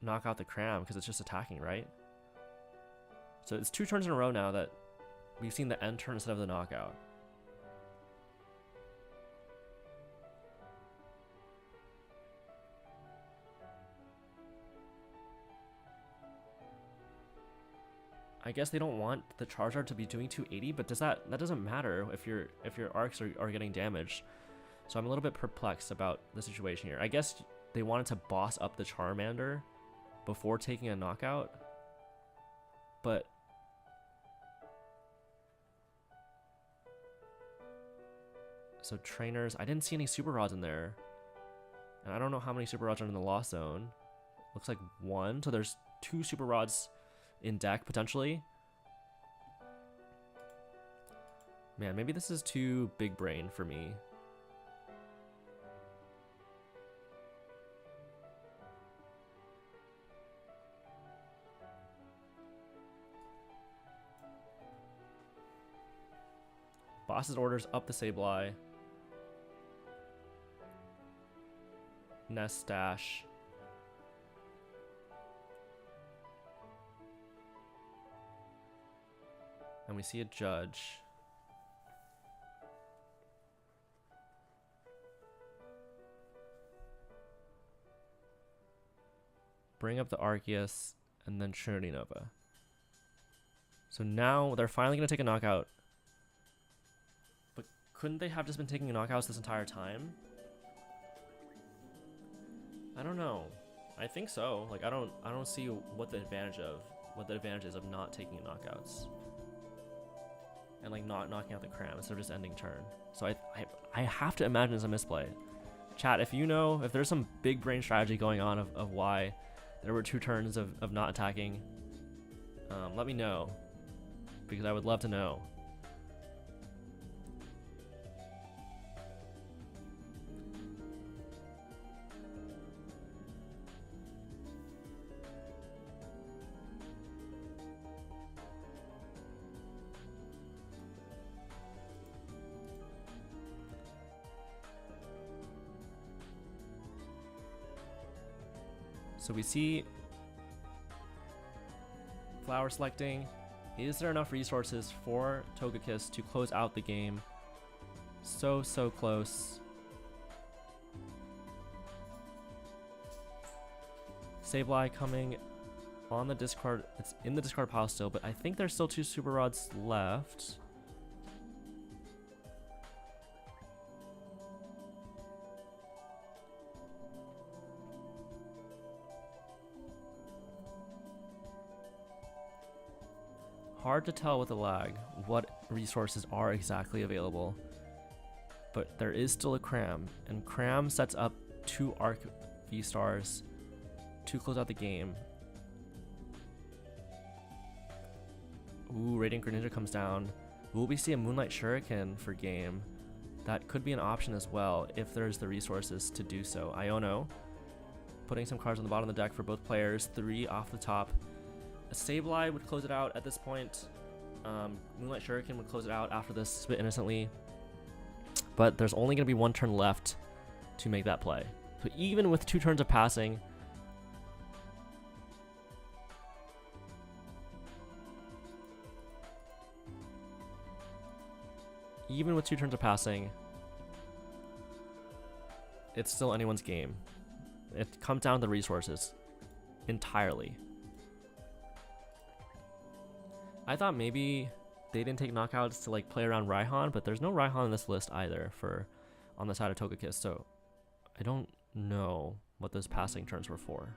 knock out the Cram because it's just attacking, right? So it's 2 turns in a row now that we've seen the end turn instead of the knockout. I guess they don't want the Charizard to be doing 280, but that doesn't matter if your arcs are getting damaged. So I'm a little bit perplexed about the situation here. I guess they wanted to boss up the Charmander before taking a knockout, but so trainers, I didn't see any Super Rods in there, and I don't know how many Super Rods are in the Lost Zone. Looks like 1, so there's 2 Super Rods in deck potentially. Man, maybe this is too big brain for me. Boss's orders up the Sableye. Nest Stash. And we see a Judge. Bring up the Arceus and then Trinity Nova. So now they're finally going to take a knockout. But couldn't they have just been taking knockouts this entire time? I don't know. I think so. Like I don't see what the advantage is of not taking knockouts. And like not knocking out the Cram instead of just ending turn. So I have to imagine it's a misplay. Chat, if you know, if there's some big brain strategy going on of why there were 2 turns of not attacking, let me know, because I would love to know. So we see flower selecting. Is there enough resources for Togekiss to close out the game? So close. Sableye coming on the discard. It's in the discard pile still, but I think there's still 2 Super Rods left. Hard to tell with the lag what resources are exactly available, but there is still a Cram, and Cram sets up 2 Arc V-Stars to close out the game. Ooh, Radiant Greninja comes down. Will we see a Moonlight Shuriken for game? That could be an option as well if there's the resources to do so. Iono putting some cards on the bottom of the deck for both players, 3 off the top. A Sableye would close it out at this point. Moonlight Shuriken would close it out after this Spit Innocently. But there's only going to be 1 turn left to make that play. So even with 2 turns of passing, it's still anyone's game. It comes down to the resources entirely. I thought maybe they didn't take knockouts to like play around Raihan, but there's no Raihan on this list either for on the side of Togekiss, so I don't know what those passing turns were for.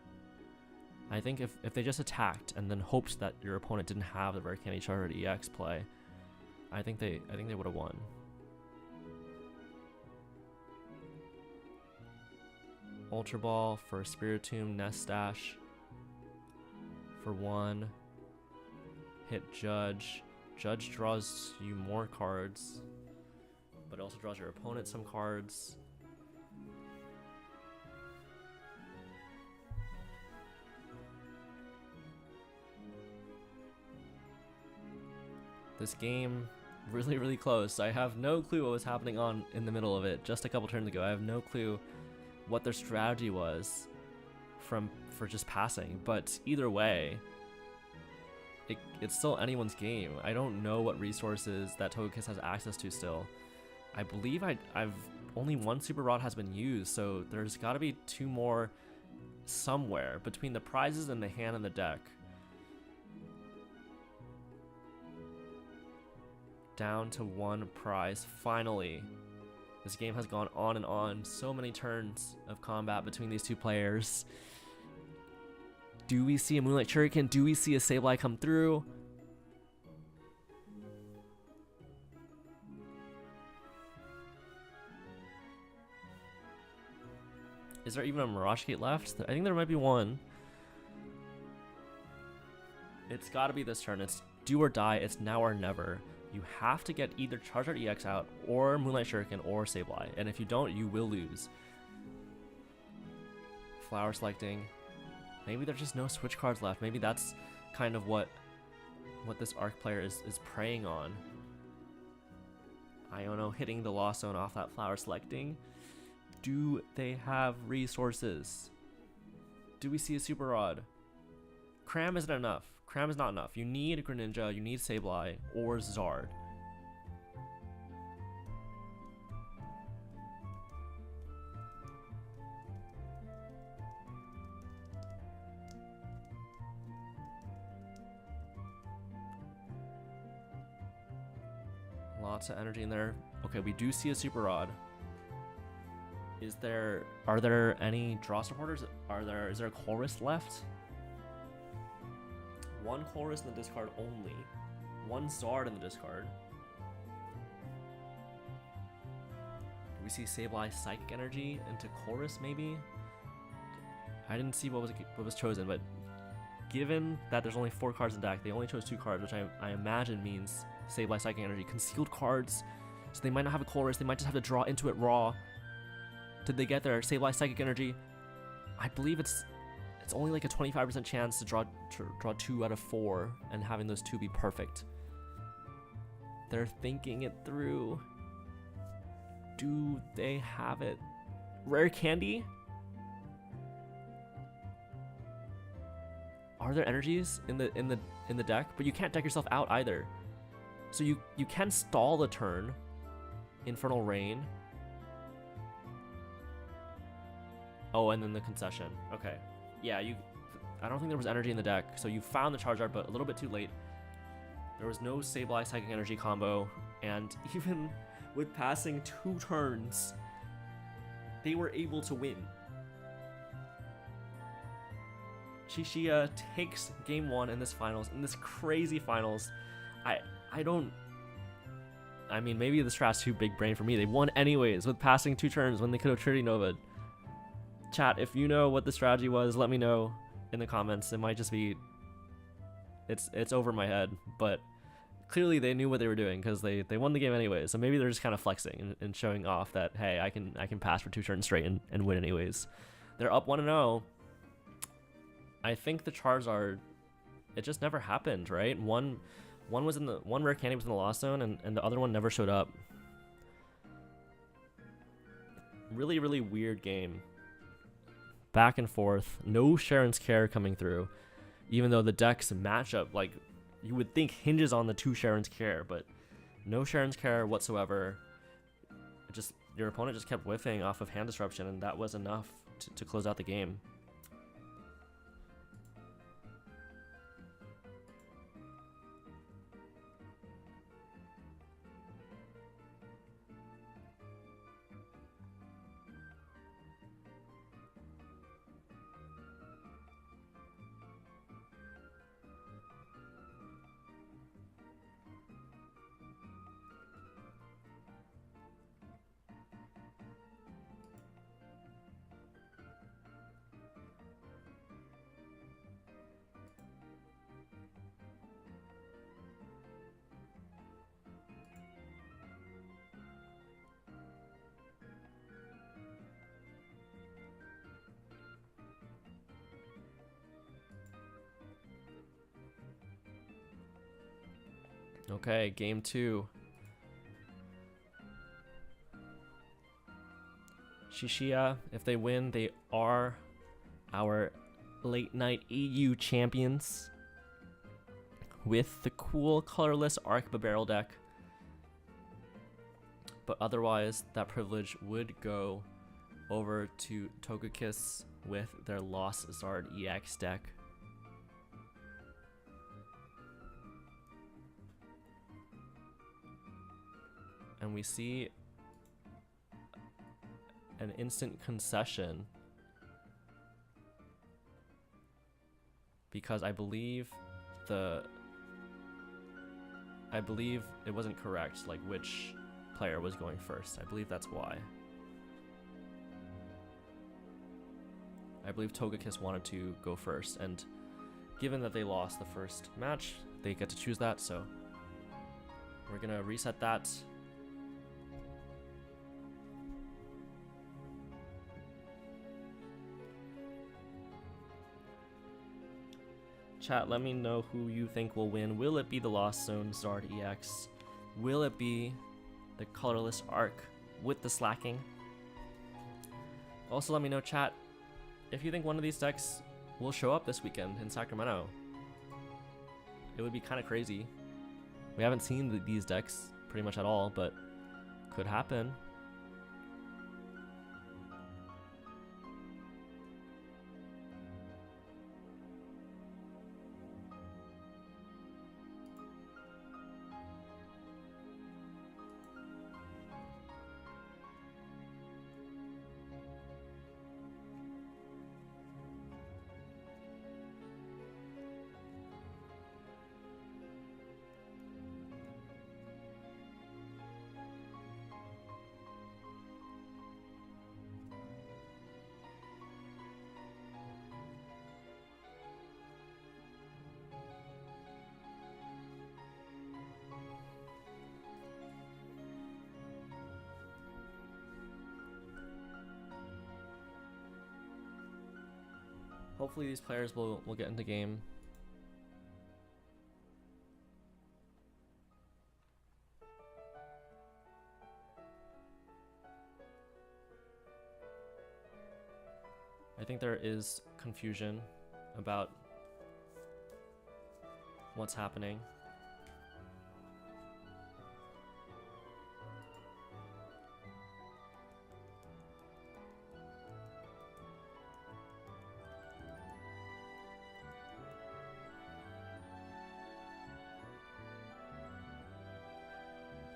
I think if they just attacked and then hoped that your opponent didn't have the Rare Candy Charizard EX play, I think they would have won. Ultra Ball for Spiritomb, Nest Stash for 1. Hit Judge. Judge draws you more cards, but it also draws your opponent some cards. This game really close. I have no clue what was happening in the middle of it just a couple turns ago. I have no clue what their strategy was for just passing, but either way, it's still anyone's game. I don't know what resources that Togekiss has access to still. I believe I've only 1 Super Rod has been used, so there's got to be 2 more somewhere between the prizes and the hand and the deck. Down to one prize, finally. This game has gone on and on. So many turns of combat between these two players. Do we see a Moonlight Shuriken? Do we see a Sableye come through? Is there even a Mirage Gate left? I think there might be one. It's gotta be this turn. It's do or die. It's now or never. You have to get either Charizard EX out or Moonlight Shuriken or Sableye. And if you don't, you will lose. Flower selecting. Maybe there's just no switch cards left. Maybe that's kind of what this Arc player is preying on. Iono hitting the Lost Zone off that flower selecting. Do they have resources? Do we see a Super Rod? Cram isn't enough. Cram is not enough. You need Greninja, you need Sableye, or Zard. Lots of energy in there. Okay, we do see a Super Rod. Are there any draw supporters? Is there a Chorus left? One Chorus in the discard only. One Zard in the discard. Do we see Sableye Psychic Energy into Chorus maybe? I didn't see what was chosen, but given that there's only 4 cards in the deck, they only chose 2 cards, which I imagine means Sableye Psychic Energy. Concealed cards, so they might not have a Chorus, they might just have to draw into it raw. Did they get their Sableye Psychic Energy? I believe it's only like a 25% chance to draw 2 out of 4 and having those 2 be perfect. They're thinking it through. Do they have it? Rare Candy? Are there energies in the deck? But you can't deck yourself out either. So you can stall the turn. Infernal Rain. Oh, and then the concession. Okay. Yeah, I don't think there was energy in the deck, so you found the Charizard, but a little bit too late. There was no Sableye Psychic Energy combo, and even with passing 2 turns, they were able to win. Shishia takes game 1 in this finals, in this crazy finals. I mean, maybe the strat's too big brain for me. They won anyways with passing 2 turns when they could have Trinity Nova'd. Chat, if you know what the strategy was, let me know in the comments. It might just be it's over my head, but clearly they knew what they were doing because they won the game anyway. So maybe they're just kind of flexing and showing off that, hey, I can pass for 2 turns straight and win anyways. They're up 1-0. I think the Charizard, it just never happened, right? One rare candy was in the Lost Zone, and the other one never showed up. Really, really weird game. Back and forth, no Sharon's Care coming through, even though the deck's matchup, like, you would think hinges on the 2 Sharon's Care, but no Sharon's Care whatsoever. Your opponent just kept whiffing off of hand disruption, and that was enough to close out the game. Okay, game 2. Shishia, if they win, they are our late night EU champions with the cool colorless Arc Barrel deck. But otherwise, that privilege would go over to Togekiss with their Lost Zard EX deck. and we see an instant concession because I believe it wasn't correct, like which player was going first. I believe that's why. I believe Togekiss wanted to go first, and given that they lost the first match, they get to choose that, so we're gonna reset that. Chat, let me know who you think will win. Will it be the Lost Zone Zard EX? Will it be the colorless Arc with the slacking? Also, let me know, chat, if you think one of these decks will show up this weekend in Sacramento. It would be kind of crazy. We haven't seen these decks pretty much at all, but could happen. Hopefully these players will get into game. I think there is confusion about what's happening.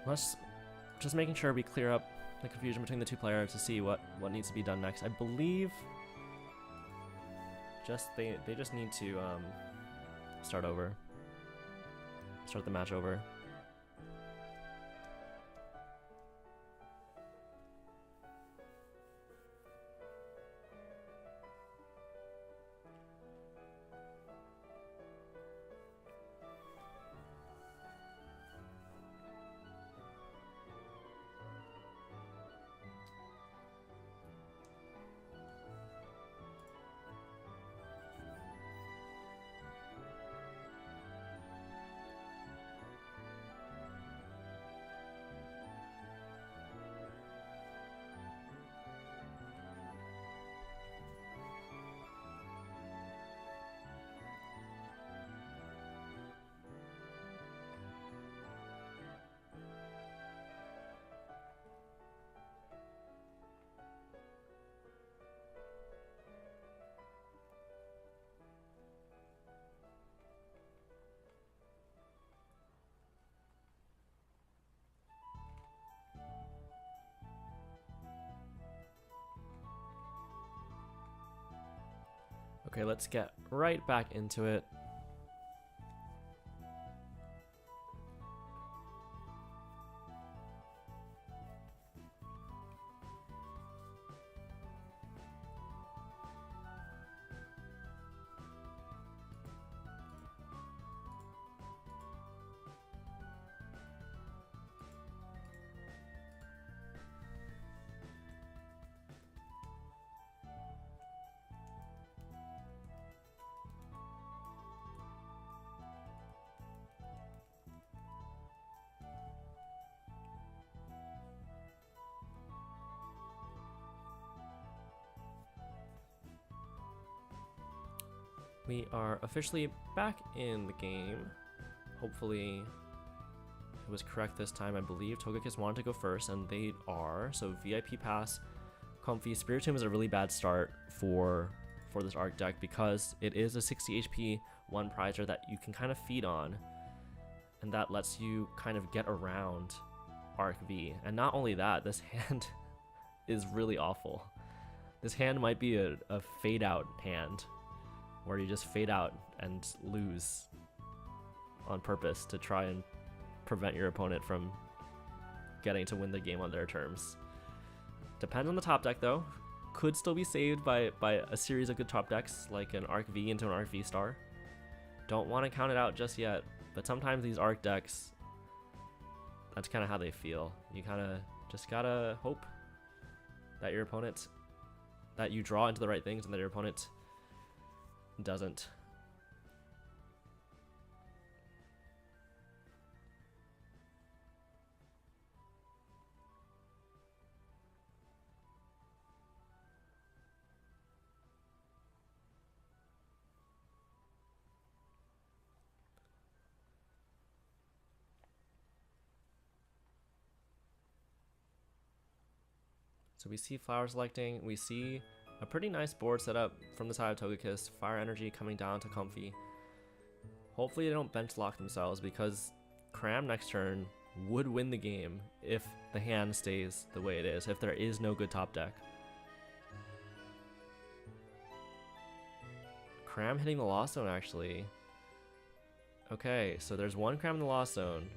Let's just making sure we clear up the confusion between the two players to see what needs to be done next. I believe they just need to start the match over. Okay, let's get right back into it. We are officially back in the game. Hopefully it was correct this time. I believe Togekiss wanted to go first, and they are. So VIP pass, comfy. Spiritomb is a really bad start for this Arc deck because it is a 60 HP one prizer that you can kind of feed on, and that lets you kind of get around Arc V. And not only that, this hand is really awful. This hand might be a fade out hand where you just fade out and lose on purpose to try and prevent your opponent from getting to win the game on their terms. Depends on the top deck though. Could still be saved by a series of good top decks like an Arc V into an Arc V star. Don't want to count it out just yet, but sometimes these Arc decks, that's kind of how they feel. You kind of just gotta hope that your opponent, that you draw into the right things and that your opponent doesn't. So we see flower selecting, we see a pretty nice board set up from the side of Togekiss, fire energy coming down to Comfy. Hopefully they don't bench lock themselves because Cram next turn would win the game if the hand stays the way it is, if there is no good top deck. Cram hitting the Lost Zone actually. Okay, so there's one Cram in the Lost Zone.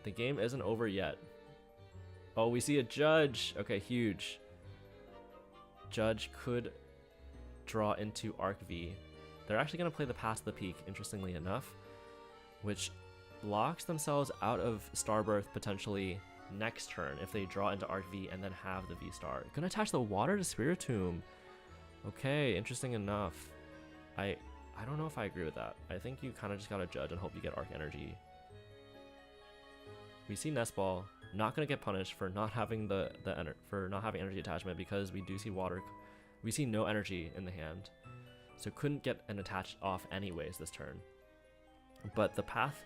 The game isn't over yet. Oh, we see a Judge. Okay, huge. Judge could draw into Arc V. They're actually going to play the Pass the Peak, interestingly enough, which locks themselves out of Starbirth potentially next turn if they draw into Arc V and then have the V-Star. Gonna attach the water to Spiritomb. Okay, interesting enough. I don't know if I agree with that. I think you kind of just gotta Judge and hope you get Arc Energy. We see Nest Ball. Not gonna get punished for not having not having energy attachment because we do see water. We see no energy in the hand, so couldn't get an attach off anyways this turn. But the path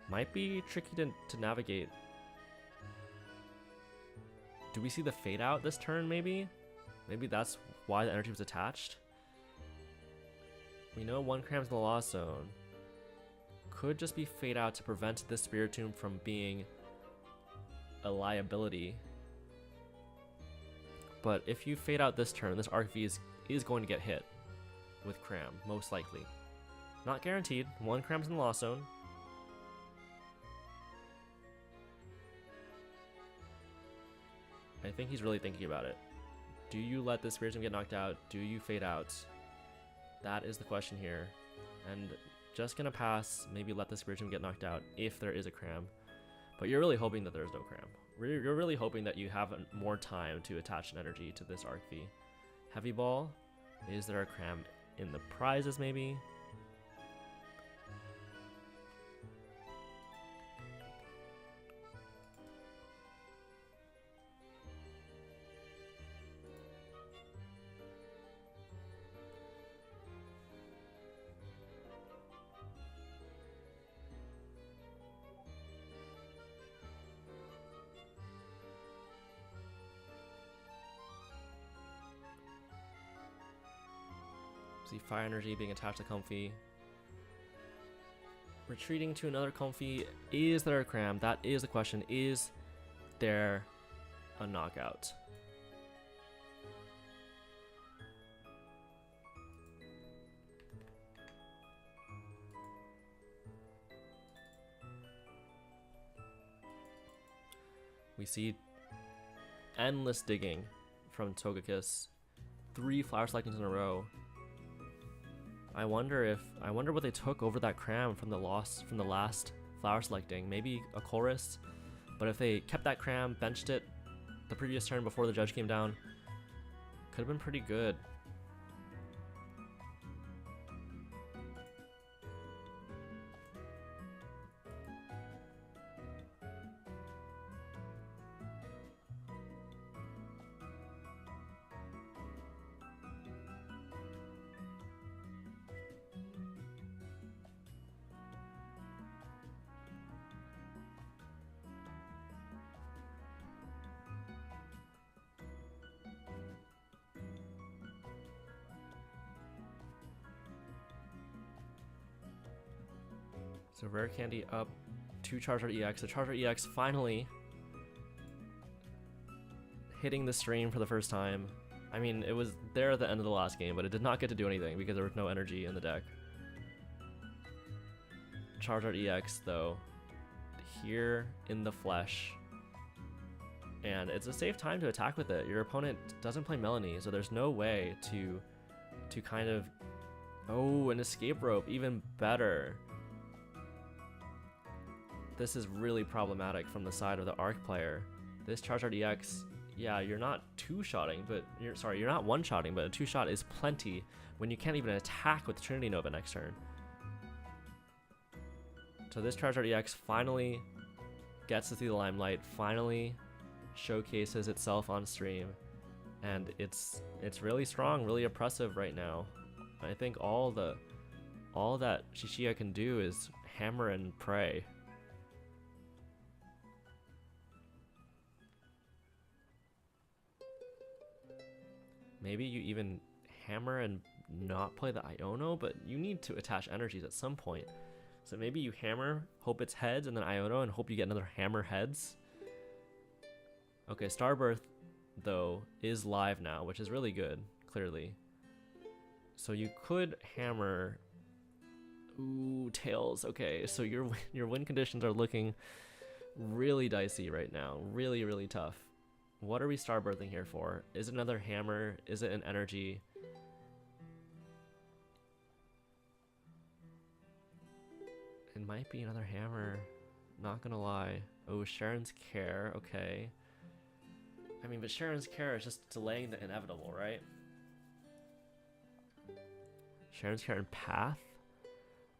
might be tricky to navigate. Do we see the fade out this turn? Maybe that's why the energy was attached. We know one Cram's in the Lost Zone. Could just be fade out to prevent this Spiritomb from being a liability. But if you fade out this turn, this Arc V is going to get hit with Cram, most likely. Not guaranteed. One Cram's in the Lost Zone. I think he's really thinking about it. Do you let this Spiritomb get knocked out? Do you fade out? That is the question here. And just gonna pass, maybe let the Spiritomb get knocked out if there is a Cram. But you're really hoping that there's no Cram. You're really hoping that you have more time to attach an energy to this Arc V. Heavy Ball. Is there a Cram in the prizes maybe? See Fire Energy being attached to Comfy. Retreating to another Comfy. Is there a Cram? That is the question. Is there a knockout? We see endless digging from Togekiss. 3 flower selectings in a row. I wonder what they took over that Cram from the last flower selecting. Maybe a Chorus, but if they kept that Cram, benched it the previous turn before the Judge came down, could have been pretty good. So Rare Candy up to Charizard EX. The Charizard EX finally hitting the stream for the first time. I mean, it was there at the end of the last game, but it did not get to do anything because there was no energy in the deck. Charizard EX, though, here in the flesh. And it's a safe time to attack with it. Your opponent doesn't play Melanie, so there's no way to kind of... Oh, an escape rope, even better. This is really problematic from the side of the Arc player. This Charizard EX, yeah, you're not two-shotting, but you're not one-shotting, but a two-shot is plenty when you can't even attack with Trinity Nova next turn. So this Charizard EX finally gets to see the limelight, finally showcases itself on stream, and it's really strong, really oppressive right now. I think all that Shishia can do is hammer and pray. Maybe you even hammer and not play the Iono, but you need to attach energies at some point. So maybe you hammer, hope it's heads, and then Iono, and hope you get another hammer heads. Okay, Starbirth, though, is live now, which is really good, clearly. So you could hammer... Ooh, Tails. Okay, so your win conditions are looking really dicey right now. Really, really tough. What are we Starbirthing here for? Is it another hammer? Is it an energy? It might be another hammer. Not gonna lie. Oh, Sharon's Care. Okay. I mean, but Sharon's Care is just delaying the inevitable, right? Sharon's Care and Path?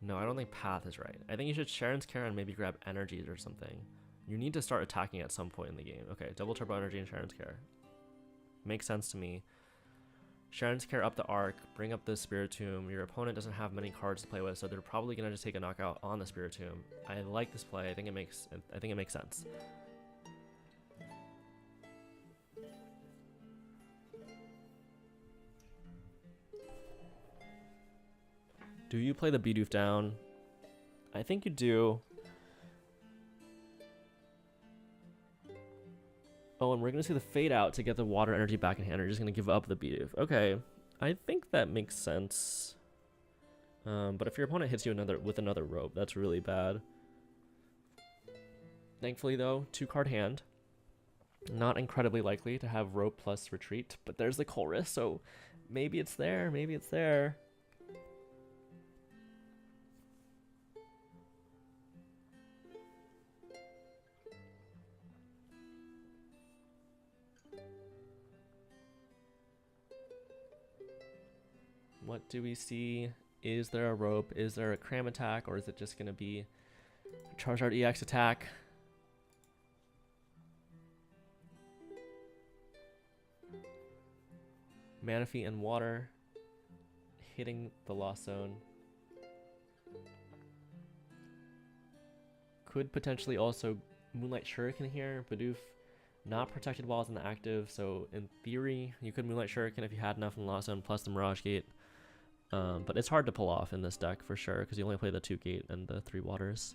No, I don't think Path is right. I think you should Sharon's Care and maybe grab energies or something. You need to start attacking at some point in the game. Okay, double Turbo Energy and Sharon's Care. Makes sense to me. Sharon's Care up the Arc, bring up the Spiritomb. Your opponent doesn't have many cards to play with, so they're probably gonna just take a knockout on the Spiritomb. I like this play. I think it makes sense. Do you play the Bidoof down? I think you do. Oh, and we're going to see the Fade Out to get the water energy back in hand. You're just going to give up the Bidoof. Okay, I think that makes sense. But if your opponent hits you with another rope, that's really bad. Thankfully, though, 2-card hand. Not incredibly likely to have rope plus retreat, but there's the Colress, so maybe it's there, maybe it's there. What do we see? Is there a rope? Is there a cram attack? Or is it just going to be a Charizard EX attack? Manaphy and water hitting the Lost Zone. Could potentially also Moonlight Shuriken here. Bidoof not protected while it's in the active, so in theory you could Moonlight Shuriken if you had enough in the Lost Zone plus the Mirage Gate. But it's hard to pull off in this deck for sure, because you only play the 2 gate and the 3 waters.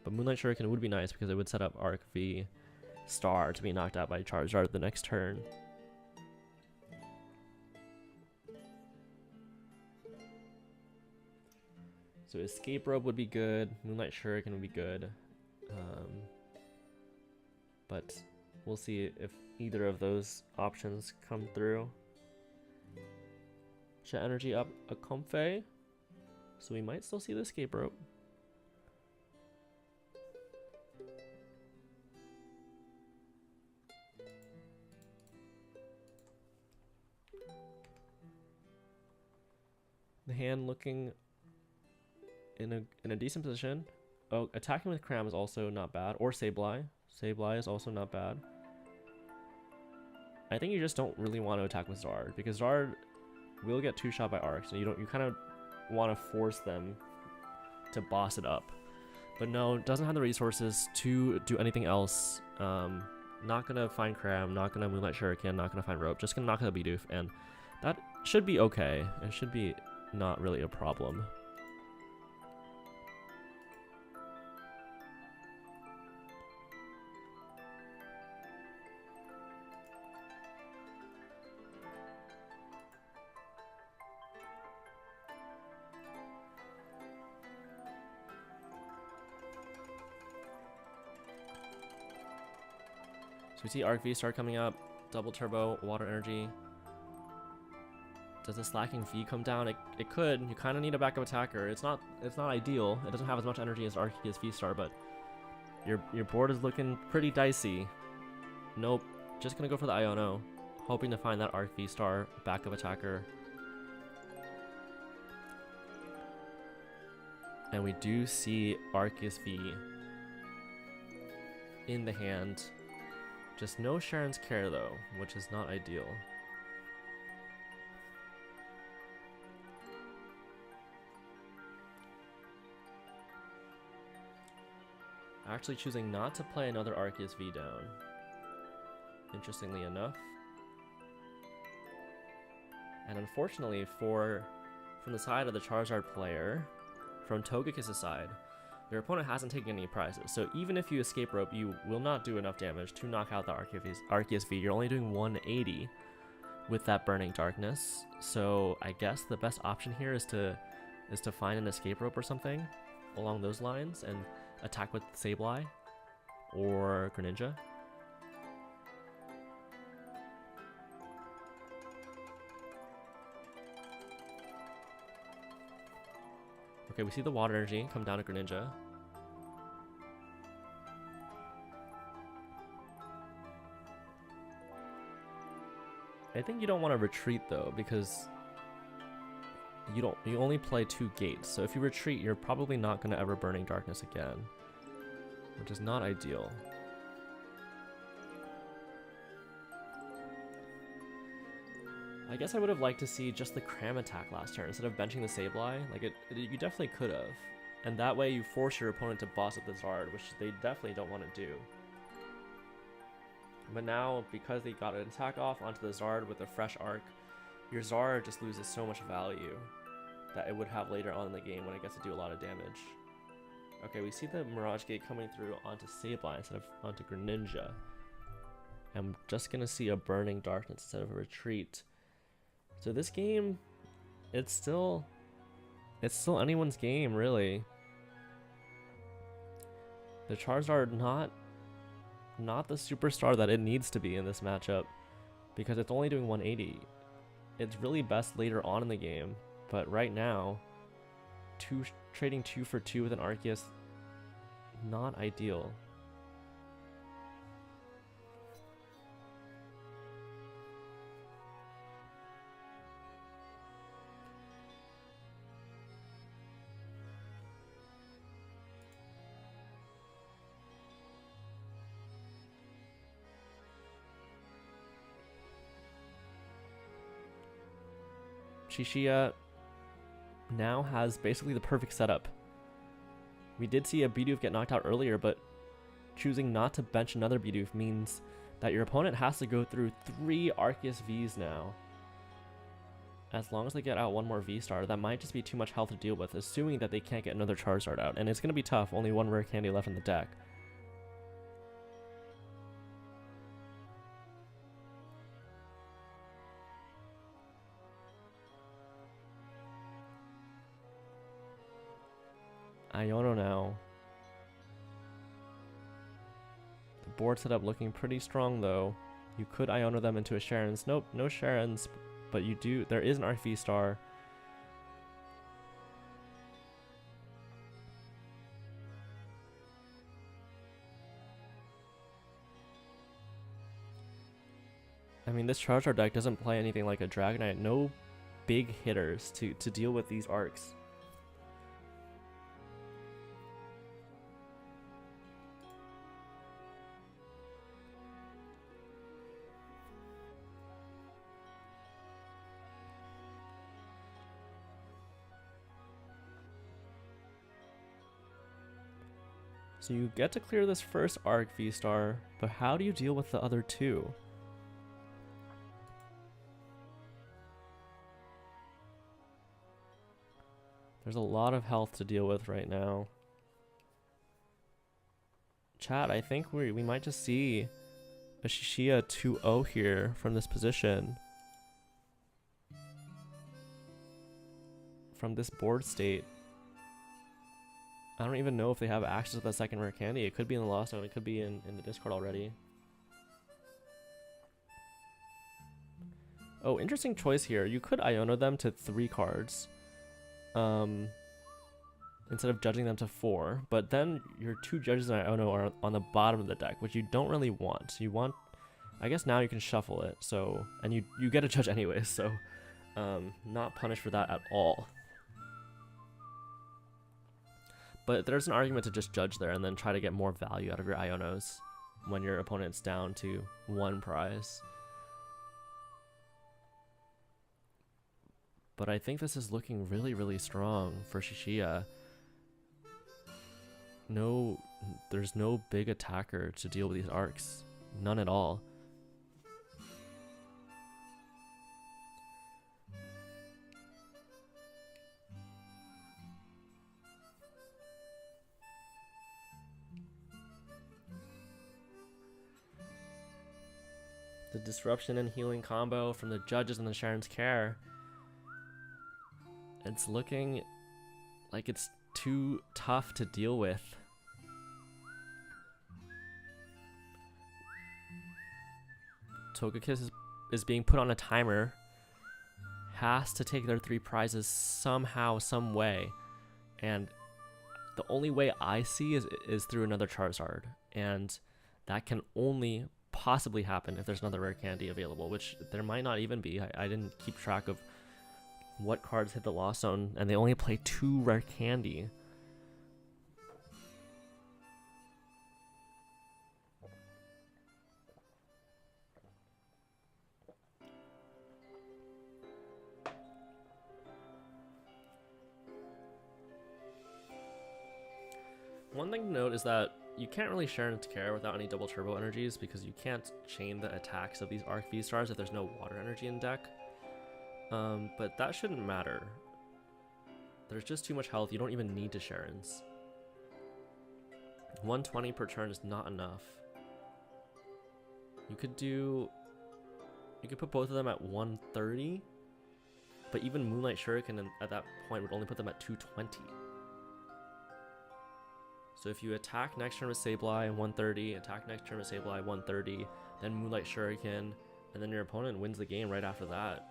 But Moonlight Shuriken would be nice because it would set up Arc V Star to be knocked out by Charizard the next turn. So Escape Rope would be good, Moonlight Shuriken would be good. But we'll see if either of those options come through. Jet Energy up a Comfey, so we might still see the Escape Rope. The hand looking in a decent position. Oh, attacking with Cram is also not bad, or Sableye. Sableye is also not bad. I think you just don't really want to attack with Zard, because Zard will get 2-shot by Arc, so you kind of want to force them to boss it up. But no, doesn't have the resources to do anything else. Not gonna find Cram, not gonna Moonlight Shuriken, not gonna find Rope, just gonna knock out the Bidoof, and that should be okay. It should be not really a problem. So we see Arc V-Star coming up, double turbo, water energy. Does the slacking V come down? It could. You kind of need a backup attacker. It's not ideal. It doesn't have as much energy as Arceus V-Star, but your board is looking pretty dicey. Nope. Just gonna go for the Iono, hoping to find that Arc V-Star backup attacker. And we do see Arceus V in the hand. Just no Sharon's Care though, which is not ideal. Actually choosing not to play another Arceus V down. Interestingly enough. And unfortunately from the side of the Charizard player, from Togekiss' side, your opponent hasn't taken any prizes. So even if you escape rope, you will not do enough damage to knock out the Arceus V. You're only doing 180 with that Burning Darkness. So I guess the best option here is to find an escape rope or something along those lines and attack with Sableye or Greninja. Okay, we see the water energy come down to Greninja. I think you don't want to retreat though, because you only play 2 gates. So if you retreat, you're probably not going to ever Burning Darkness again, which is not ideal. I guess I would have liked to see just the Cram attack last turn instead of benching the Sableye. Like you definitely could have, and that way you force your opponent to boss up the Zard, which they definitely don't want to do. But now, because they got an attack off onto the Zard with a fresh arc, your Zard just loses so much value that it would have later on in the game when it gets to do a lot of damage. Okay, we see the Mirage Gate coming through onto Sableye instead of onto Greninja. I'm just gonna see a Burning Darkness instead of a retreat. So this game, it's still anyone's game, really. The Charizard not the superstar that it needs to be in this matchup, because it's only doing 180. It's really best later on in the game, but right now, trading 2 for 2 with an Arceus, not ideal. Shishia now has basically the perfect setup. We did see a Bidoof get knocked out earlier, but choosing not to bench another Bidoof means that your opponent has to go through 3 Arceus Vs now. As long as they get out 1 more V-Star, that might just be too much health to deal with, assuming that they can't get another Charizard out. And it's going to be tough, only 1 rare candy left in the deck. Iono now. The board setup looking pretty strong though. You could Iono them into a Sharon's. Nope, no Sharon's, but there is an RV Star. I mean, this Charizard deck doesn't play anything like a Dragonite. No big hitters to deal with these arcs. So you get to clear this first arc V-Star, but how do you deal with the other 2? There's a lot of health to deal with right now. Chat, I think we might just see a Shishia 2-0 here from this position. From this board state. I don't even know if they have access to the second rare candy. It could be in the Lost Zone, it could be in the Discord already. Oh, interesting choice here. You could Iono them to 3 cards. Instead of judging them to 4, but then your 2 judges in Iono are on the bottom of the deck, which you don't really want. You want, I guess now you can shuffle it, so, and you get a judge anyways, so not punished for that at all. But there's an argument to just judge there and then try to get more value out of your Ionos when your opponent's down to 1 prize. But I think this is looking really, really strong for Shishia. There's no big attacker to deal with these arcs. None at all. The disruption and healing combo from the judges and the Sharon's Care. It's looking like it's too tough to deal with. Togekiss is being put on a timer. Has to take their 3 prizes somehow, some way. And the only way I see is through another Charizard. And that can only possibly happen if there's another rare candy available, which there might not even be. I didn't keep track of what cards hit the loss zone, and they only play 2 rare candy. One thing to note is that you can't really Sharon's Care without any double turbo energies because you can't chain the attacks of these Arc V-Stars if there's no water energy in deck. But that shouldn't matter. There's just too much health. You don't even need to Sharon's. 120 per turn is not enough. You could put both of them at 130, but even Moonlight Shuriken at that point would only put them at 220. So if you attack next turn with Sableye 130, attack next turn with Sableye 130, then Moonlight Shuriken, and then your opponent wins the game right after that.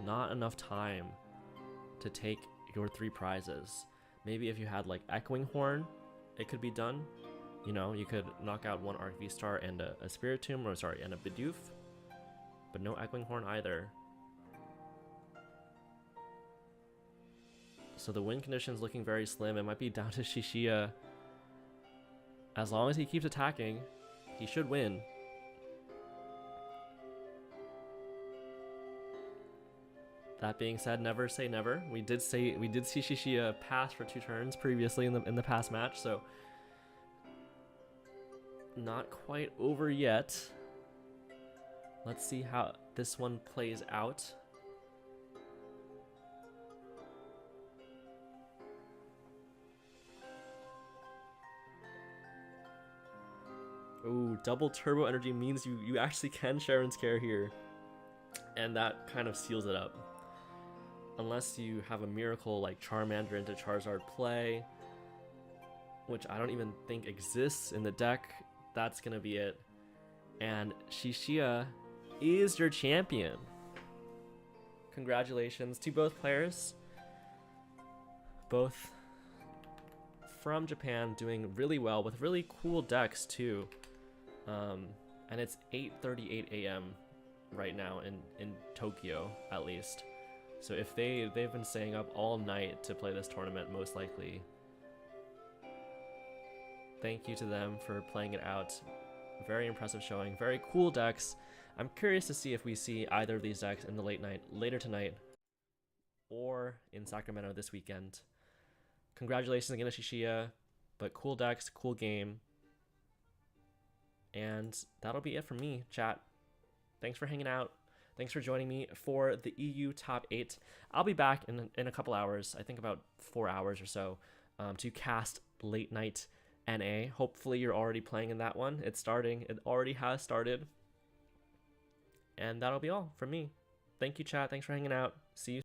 Not enough time to take your 3 prizes. Maybe if you had like Echoing Horn, it could be done. You know, you could knock out 1 Arc V-Star and a Spiritomb, or sorry, and a Bidoof. But no Echoing Horn either. So the win condition's looking very slim. It might be down to Shishia. As long as he keeps attacking, he should win. That being said, never say never. We did see Shishia pass for 2 turns previously in the past match, so not quite over yet. Let's see how this one plays out. Ooh, double turbo energy means you actually can Sharon's Care here. And that kind of seals it up. Unless you have a miracle like Charmander into Charizard play, which I don't even think exists in the deck, that's gonna be it. And Shishia is your champion. Congratulations to both players. Both from Japan, doing really well with really cool decks too. And it's 8:38 a.m. right now in Tokyo, at least. So if they've been staying up all night to play this tournament, most likely. Thank you to them for playing it out. Very impressive showing. Very cool decks. I'm curious to see if we see either of these decks in the later tonight, or in Sacramento this weekend. Congratulations again to Shishia, but cool decks, cool game. And that'll be it from me, chat. Thanks for hanging out. Thanks for joining me for the EU Top 8. I'll be back in a couple hours, I think about 4 hours or so, to cast Late Night NA. Hopefully you're already playing in that one. It's starting. It already has started. And that'll be all from me. Thank you, chat. Thanks for hanging out. See you